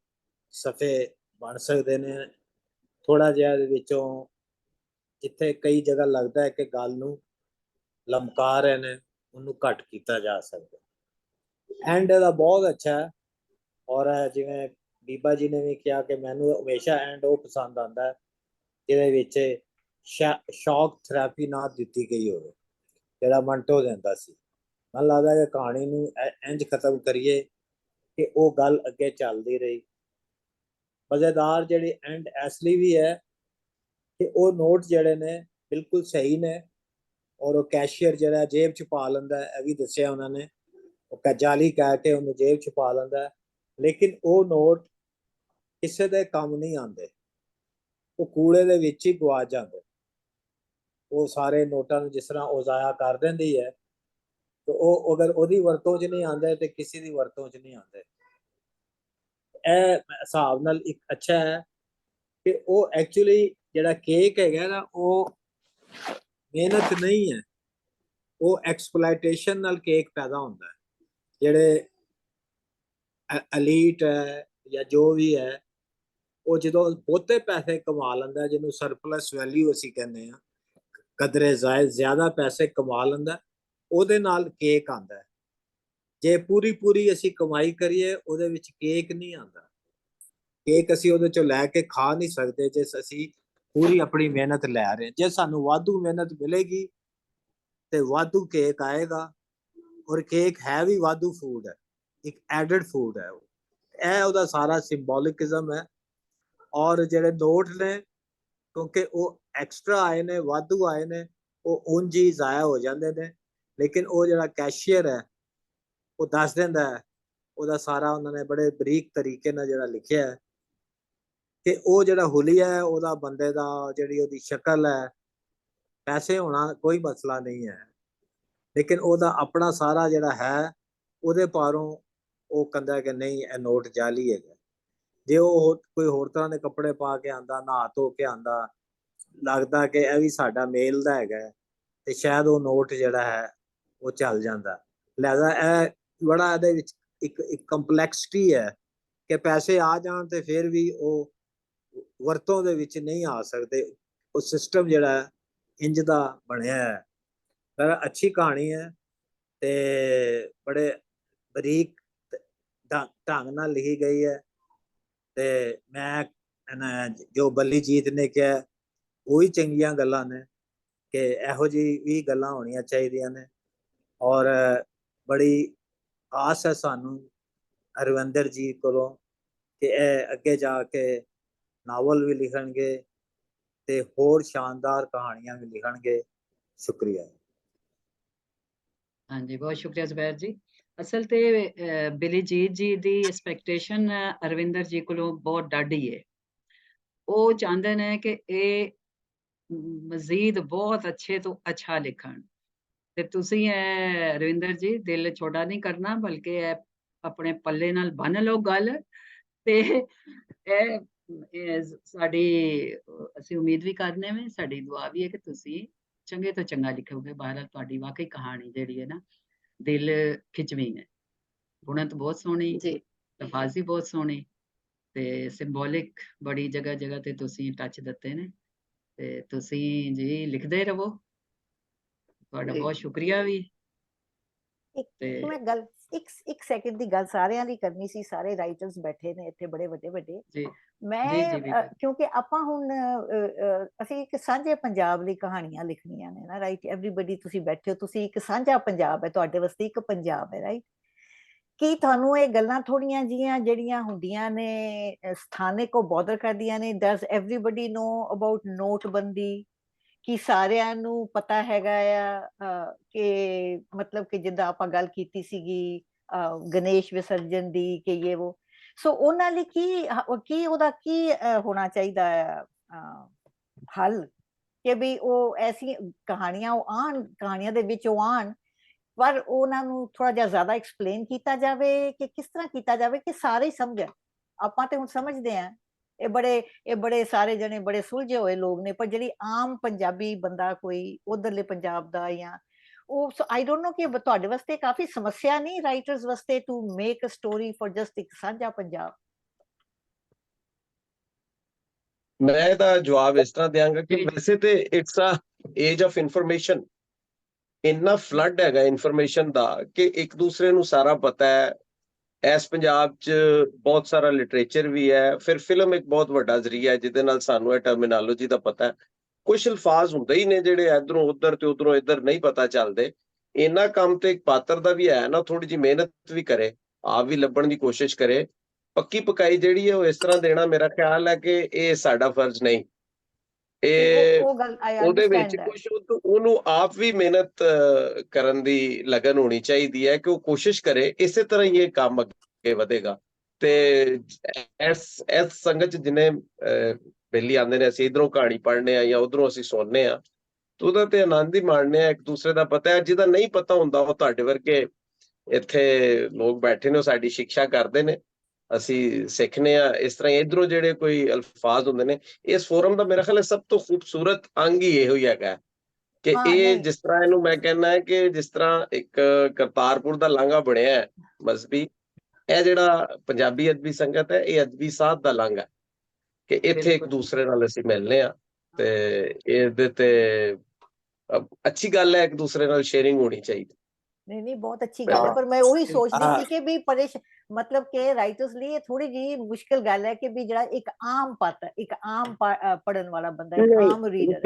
ਸਫ਼ੇ ਬਣ ਸਕਦੇ ਨੇ। ਥੋੜਾ ਜਿਹਾ ਇਹਦੇ ਵਿੱਚੋਂ ਜਿੱਥੇ ਕਈ ਜਗ੍ਹਾ ਲੱਗਦਾ ਹੈ ਕਿ ਗੱਲ ਨੂੰ ਲਮਕਾ ਰਹੇ ਨੇ, ਉਹਨੂੰ ਘੱਟ ਕੀਤਾ ਜਾ ਸਕਦਾ। ਐਂਡ ਇਹਦਾ ਬਹੁਤ ਅੱਛਾ ਹੈ ਔਰ ਜਿਵੇਂ ਬੀਬਾ ਜੀ ਨੇ ਵੀ ਕਿਹਾ ਕਿ ਮੈਨੂੰ ਹਮੇਸ਼ਾ ਐਂਡ ਉਹ ਪਸੰਦ ਆਉਂਦਾ ਹੈ ਜਿਹਦੇ ਵਿੱਚ ਸ਼ੌਕ ਥੈਰੇਪੀ ਨਾ ਦਿੱਤੀ ਗਈ ਹੋਵੇ, ਜਿਹੜਾ ਮੰਟੋ ਦਿੰਦਾ ਸੀ। ਮੈਨੂੰ ਲੱਗਦਾ ਕਿ ਕਹਾਣੀ ਨੂੰ ਇੰਝ ਖਤਮ ਕਰੀਏ ਕਿ ਉਹ ਗੱਲ ਅੱਗੇ ਚੱਲਦੀ ਰਹੀ। ਮਜ਼ੇਦਾਰ ਜਿਹੜੀ ਐਂਡ ਇਸ ਲਈ ਵੀ ਹੈ ਕਿ ਉਹ ਨੋਟ ਜਿਹੜੇ ਨੇ ਬਿਲਕੁਲ ਸਹੀ ਨੇ ਔਰ ਉਹ ਕੈਸ਼ੀਅਰ ਜਿਹੜਾ ਜੇਬ 'ਚ ਪਾ ਲੈਂਦਾ, ਇਹ ਵੀ ਦੱਸਿਆ ਉਹਨਾਂ ਨੇ, ਉਹ ਜਾਲੀ ਕਹਿ ਕੇ ਉਹਨੂੰ ਜੇਬ 'ਚ ਪਾ ਲੈਂਦਾ, ਲੇਕਿਨ ਉਹ ਨੋਟ ਕਿਸੇ ਦੇ ਕੰਮ ਨਹੀਂ ਆਉਂਦੇ, ਉਹ ਕੂੜੇ ਦੇ ਵਿੱਚ ਹੀ ਗਵਾ ਜਾਂਦੇ। ਉਹ ਸਾਰੇ ਨੋਟਾਂ ਨੂੰ ਜਿਸ ਤਰ੍ਹਾਂ ਉਹ ਜ਼ਾਇਆ ਕਰ ਦਿੰਦੀ ਹੈ, ਤੇ ਉਹ ਅਗਰ ਉਹਦੀ ਵਰਤੋਂ 'ਚ ਨਹੀਂ ਆਉਂਦੇ ਤੇ ਕਿਸੇ ਦੀ ਵਰਤੋਂ 'ਚ ਨਹੀਂ ਆਉਂਦੇ। ਇਹ ਹਿਸਾਬ ਨਾਲ ਇੱਕ ਅੱਛਾ ਹੈ ਕਿ ਉਹ ਐਕਚੁਅਲੀ ਜਿਹੜਾ ਕੇਕ ਹੈਗਾ ਨਾ, ਉਹ ਮਿਹਨਤ ਨਹੀਂ ਹੈ, ਉਹ ਐਕਸਪਲੋਇਟੇਸ਼ਨ ਨਾਲ ਕੇਕ ਪੈਦਾ ਹੁੰਦਾ ਹੈ। ਜਿਹੜੇ ਐਲੀਟ ਹੈ ਜਾਂ ਜੋ ਵੀ ਹੈ, ਉਹ ਜਦੋਂ ਬਹੁਤੇ ਪੈਸੇ ਕਮਾ ਲੈਂਦਾ, ਜਿਹਨੂੰ ਸਰਪਲਸ ਵੈਲਿਊ ਅਸੀਂ ਕਹਿੰਦੇ ਹਾਂ, ਕਦਰੇ ਜ਼ਾਇਦ ਜ਼ਿਆਦਾ ਪੈਸੇ ਕਮਾ ਲੈਂਦਾ, ਉਹਦੇ ਨਾਲ ਕੇਕ ਆਉਂਦਾ ਹੈ। ਜੇ ਪੂਰੀ ਅਸੀਂ ਕਮਾਈ ਕਰੀਏ, ਉਹਦੇ ਵਿੱਚ ਕੇਕ ਨਹੀਂ ਆਉਂਦਾ। ਕੇਕ ਅਸੀਂ ਉਹਦੇ ਚੋਂ ਲੈ ਕੇ ਖਾ ਨਹੀਂ ਸਕਦੇ ਜੇ ਅਸੀਂ ਪੂਰੀ ਆਪਣੀ ਮਿਹਨਤ ਲੈ ਰਹੇ। ਜੇ ਸਾਨੂੰ ਵਾਧੂ ਮਿਹਨਤ ਮਿਲੇਗੀ ਤੇ ਵਾਧੂ ਕੇਕ ਆਏਗਾ, ਔਰ ਕੇਕ ਹੈ ਵੀ ਵਾਧੂ ਫੂਡ ਹੈ, ਇੱਕ ਐਡਡ ਫੂਡ ਹੈ। ਇਹ ਉਹਦਾ ਸਾਰਾ ਸਿੰਬੋਲਿਕਜ਼ਮ ਹੈ। ਔਰ ਜਿਹੜੇ ਨੋਟ ਨੇ, ਕਿਉਂਕਿ ਉਹ ਐਕਸਟਰਾ ਆਏ ਨੇ, ਵਾਧੂ ਆਏ ਨੇ, ਉਹ ਉਂਝ ਹੀ ਜ਼ਾਇਆ ਹੋ ਜਾਂਦੇ ਨੇ, ਲੇਕਿਨ ਉਹ ਜਿਹੜਾ ਕੈਸ਼ੀਅਰ ਹੈ ਉਹ ਦੱਸ ਦਿੰਦਾ ਹੈ, ਉਹਦਾ ਸਾਰਾ ਉਹਨਾਂ ਨੇ ਬੜੇ ਬਰੀਕ ਤਰੀਕੇ ਨਾਲ ਜਿਹੜਾ ਲਿਖਿਆ ਹੈ ਕਿ ਉਹ ਜਿਹੜਾ ਹੁਲੀਆ ਹੈ ਉਹਦਾ ਬੰਦੇ ਦਾ, ਜਿਹੜੀ ਉਹਦੀ ਸ਼ਕਲ ਹੈ, ਪੈਸੇ ਹੋਣਾ ਕੋਈ ਮਸਲਾ ਨਹੀਂ ਹੈ, ਲੇਕਿਨ ਉਹਦਾ ਆਪਣਾ ਸਾਰਾ ਜਿਹੜਾ ਹੈ, ਉਹਦੇ ਪਾਰੋਂ ਉਹ ਕਹਿੰਦਾ ਕਿ ਨਹੀਂ, ਇਹ ਨੋਟ ਜਾਲੀ ਹੈਗਾ। ਜੇ ਉਹ ਕੋਈ ਹੋਰ ਤਰ੍ਹਾਂ ਦੇ ਕੱਪੜੇ ਪਾ ਕੇ ਆਂਦਾ, ਨਹਾ ਧੋ ਕੇ ਆਂਦਾ, ਲੱਗਦਾ ਕਿ ਇਹ ਵੀ ਸਾਡਾ ਮੇਲ ਦਾ ਹੈਗਾ, ਤੇ ਸ਼ਾਇਦ ਉਹ ਨੋਟ ਜਿਹੜਾ ਹੈ ਉਹ ਚੱਲ ਜਾਂਦਾ। ਲਿਹਾਜ਼ਾ ਇਹ ਬੜਾ ਇਹਦੇ ਵਿੱਚ ਇੱਕ ਕੰਪਲੈਕਸਿਟੀ ਹੈ ਕਿ ਪੈਸੇ ਆ ਜਾਣ ਤੇ ਫਿਰ ਵੀ ਉਹ ਵਰਤੋਂ ਦੇ ਵਿੱਚ ਨਹੀਂ ਆ ਸਕਦੇ। ਉਹ ਸਿਸਟਮ ਜਿਹੜਾ ਇੰਜ ਦਾ ਬਣਿਆ ਹੈ। ਪਰ ਅੱਛੀ ਕਹਾਣੀ ਹੈ ਤੇ ਬੜੇ ਬਰੀਕ ਢੰਗ ਨਾਲ ਲਿਖੀ ਗਈ ਹੈ। ਤੇ ਮੈਂ ਜੋ ਬਲੀਜੀਤ ਨੇ ਕਿਹਾ ਉਹੀ ਚੰਗੀਆਂ ਗੱਲਾਂ ਨੇ ਕਿ ਇਹੋ ਜਿਹੀ ਵੀ ਗੱਲਾਂ ਹੋਣੀਆਂ ਚਾਹੀਦੀਆਂ ਨੇ। ਔਰ ਬੜੀ ਆਸ ਹੈ ਸਾਨੂੰ ਅਰਵਿੰਦਰ ਜੀ ਕੋਲੋਂ ਕਿ ਇਹ ਅੱਗੇ ਜਾ ਕੇ ਨਾਵਲ ਵੀ ਲਿਖਣਗੇ ਤੇ ਹੋਰ ਸ਼ਾਨਦਾਰ ਕਹਾਣੀਆਂ ਵੀ ਲਿਖਣਗੇ। ਸ਼ੁਕਰੀਆ। ਹਾਂਜੀ, ਬਹੁਤ ਸ਼ੁਕਰੀਆ ਜ਼ੁਬੈਰ ਜੀ। ਅਸਲ ਤੇ ਬਲੀਜੀਤ ਜੀ ਦੀ ਐਕਸਪੈਕਟੇਸ਼ਨ ਅਰਵਿੰਦਰ ਜੀ ਕੋਲੋਂ ਬਹੁਤ ਡਾਢੀ ਹੈ। ਉਹ ਚਾਹੁੰਦੇ ਨੇ ਕਿ ਇਹ ਮਜ਼ੀਦ ਬਹੁਤ ਅੱਛੇ ਤੋਂ ਅੱਛਾ ਲਿਖਣ, ਤੇ ਤੁਸੀਂ ਇਹ ਅਰਵਿੰਦਰ ਜੀ ਦਿਲ ਛੋਟਾ ਨਹੀਂ ਕਰਨਾ, ਬਲਕਿ ਇਹ ਆਪਣੇ ਪੱਲੇ ਨਾਲ ਬੰਨ ਲਓ ਗੱਲ, ਤੇ ਇਹ ਸਾਡੀ ਅਸੀਂ ਉਮੀਦ ਵੀ ਕਰਨੇ ਵੇ, ਸਾਡੀ ਦੁਆ ਵੀ ਹੈ ਕਿ ਤੁਸੀਂ ਚੰਗੇ ਤੋਂ ਚੰਗਾ ਲਿਖੋਗੇ। ਬਹਰਹਾਲ ਤੁਹਾਡੀ ਵਾਕਈ ਕਹਾਣੀ ਜਿਹੜੀ ਹੈ ਨਾ ਦਿਲ ਖਿੱਚਵੀਂ ਹੈ। ਬੁਣਤ ਬਹੁਤ ਸੋਹਣੀ, ਜੀ ਲਫ਼ਾਜ਼ ਵੀ ਬਹੁਤ ਸੋਹਣੇ ਤੇ ਸਿੰਬੋਲਿਕ ਬੜੀ ਜਗ੍ਹਾ ਜਗ੍ਹਾ ਤੇ ਤੁਸੀਂ ਟੱਚ ਦਿੱਤੇ ਨੇ। ਤੇ ਤੁਸੀਂ ਜੀ ਲਿਖਦੇ ਰਹੋ, ਤੁਹਾਡਾ ਜੀ ਬਹੁਤ ਸ਼ੁਕਰੀਆ ਵੀ। ਇੱਕ ਤੇ ਮੈਂ ਗੱਲ ਇੱਕ ਸੈਕਿੰਡ ਦੀ ਗੱਲ ਸਾਰਿਆਂ ਲਈ ਕਰਨੀ ਸੀ। ਸਾਰੇ ਰਾਈਟਰਸ ਬੈਠੇ ਨੇ ਇੱਥੇ ਬੜੇ ਵੱਡੇ ਵੱਡੇ। ਜੀ ਮੈਂ ਜੀ ਬੀਬਾ ਕਿਉਂਕਿ ਆਪਾਂ ਹੁਣ ਅਸੀਂ ਇੱਕ ਸਾਂਝੇ ਪੰਜਾਬ ਲਈ ਕਹਾਣੀਆਂ ਲਿਖਣੀਆਂ ਨੇ ਨਾ, ਰਾਈਟ? ਐਵਰੀਬਡੀ ਤੁਸੀਂ ਬੈਠੇ ਹੋ, ਤੁਸੀਂ ਇੱਕ ਸਾਂਝਾ ਪੰਜਾਬ ਹੈ, ਤੁਹਾਡੇ ਵਾਸਤੇ ਇੱਕ ਪੰਜਾਬ ਹੈ, ਰਾਈਟ? ਕੀ ਤੁਹਾਨੂੰ ਇਹ ਗੱਲਾਂ ਥੋੜੀਆਂ ਜੀਆਂ ਜਿਹੜੀਆਂ ਹੁੰਦੀਆਂ ਨੇ ਸਥਾਨਕ ਉਹ ਬੋਦਰ ਕਰਦੀਆਂ ਨੇ? ਡਸ ਐਵਰੀਬਡੀ ਨੋ ਅਬਾਊਟ ਨੋਟਬੰਦੀ? ਕਿ ਸਾਰਿਆਂ ਨੂੰ ਪਤਾ ਹੈਗਾ ਆ ਕਿ ਮਤਲਬ ਕਿ ਜਿੱਦਾਂ ਆਪਾਂ ਗੱਲ ਕੀਤੀ ਸੀਗੀ ਗਣੇਸ਼ ਵਿਸਰਜਨ ਦੀ ਕਿ ਇਹ ਉਹ, ਸੋ ਉਹਨਾਂ ਲਈ ਕੀ ਉਹਦਾ ਕੀ ਹੋਣਾ ਚਾਹੀਦਾ ਹੱਲ? ਕਿ ਵੀ ਉਹ ਐਸੀ ਕਹਾਣੀਆਂ ਉਹ ਆਣ, ਕਹਾਣੀਆਂ ਦੇ ਵਿੱਚ ਉਹ ਆਣ, ਪਰ ਉਹਨਾਂ ਨੂੰ ਥੋੜਾ ਜਿਹਾ ਜ਼ਿਆਦਾ ਐਕਸਪਲੇਨ ਕੀਤਾ ਜਾਵੇ ਕਿ ਕਿਸ ਤਰ੍ਹਾਂ ਕੀਤਾ ਜਾਵੇ ਕਿ ਸਾਰੇ ਹੀ ਸਮਝਣ। ਆਪਾਂ ਤੇ ਹੁਣ ਸਮਝਦੇ ਆ, ਇਹ ਬੜੇ ਸਾਰੇ ਜਣੇ ਬੜੇ ਸੁਲਝੇ ਹੋਏ ਲੋਕ ਨੇ, ਪਰ ਜਿਹੜੀ ਆਮ ਪੰਜਾਬੀ ਬੰਦਾ ਕੋਈ ਉਧਰਲੇ ਪੰਜਾਬ ਦਾ ਜਾਂ ਉਹ, ਆਈ ਡੋਂਟ ਨੋ ਕਿ ਤੁਹਾਡੇ ਵਾਸਤੇ ਕਾਫੀ ਸਮੱਸਿਆ ਨਹੀਂ ਰਾਈਟਰਸ ਵਾਸਤੇ to make a story for just ਇੱਕ ਸਾਂਝਾ ਪੰਜਾਬ? ਮੈਂ ਇਹਦਾ ਜਵਾਬ ਇਸ ਤਰ੍ਹਾਂ ਦਿਆਂਗਾ ਕਿ ਜੀ ਵੈਸੇ ਤੇ it's a age of information. ਇੰਨਾ ਫਲੱਡ ਹੈਗਾ ਇਨਫੋਰਮੇਸ਼ਨ ਦਾ ਕਿ ਇੱਕ ਦੂਸਰੇ ਨੂੰ ਸਾਰਾ ਪਤਾ ਹੈ। ਇਸ ਪੰਜਾਬ 'ਚ ਬਹੁਤ ਸਾਰਾ ਲਿਟਰੇਚਰ ਵੀ ਹੈ, ਫਿਰ ਫਿਲਮ ਇੱਕ ਬਹੁਤ ਵੱਡਾ ਜ਼ਰੀਆ ਹੈ ਜਿਹਦੇ ਨਾਲ ਸਾਨੂੰ ਇਹ ਟਰਮੀਨੋਲੋਜੀ ਦਾ ਪਤਾ ਹੈ। ਕੁਝ ਅਲਫਾਜ਼ ਹੁੰਦੇ ਹੀ ਨੇ ਜਿਹੜੇ ਇਧਰੋਂ ਉਧਰ ਤੇ ਉਧਰੋਂ ਇੱਧਰ ਨਹੀਂ ਪਤਾ ਚੱਲਦੇ। ਇੰਨਾ ਕੰਮ ਤੇ ਇੱਕ ਪਾਤਰ ਦਾ ਵੀ ਹੈ ਨਾ, ਥੋੜੀ ਜਿਹੀ ਮਿਹਨਤ ਵੀ ਕਰੇ, ਆਪ ਵੀ ਲੱਭਣ ਦੀ ਕੋਸ਼ਿਸ਼ ਕਰੇ। ਪੱਕੀ ਪਕਾਈ ਜਿਹੜੀ ਹੈ ਉਹ ਇਸ ਤਰ੍ਹਾਂ ਦੇਣਾ ਮੇਰਾ ਖਿਆਲ ਹੈ ਕਿ ਇਹ ਸਾਡਾ ਫਰਜ਼ ਨਹੀਂ। ਇਹ ਉਹ ਗੱਲ ਆਈ ਉਹਦੇ ਵਿੱਚ ਅੰਡਰਸਟੈਂਡ ਕੁਝ ਉਹਨੂੰ ਆਪ ਵੀ ਮਿਹਨਤ ਕਰਨ ਦੀ ਲਗਨ ਹੋਣੀ ਚਾਹੀਦੀ ਹੈ ਕਿ ਉਹ ਕੋਸ਼ਿਸ਼ ਕਰੇ। ਇਸੇ ਤਰ੍ਹਾਂ ਹੀ ਇਹ ਕੰਮ ਅੱਗੇ ਵਧੇਗਾ। ਤੇ ਇਸ ਸੰਗਤ 'ਚ ਜਿੰਨੇ ਬੇਲੀ ਆਉਂਦੇ ਨੇ, ਅਸੀਂ ਇਧਰੋਂ ਕਹਾਣੀ ਪੜ੍ਹਨੇ ਆ ਜਾਂ ਉਧਰੋਂ ਅਸੀਂ ਸੁਣਨੇ ਆ, ਤੇ ਉਹਦਾ ਤੇ ਆਨੰਦ ਹੀ ਮਾਣਨੇ ਆ। ਇੱਕ ਦੂਸਰੇ ਦਾ ਪਤਾ ਹੈ, ਜਿਹਦਾ ਨਹੀਂ ਪਤਾ ਹੁੰਦਾ ਉਹ ਤੁਹਾਡੇ ਵਰਗੇ ਇੱਥੇ ਲੋਕ ਬੈਠੇ ਨੇ, ਉਹ ਸਾਡੀ ਸਿੱਖਿਆ ਕਰਦੇ ਨੇ, ਅਸੀਂ ਸਿੱਖਨੇ ਆ। ਇਸ ਤਰ੍ਹਾਂ ਇਧਰੋਂ ਜਿਹੜੇ ਕੋਈ ਅਲਫਾਜ਼ ਹੁੰਦੇ ਨੇ, ਇਸ ਫੋਰਮ ਦਾ ਮੇਰਾ ਖਿਆਲ ਸਭ ਤੋਂ ਖੂਬਸੂਰਤ ਅੰਗ ਹੀ ਇਹੋ ਹੀ ਹੈਗਾ ਕਿ ਇਹ ਜਿਸ ਤਰ੍ਹਾਂ ਇਹਨੂੰ ਮੈਂ ਕਹਿੰਦਾ ਹੈ ਕਿ ਜਿਸ ਤਰ੍ਹਾਂ ਇੱਕ ਕਰਤਾਰਪੁਰ ਦਾ ਲਾਂਘਾ ਬਣਿਆ ਹੈ ਮਜ਼ਹਬੀ, ਇਹ ਜਿਹੜਾ ਪੰਜਾਬੀ ਅਦਬੀ ਸੰਗਤ ਹੈ ਇਹ ਅਦਬੀ ਸਾਧ ਦਾ ਲਾਂਘਾ ਕਿ ਇੱਥੇ ਇੱਕ ਦੂਸਰੇ ਨਾਲ ਅਸੀਂ ਮਿਲਨੇ ਆ। ਤੇ ਇਹਦੇ ਤੇ ਅੱਛੀ ਗੱਲ ਹੈ, ਇੱਕ ਦੂਸਰੇ ਨਾਲ ਸ਼ੇਅਰਿੰਗ ਹੋਣੀ ਚਾਹੀਦੀ। ਨਹੀਂ ਬਹੁਤ ਅੱਛੀ ਗੱਲ ਹੈ, ਪਰ ਮੈਂ ਉਹੀ ਸੋਚਦੀ ਸੀ ਕਿ ਵੀ ਮਤਲਬ ਕਿ ਰਾਈਟਰਸ ਲਈ ਇਹ ਥੋੜੀ ਜਿਹੀ ਮੁਸ਼ਕਿਲ ਗੱਲ ਹੈ ਕਿ ਵੀ ਜਿਹੜਾ ਇੱਕ ਆਮ ਪਾਤਰ, ਇੱਕ ਆਮ ਪੜਨ ਵਾਲਾ ਬੰਦਾ, ਇੱਕ ਆਮ ਰੀਡਰ।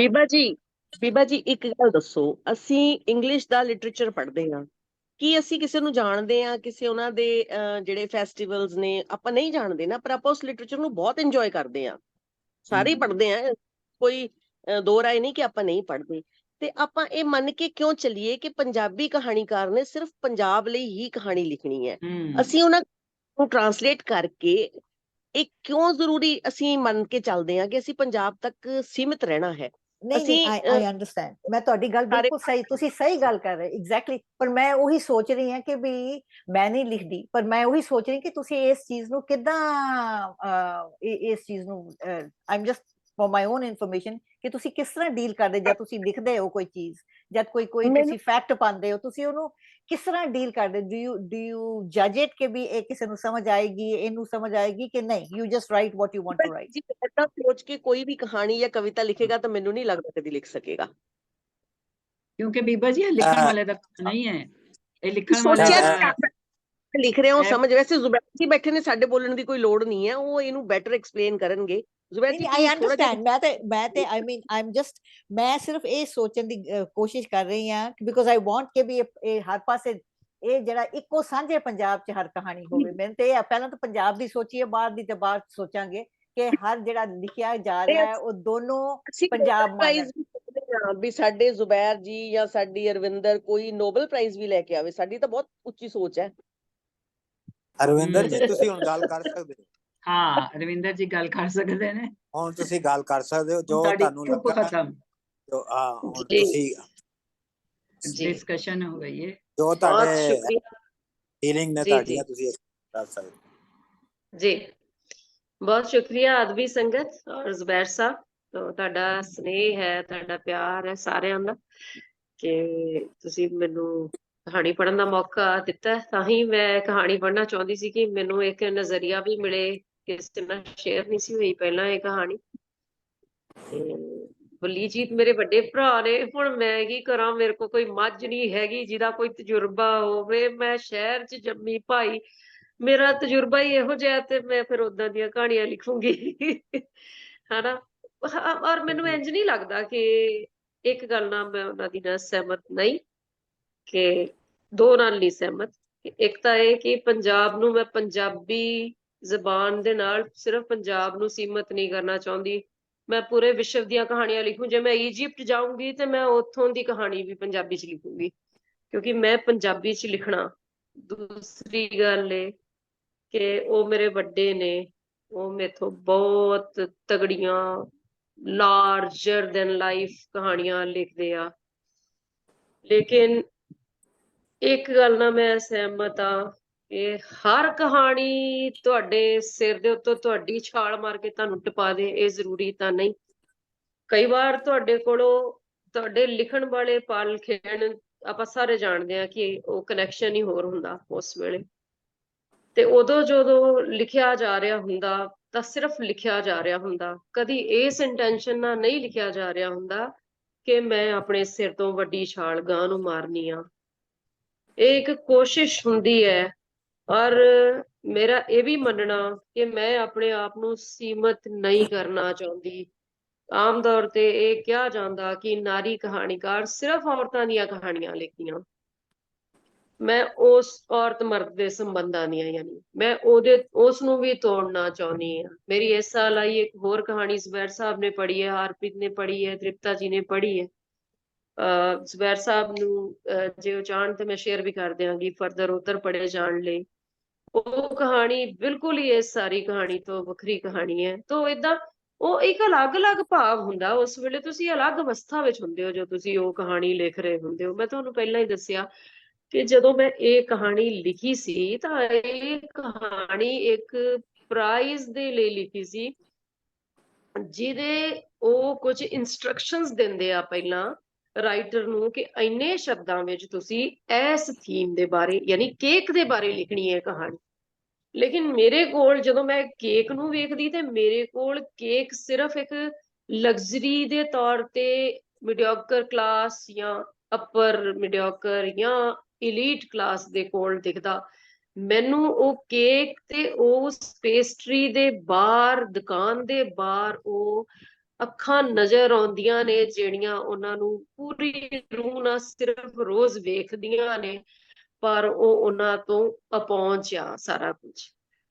ਬੀਬਾ ਜੀ ਇੱਕ ਗੱਲ ਦੱਸੋ, ਅਸੀਂ ਇੰਗਲਿਸ਼ ਦਾ ਲਿਟਰੇਚਰ ਪੜ੍ਹਦੇ ਹਾਂ, ਕੀ ਅਸੀਂ ਕਿਸੇ ਨੂੰ ਜਾਣਦੇ ਆ? ਕਿਸੇ ਉਹਨਾਂ ਦੇ ਜਿਹੜੇ ਫੈਸਟੀਵਲਸ ਨੇ ਆਪਾਂ ਨਹੀਂ ਜਾਣਦੇ ਨਾ, ਪਰ ਆਪਾਂ ਉਸ ਲਿਟਰੇਚਰ ਨੂੰ ਬਹੁਤ ਇੰਜੋਏ ਕਰਦੇ ਆ, ਸਾਰੇ ਹੀ ਪੜ੍ਹਦੇ ਆ, ਕੋਈ ਦੋ ਰਾਏ ਨਹੀਂ ਕਿ ਆਪਾਂ ਨਹੀਂ ਪੜ੍ਹਦੇ। ਤੇ ਆਪਾਂ ਇਹ ਮੰਨ ਕੇ ਕਿਉਂ ਚੱਲੀਏ ਕਿ ਪੰਜਾਬੀ ਕਹਾਣੀਕਾਰ ਨੇ ਸਿਰਫ ਪੰਜਾਬ ਲਈ ਹੀ ਕਹਾਣੀ ਲਿਖਣੀ ਹੈ? ਅਸੀਂ ਉਹਨਾਂ ਨੂੰ ਟਰਾਂਸਲੇਟ ਕਰਕੇ ਇਹ ਕਿਉਂ ਜ਼ਰੂਰੀ ਅਸੀਂ ਮੰਨ ਕੇ ਚੱਲਦੇ ਆ ਕਿ ਅਸੀਂ ਪੰਜਾਬ ਤੱਕ ਸੀਮਿਤ ਰਹਿਣਾ ਹੈ? ਨਹੀਂ ਆਈ ਅੰਡਰਸਟੈਂਡ, ਮੈਂ ਤੁਹਾਡੀ ਗੱਲ ਬਿਲਕੁਲ ਸਹੀ, ਤੁਸੀਂ ਸਹੀ ਗੱਲ ਕਰ ਰਹੇ ਐਗਜ਼ੈਕਟਲੀ। ਪਰ ਮੈਂ ਉਹੀ ਸੋਚ ਰਹੀ ਹਾਂ ਕਿ ਵੀ ਮੈਂ ਨਹੀਂ ਲਿਖਦੀ, ਪਰ ਮੈਂ ਉਹੀ ਸੋਚ ਰਹੀ ਕਿ ਤੁਸੀਂ ਇਸ ਚੀਜ਼ ਨੂੰ ਕਿੱਦਾਂ ਇਸ ਚੀਜ਼ ਨੂੰ I am just for my own information ਕਿ ਤੁਸੀਂ ਕਿਸ ਤਰ੍ਹਾਂ ਡੀਲ ਕਰਦੇ ਜਦ ਤੁਸੀਂ ਲਿਖਦੇ ਹੋ ਕੋਈ ਚੀਜ਼, ਜਦ ਕੋਈ ਤੁਸੀਂ ਫੈਕਟ ਪਾਉਂਦੇ ਹੋ, ਤੁਸੀਂ ਉਹਨੂੰ ਕਿਸ ਤਰ੍ਹਾਂ ਡੀਲ ਕਰਦੇ? ਡੂ ਯੂ ਜੱਜ ਇਟ ਕਿ ਵੀ ਇਹ ਕਿਸੇ ਨੂੰ ਸਮਝ ਆਏਗੀ, ਇਹਨੂੰ ਸਮਝ ਆਏਗੀ ਕਿ ਨਹੀਂ? You just write what you want to write. ਜੀ ਏਦਾਂ ਸੋਚ ਕੇ ਕੋਈ ਵੀ ਕਹਾਣੀ ਜਾਂ ਕਵਿਤਾ ਲਿਖੇਗਾ ਤਾਂ ਮੈਨੂੰ ਨਹੀਂ ਲੱਗਦਾ ਕਦੀ ਲਿਖ ਸਕੇਗਾ, ਕਿਉਂਕਿ ਬੀਬਾ ਜੀ ਇਹ ਲਿਖਣ ਵਾਲੇ ਦਾ ਨਹੀਂ ਹੈ, ਇਹ ਲਿਖਣ ਵਾਲੇ ਦਾ ਲਿਖ ਰਹੇ ਹੋ ਸਮਝ। ਵੈਸੇ ਜ਼ੁਬੈਰ ਜੀ ਬੈਠੇ ਨੇ, ਸਾਡੇ ਬੋਲਣ ਦੀ ਕੋਈ ਲੋੜ ਨਹੀਂ ਹੈ, ਉਹ ਇਹਨੂੰ ਬੈਟਰ ਐਕਸਪਲੇਨ ਕਰਨਗੇ। ਜ਼ੁਬੈਰ ਜੀ ਆਈ ਅੰਡਰਸਟੈਂਡ, ਮੈਂ ਤੇ ਆਈ ਮੀਨ ਆਈ ਐਮ ਜਸਟ, ਮੈਂ ਸਿਰਫ ਇਹ ਸੋਚਣ ਦੀ ਕੋਸ਼ਿਸ਼ ਕਰ ਰਹੀ ਹਾਂ ਬਿਕੋਜ਼ ਆਈ ਵਾਂਟ ਕਿ ਵੀ ਇਹ ਹਰ ਪਾਸੇ ਇਹ ਜਿਹੜਾ ਇੱਕੋ ਸਾਂਝੇ ਪੰਜਾਬ 'ਚ ਹਰ ਕਹਾਣੀ ਹੋਵੇ। ਮੈਨੂੰ ਤੇ ਪਹਿਲਾਂ ਤਾਂ ਪੰਜਾਬ ਦੀ ਸੋਚੀਏ, ਬਾਹਰ ਦੀ ਤੇ ਬਾਅਦ ਸੋਚਾਂਗੇ ਕਿ ਹਰ ਜਿਹੜਾ ਲਿਖਿਆ ਜਾ ਰਿਹਾ ਹੈ ਉਹ ਦੋਨੋਂ ਪੰਜਾਬ ਮਾਨਣ। ਵੀ ਸਾਡੇ ਜ਼ੁਬੈਰ ਜੀ ਜਾਂ ਸਾਡੀ ਅਰਵਿੰਦਰ ਕੋਈ ਨੋਬਲ ਪ੍ਰਾਈਜ਼ ਵੀ ਲੈ ਕੇ ਆਵੇ, ਸਾਡੀ ਤਾਂ ਬਹੁਤ ਉੱਚੀ ਸੋਚ ਹੈ। ਅਰਵਿੰਦਰ ਜੀ ਤੁਸੀਂ ਹੁਣ ਗੱਲ ਕਰ ਸਕਦੇ ਹੋ। ਹਾਂ ਰਵਿੰਦਰ ਜੀ ਗੱਲ ਕਰ ਸਕਦੇ ਨੇ, ਹੁਣ ਤੁਸੀਂ ਗੱਲ ਕਰ ਸਕਦੇ ਹੋ ਜੋ ਤੁਹਾਨੂੰ ਲੱਗਾ। ਹੁਣ ਤੁਸੀਂ ਡਿਸਕਸ਼ਨ ਹੋ ਗਈ ਹੈ, ਜੋ ਤੁਹਾਡੇ ਫੀਲਿੰਗ ਨੇ ਤੁਹਾਡੀਆਂ ਤੁਸੀਂ ਕਰ ਸਕਦੇ ਜੀ। ਬਹੁਤ ਸ਼ੁਕਰੀਆ ਅਦਬੀ ਸੰਗਤ ਔਰ ਜ਼ੁਬੈਰ ਸਾਹਿਬ। ਤੋ ਤੁਹਾਡਾ ਸਨੇਹ ਹੈ, ਤੁਹਾਡਾ ਪਿਆਰ ਹੈ ਸਾਰਿਆਂ ਦਾ ਕਿ ਤੁਸੀਂ ਮੈਨੂੰ ਕਹਾਣੀ ਪੜ੍ਹਨ ਦਾ ਮੌਕਾ ਦਿੱਤਾ। ਤਾਂ ਹੀ ਮੈਂ ਕਹਾਣੀ ਪੜ੍ਹਨਾ ਚਾਹੁੰਦੀ ਸੀ ਕਿ ਮੈਨੂੰ ਇੱਕ ਨਜ਼ਰੀਆ ਵੀ ਮਿਲੇ, ਕਿਸੇ ਨਾਲ ਸ਼ੇਅਰ ਨਹੀਂ ਸੀ ਹੋਈ ਪਹਿਲਾਂ ਇਹ ਕਹਾਣੀ। ਤੇ ਬਲੀਜੀਤ ਮੇਰੇ ਵੱਡੇ ਭਰਾ ਨੇ, ਹੁਣ ਮੈਂ ਕੀ ਕਰਾਂ, ਮੇਰੇ ਕੋਲ ਕੋਈ ਮੱਝ ਨਹੀਂ ਹੈਗੀ ਜਿਹਦਾ ਕੋਈ ਤਜੁਰਬਾ ਹੋਵੇ। ਮੈਂ ਸ਼ਹਿਰ 'ਚ ਜੰਮੀ ਭਾਈ, ਮੇਰਾ ਤਜੁਰਬਾ ਹੀ ਇਹੋ ਜਿਹਾ, ਤੇ ਮੈਂ ਫਿਰ ਉਦਾਂ ਦੀਆਂ ਕਹਾਣੀਆਂ ਲਿਖੂੰਗੀ ਹਨਾ। ਔਰ ਮੈਨੂੰ ਇੰਜ ਨਹੀਂ ਲੱਗਦਾ ਕਿ ਇੱਕ ਗੱਲ ਨਾਲ ਮੈਂ ਉਹਨਾਂ ਦੀ ਨਾਲ ਸਹਿਮਤ ਨਹੀਂ, ਕਿ ਦੋ ਨਾਲ ਨਹੀਂ ਸਹਿਮਤ। ਇੱਕ ਤਾਂ ਇਹ ਕਿ ਪੰਜਾਬ ਨੂੰ ਮੈਂ ਪੰਜਾਬੀ ਜ਼ਬਾਨ ਦੇ ਨਾਲ ਸਿਰਫ ਪੰਜਾਬ ਨੂੰ ਸੀਮਤ ਨਹੀਂ ਕਰਨਾ ਚਾਹੁੰਦੀ। ਮੈਂ ਪੂਰੇ ਵਿਸ਼ਵ ਦੀਆਂ ਕਹਾਣੀਆਂ ਲਿਖੂੰ। ਜੇ ਮੈਂ ਈਜਿਪਟ ਜਾਊਂਗੀ ਤੇ ਮੈਂ ਉੱਥੋਂ ਦੀ ਕਹਾਣੀ ਵੀ ਪੰਜਾਬੀ 'ਚ ਲਿਖੂੰਗੀ, ਕਿਉਂਕਿ ਮੈਂ ਪੰਜਾਬੀ 'ਚ ਲਿਖਣਾ। ਦੂਸਰੀ ਗੱਲ ਇਹ ਕਿ ਉਹ ਮੇਰੇ ਵੱਡੇ ਨੇ, ਉਹ ਮੇਥੋਂ ਬਹੁਤ ਤਗੜੀਆਂ ਲਾਰਜਰ ਦੈਨ ਲਾਈਫ ਕਹਾਣੀਆਂ ਲਿਖਦੇ ਆ। ਲੇਕਿਨ ਇੱਕ ਗੱਲ ਨਾਲ ਮੈਂ ਸਹਿਮਤ ਆ ਕਿ ਹਰ ਕਹਾਣੀ ਤੁਹਾਡੇ ਸਿਰ ਦੇ ਉੱਤੋਂ ਤੁਹਾਡੀ ਛਾਲ ਮਾਰ ਕੇ ਤੁਹਾਨੂੰ ਟਪਾ ਦੇ, ਇਹ ਜ਼ਰੂਰੀ ਤਾਂ ਨਹੀਂ। ਕਈ ਵਾਰ ਤੁਹਾਡੇ ਕੋਲੋਂ ਤੁਹਾਡੇ ਲਿਖਣ ਵਾਲੇ ਪਲ ਖੇਣ, ਆਪਾਂ ਸਾਰੇ ਜਾਣਦੇ ਆ ਕਿ ਉਹ ਕਨੈਕਸ਼ਨ ਹੀ ਹੋਰ ਹੁੰਦਾ ਉਸ ਵੇਲੇ। ਤੇ ਉਦੋਂ ਜਦੋਂ ਲਿਖਿਆ ਜਾ ਰਿਹਾ ਹੁੰਦਾ ਤਾਂ ਸਿਰਫ ਲਿਖਿਆ ਜਾ ਰਿਹਾ ਹੁੰਦਾ, ਕਦੀ ਇਸ ਇੰਟੈਂਸ਼ਨ ਨਾਲ ਨਹੀਂ ਲਿਖਿਆ ਜਾ ਰਿਹਾ ਹੁੰਦਾ ਕਿ ਮੈਂ ਆਪਣੇ ਸਿਰ ਤੋਂ ਵੱਡੀ ਛਾਲ ਗਾਂ ਨੂੰ ਮਾਰਨੀ ਆ। ਇਹ ਇੱਕ ਕੋਸ਼ਿਸ਼ ਹੁੰਦੀ ਹੈ। ਔਰ ਮੇਰਾ ਇਹ ਵੀ ਮੰਨਣਾ ਕਿ ਮੈਂ ਆਪਣੇ ਆਪ ਨੂੰ ਸੀਮਤ ਨਹੀਂ ਕਰਨਾ ਚਾਹੁੰਦੀ। ਆਮ ਤੌਰ ਤੇ ਇਹ ਕਿਹਾ ਜਾਂਦਾ ਕਿ ਨਾਰੀ ਕਹਾਣੀਕਾਰ ਸਿਰਫ ਔਰਤਾਂ ਦੀਆਂ ਕਹਾਣੀਆਂ ਲਿਖਦੀਆਂ। ਮੈਂ ਉਸ ਔਰਤ ਮਰਦ ਦੇ ਸੰਬੰਧਾਂ ਦੀਆਂ, ਯਾਨੀ ਮੈਂ ਉਸ ਨੂੰ ਵੀ ਤੋੜਨਾ ਚਾਹੁੰਦੀ ਹਾਂ। ਮੇਰੀ ਇਸ ਸਾਲ ਆਈ ਇੱਕ ਹੋਰ ਕਹਾਣੀ ਜ਼ੁਬੈਰ ਸਾਹਿਬ ਨੇ ਪੜ੍ਹੀ ਹੈ, ਹਰਪ੍ਰੀਤ ਨੇ ਪੜ੍ਹੀ ਹੈ, ਤ੍ਰਿਪਤਾ ਜੀ ਨੇ ਪੜ੍ਹੀ ਹੈ। ਜ਼ੁਬੈਰ ਸਾਹਿਬ ਨੂੰ ਜੇ ਉਹ ਚਾਹਣ ਤੇ ਮੈਂ ਸ਼ੇਅਰ ਵੀ ਕਰ ਦਿਆਂਗੀ ਫਰਦਰ ਉੱਧਰ ਪੜ੍ਹੇ ਜਾਣ ਲਈ। ਉਹ ਕਹਾਣੀ ਬਿਲਕੁਲ ਹੀ ਇਸ ਸਾਰੀ ਕਹਾਣੀ ਤੋਂ ਵੱਖਰੀ ਕਹਾਣੀ ਹੈ। ਤਾਂ ਏਦਾਂ ਉਹ ਇੱਕ ਅਲੱਗ-ਅਲੱਗ ਭਾਵ ਹੁੰਦਾ। ਉਸ ਵੇਲੇ ਤੁਸੀਂ ਅਲੱਗ ਅਵਸਥਾ ਵਿੱਚ ਹੁੰਦੇ ਹੋ ਜੋ ਤੁਸੀਂ ਉਹ ਕਹਾਣੀ ਲਿਖ ਰਹੇ ਹੁੰਦੇ ਹੋ। ਮੈਂ ਤੁਹਾਨੂੰ ਪਹਿਲਾਂ ਹੀ ਦੱਸਿਆ ਕਿ ਜਦੋਂ ਮੈਂ ਇਹ ਕਹਾਣੀ ਲਿਖੀ ਸੀ ਤਾਂ ਇਹ ਕਹਾਣੀ ਇੱਕ ਪ੍ਰਾਈਜ਼ ਦੇ ਲਈ ਲਿਖੀ ਸੀ, ਜਿਹਦੇ ਉਹ ਕੁਝ ਇਨਸਟਰਕਸ਼ਨਸ ਦਿੰਦੇ ਆ ਪਹਿਲਾਂ ਰਾਈਟਰ ਨੂੰ ਕਿ ਇੰਨੇ ਸ਼ਬਦਾਂ ਵਿੱਚ ਤੁਸੀਂ ਇਸ ਥੀਮ ਦੇ ਬਾਰੇ, ਯਾਨੀ ਕੇਕ ਦੇ ਬਾਰੇ ਲਿਖਣੀ ਹੈ ਕਹਾਣੀ। ਲੇਕਿਨ ਮੇਰੇ ਕੋਲ ਜਦੋਂ ਮੈਂ ਕੇਕ ਨੂੰ ਵੇਖਦੀ ਤੇ ਮੇਰੇ ਕੋਲ ਕੇਕ ਸਿਰਫ ਇੱਕ ਲਗਜ਼ਰੀ ਦੇ ਤੌਰ ਤੇ ਮੀਡੀਓਕਰ ਕਲਾਸ ਜਾਂ ਅਪਰ ਮੀਡੀਓਕਰ ਜਾਂ ਇਲੀਟ ਕਲਾਸ ਦੇ ਕੋਲ ਦਿਖਦਾ। ਮੈਨੂੰ ਉਹ ਕੇਕ ਤੇ ਉਸ ਪੇਸਟਰੀ ਦੇ ਬਾਹਰ, ਦੁਕਾਨ ਦੇ ਬਾਹਰ ਉਹ ਅੱਖਾਂ ਨਜ਼ਰ ਆਉਂਦੀਆਂ ਨੇ ਜਿਹੜੀਆਂ ਉਹਨਾਂ ਨੂੰ ਪੂਰੀ ਰੂਹ ਨਾਲ ਸਿਰਫ ਰੋਜ਼ ਵੇਖਦੀਆਂ ਨੇ, ਪਰ ਉਹ ਉਹਨਾਂ ਤੋਂ ਅਪਹੁੰਚ ਆ ਸਾਰਾ ਕੁਝ।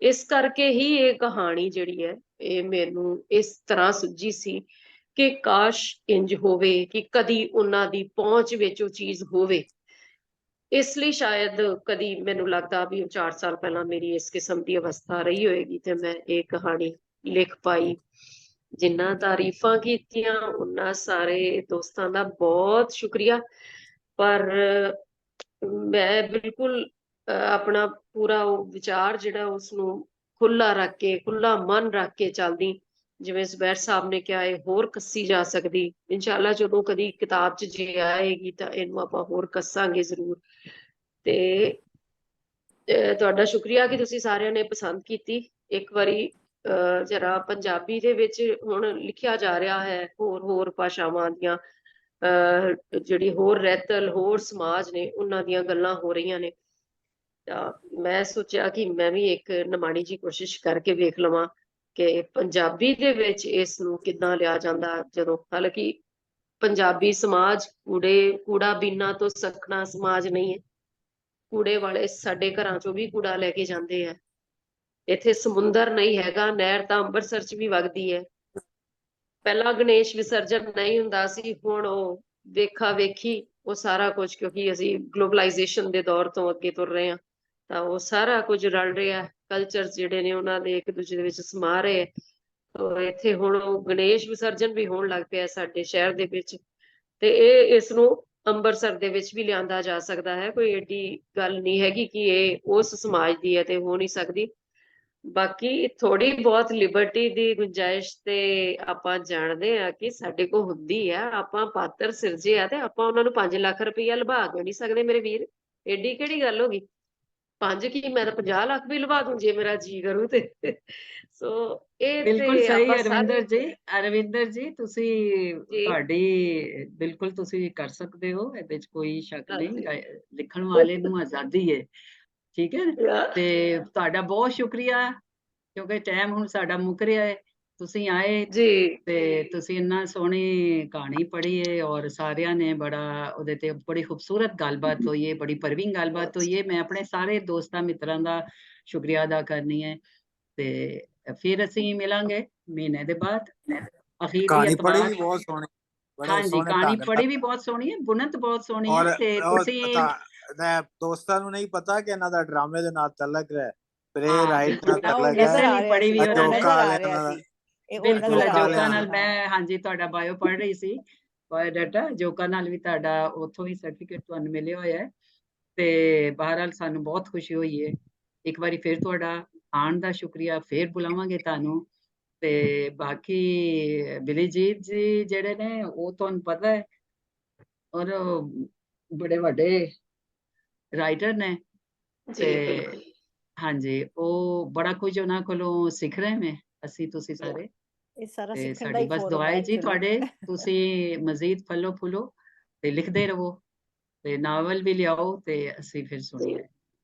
ਇਸ ਕਰਕੇ ਹੀ ਇਹ ਕਹਾਣੀ ਜਿਹੜੀ ਹੈ ਇਹ ਮੈਨੂੰ ਇਸ ਤਰ੍ਹਾਂ ਸੁੱਝੀ ਸੀ ਕਿ ਕਾਸ਼ ਇੰਜ ਹੋਵੇ ਕਿ ਕਦੀ ਉਹਨਾਂ ਦੀ ਪਹੁੰਚ ਵਿੱਚ ਉਹ ਚੀਜ਼ ਹੋਵੇ। ਇਸ ਲਈ ਸ਼ਾਇਦ ਕਦੀ ਮੈਨੂੰ ਲੱਗਦਾ ਵੀ 4 ਸਾਲ ਪਹਿਲਾਂ ਮੇਰੀ ਇਸ ਕਿਸਮ ਦੀ ਅਵਸਥਾ ਰਹੀ ਹੋਏਗੀ ਤੇ ਮੈਂ ਇਹ ਕਹਾਣੀ ਲਿਖ ਪਾਈ। ਜਿੰਨਾ ਤਾਰੀਫਾਂ ਕੀਤੀਆਂ ਉਹਨਾਂ ਸਾਰੇ ਦੋਸਤਾਂ ਦਾ ਬਹੁਤ ਸ਼ੁਕਰੀਆ, ਪਰ ਮੈਂ ਬਿਲਕੁਲ ਆਪਣਾ ਪੂਰਾ ਉਹ ਵਿਚਾਰ ਜਿਹੜਾ ਉਸਨੂੰ ਖੁੱਲਾ ਰੱਖ ਕੇ, ਖੁੱਲਾ ਮਨ ਰੱਖ ਕੇ ਚੱਲਦੀ। ਜਿਵੇਂ ਜ਼ੁਬੈਰ ਸਾਹਿਬ ਨੇ ਕਿਹਾ ਇਹ ਹੋਰ ਕੱਸੀ ਜਾ ਸਕਦੀ। ਇਨਸ਼ਾਅੱਲਾ ਜਦੋਂ ਕਦੀ ਕਿਤਾਬ 'ਚ ਜੇ ਆਏਗੀ ਤਾਂ ਇਹਨੂੰ ਆਪਾਂ ਹੋਰ ਕੱਸਾਂਗੇ ਜ਼ਰੂਰ। ਤੇ ਤੁਹਾਡਾ ਸ਼ੁਕਰੀਆ ਕਿ ਤੁਸੀਂ ਸਾਰਿਆਂ ਨੇ ਪਸੰਦ ਕੀਤੀ। ਇੱਕ ਵਾਰੀ ਜਰਾ ਪੰਜਾਬੀ ਦੇ ਵਿੱਚ ਹੁਣ ਲਿਖਿਆ ਜਾ ਰਿਹਾ ਹੈ, ਹੋਰ ਭਾਸ਼ਾਵਾਂ ਦੀਆਂ ਜਿਹੜੀ ਹੋਰ ਰਹਿਤਲ ਹੋਰ ਸਮਾਜ ਨੇ ਉਹਨਾਂ ਦੀਆਂ ਗੱਲਾਂ ਹੋ ਰਹੀਆਂ ਨੇ। ਤਾਂ ਮੈਂ ਸੋਚਿਆ ਕਿ ਮੈਂ ਵੀ ਇੱਕ ਨਿਮਾਣੀ ਜੀ ਕੋਸ਼ਿਸ਼ ਕਰਕੇ ਵੇਖ ਲਵਾਂ ਕਿ ਪੰਜਾਬੀ ਦੇ ਵਿੱਚ ਇਸ ਨੂੰ ਕਿੱਦਾਂ ਲਿਆ ਜਾਂਦਾ। ਜਦੋਂ ਹਾਲਾਂਕਿ ਪੰਜਾਬੀ ਸਮਾਜ ਕੂੜਾ ਬੀਨਾ ਤੋਂ ਸਖਣਾ ਸਮਾਜ ਨਹੀਂ ਹੈ। ਕੂੜੇ ਵਾਲੇ ਸਾਡੇ ਘਰਾਂ ਚੋਂ ਵੀ ਕੂੜਾ ਲੈ ਕੇ ਜਾਂਦੇ ਆ। ਇੱਥੇ ਸਮੁੰਦਰ ਨਹੀਂ ਹੈਗਾ, ਨਹਿਰ ਤਾਂ ਅੰਮ੍ਰਿਤਸਰ 'ਚ ਵੀ ਵਗਦੀ ਹੈ। ਪਹਿਲਾਂ ਗਣੇਸ਼ ਵਿਸਰਜਨ ਨਹੀਂ ਹੁੰਦਾ ਸੀ, ਹੁਣ ਉਹ ਵੇਖਾ ਵੇਖੀ ਉਹ ਸਾਰਾ ਕੁਝ, ਕਿਉਂਕਿ ਅਸੀਂ ਗਲੋਬਲਾਈਜੇਸ਼ਨ ਦੇ ਦੌਰ ਤੋਂ ਅੱਗੇ ਤੁਰ ਰਹੇ ਹਾਂ ਤਾਂ ਉਹ ਸਾਰਾ ਕੁਝ ਰਲ ਰਿਹਾ। ਕਲਚਰ ਜਿਹੜੇ ਨੇ ਉਹਨਾਂ ਦੇ ਇੱਕ ਦੂਜੇ ਦੇ ਵਿੱਚ ਸਮਾ ਰਹੇ। ਇੱਥੇ ਹੁਣ ਉਹ ਗਣੇਸ਼ ਵਿਸਰਜਨ ਵੀ ਹੋਣ ਲੱਗ ਪਿਆ ਸਾਡੇ ਸ਼ਹਿਰ ਦੇ ਵਿੱਚ, ਤੇ ਇਸ ਨੂੰ ਅੰਮ੍ਰਿਤਸਰ ਦੇ ਵਿੱਚ ਵੀ ਲਿਆਂਦਾ ਜਾ ਸਕਦਾ ਹੈ। ਕੋਈ ਏਡੀ ਗੱਲ ਨਹੀਂ ਹੈਗੀ ਕਿ ਇਹ ਉਸ ਸਮਾਜ ਦੀ ਹੈ ਤੇ ਹੋ ਨਹੀਂ ਸਕਦੀ। ਬਾਕੀ ਥੋੜੀ ਬਹੁਤ ਲਿਬਰਟੀ ਦੀ ਗੁੰਜਾਇਸ਼ ਤੇ ਆਪਾਂ ਜਾਣਦੇ ਆ ਕਿ ਸਾਡੇ ਕੋਲ ਹੁੰਦੀ ਆ, ਆਪਾਂ ਪਾਤਰ ਸਿਰਜੇ ਆ ਤੇ ਆਪਾਂ ਉਹਨਾਂ ਨੂੰ 5 ਲੱਖ ਰੁਪਈਆ ਲੁਭਾ ਕਿਉਂ ਨਹੀਂ ਸਕਦੇ ਮੇਰੇ ਵੀਰ? ਏਡੀ ਕਿਹੜੀ ਗੱਲ ਹੋ ਗਈ? 5 ਕੀ, ਮੈਂ ਤਾਂ 50 ਲੱਖ ਵੀ ਲੁਭਾ ਦੂੰ ਜੇ ਮੇਰਾ ਜੀ ਕਰੂ ਤੇ ਸੋ ਇਹ ਬਿਲਕੁਲ ਤੇ ਸਹੀ ਆਪਾਂ ਅਰਵਿੰਦਰ ਸਾਰੇ ਜੀ। ਅਰਵਿੰਦਰ ਜੀ ਤੁਸੀਂ ਜੀ ਤੁਹਾਡੀ ਬਿਲਕੁਲ ਤੁਸੀਂ ਕਰ ਸਕਦੇ ਹੋ, ਇਹਦੇ 'ਚ ਕੋਈ ਸ਼ੱਕ ਨਹੀਂ। ਹਾਂਜੀ ਲਿਖਣ ਵਾਲੇ ਨੂੰ ਆਜ਼ਾਦੀ ਹੈ, ਠੀਕ ਹੈ। ਯਾ- ਤੇ ਤੁਹਾਡਾ ਬਹੁਤ ਸ਼ੁਕਰੀਆ, ਕਿਉਂਕਿ ਟਾਈਮ ਹੁਣ ਸਾਡਾ ਮੁੱਕ ਰਿਹਾ ਹੈ। ਤੁਸੀਂ ਆਏ ਜੀ ਤੇ ਤੁਸੀਂ ਇੰਨਾ ਸੋਹਣੀ ਕਹਾਣੀ ਪੜ੍ਹੀ ਹੈ, ਔਰ ਸਾਰਿਆਂ ਨੇ ਬੜਾ ਉਹਦੇ ਤੇ ਬੜੀ ਖੂਬਸੂਰਤ ਗੱਲਬਾਤ ਹੋਈ ਹੈ, ਬੜੀ ਪਰਵਿੰਗ ਗੱਲਬਾਤ ਹੋਈ ਹੈ। ਮੈਂ ਆਪਣੇ ਸਾਰੇ ਦੋਸਤਾਂ ਮਿੱਤਰਾਂ ਦਾ ਸ਼ੁਕਰੀਆ ਅਦਾ ਕਰਨੀ ਹੈ। ਤੇ ਫਿਰ ਅਸੀਂ ਮਿਲਾਂਗੇ ਮਹੀਨੇ ਦੇ ਬਾਅਦ, ਅਖੀਰ ਦੀ ਕਹਾਣੀ ਪੜ੍ਹੀ ਐਤਵਾਰ। ਵੀ ਬਹੁਤ ਸੋਹਣੀ, ਬੜੇ ਹਾਂਜੀ, ਸੋਹਣੇ ਕਹਾਣੀ ਢੰਗ ਪੜ੍ਹੀ ਨਾਲ। ਵੀ ਬਹੁਤ ਸੋਹਣੀ ਹੈ, ਬੁਣਤ ਬਹੁਤ ਸੋਹਣੀ ਔਰ ਹੈ। ਤੇ ਤੁਸੀਂ ਦੋਸਤਾਂ ਨੂੰ ਨਹੀਂ ਪਤਾ ਕਿ ਇਹਨਾਂ ਦਾ ਡਰਾਮੇ ਦੇ ਨਾਲ ਤਲਕ ਹੈ, ਪ੍ਰੇ ਹਾਂ ਰਾਈਟ ਨਾਲ ਬਿਲਕੁਲ, ਉਹ ਤਲਕ ਹੈ, ਨਜ਼ਰ ਇਸੇ ਆ ਲਈ ਰਿਹਾ ਪੜ੍ਹੀ ਸੀ, ਵੀ ਉਹ ਉਹਨਾਂ ਨੇ। ਨਜ਼ਰ ਅਜੋਕਾ ਆ ਵਾਲਿਆਂ ਰਿਹਾ ਦਾ। ਸੀ, ਉਹ ਬਿਲਕੁਲ, ਨਜ਼ਰ ਆ ਅਜੋਕਾ ਰਿਹਾ ਅਜੋਕਾ ਵਾਲਿਆਂ ਨਾਲ ਸੀ। ਮੈਂ ਹਾਂਜੀ ਤੁਹਾਡਾ ਬਾਇਓ ਪੜ੍ਹ ਰਹੀ ਸੀ, ਬਾਇਓਡਾਟਾ ਅਜੋਕਾ ਨਾਲ ਵੀ ਤੁਹਾਡਾ ਉੱਥੋਂ ਵੀ ਸਰਟੀਫਿਕੇਟ ਤੁਹਾਨੂੰ ਮਿਲਿਆ ਹੋਇਆ ਹੈ। ਤੇ ਬਹਰਹਾਲ ਸਾਨੂੰ ਬਹੁਤ ਖੁਸ਼ੀ ਹੋਈ ਹੈ। ਇੱਕ ਵਾਰੀ ਫਿਰ ਤੁਹਾਡਾ ਆਉਣ ਦਾ ਸ਼ੁਕਰੀਆ, ਫਿਰ ਬੁਲਾਵਾਂਗੇ ਤੁਹਾਨੂੰ। ਤੇ ਬਾਕੀ ਬਿਲੀਜੀਤ ਜੀ ਜਿਹੜੇ ਨੇ ਉਹ ਤੁਹਾਨੂੰ ਪਤਾ ਹੈ, ਔਰ ਬੜੇ ਵੱਡੇ ਰਾਈਟਰ ਨੇ। ਜੀ ਤੇ ਬਿਲਕੁਲ ਹਾਂਜੀ, ਉਹ ਬੜਾ ਕੁਝ ਉਹਨਾਂ ਕੋਲੋਂ ਸਿੱਖ ਰਹੇ ਨੇ ਅਸੀਂ, ਤੁਸੀਂ ਸਾਰੇ। ਇਹ ਸਾਰਾ ਤੇ ਸਿੱਖਣ ਦਾ ਸਾਡੀ ਹੀ ਬਸ ਫੋਰਮ ਦੁਆ ਹੈ ਹੈ ਜੀ ਐਕਚੁਅਲੀ। ਤੁਹਾਡੇ, ਤੁਸੀਂ ਮਜ਼ੀਦ ਫੱਲੋ ਫੁੱਲੋ ਤੇ ਲਿਖਦੇ ਰਹੋ, ਤੇ ਨਾਵਲ ਵੀ ਲਿਆਓ ਤੇ ਅਸੀਂ ਫਿਰ ਸੁਣੀਏ।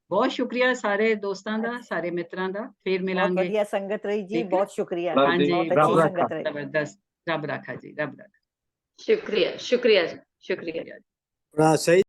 ਬਹੁਤ ਸ਼ੁਕਰੀਆ ਸਾਰੇ ਦੋਸਤਾਂ ਦਾ, ਸਾਰੇ ਮਿੱਤਰਾਂ ਦਾ। ਫਿਰ ਬਹੁਤ ਮਿਲਾਂਗੇ, ਵਧੀਆ ਸੰਗਤ ਰਹੀ ਜੀ, ਠੀਕ ਹੈ। ਬਹੁਤ ਸ਼ੁਕਰੀਆ, ਹਾਂਜੀ, ਬਹੁਤ ਅੱਛੀ ਬਹੁਤ ਸੰਗਤ ਰਹੀ। ਜ਼ਬਰਦਸਤ। ਰੱਬ ਰਾਖਾ ਜੀ, ਰੱਬ ਰਾਖਾ। ਸ਼ੁਕਰੀਆ ਸ਼ੁਕਰੀਆ ਜੀ, ਸ਼ੁਕਰੀਆ। ਸ਼ੁਕਰੀਆ। ਬੜਾ ਸਹੀ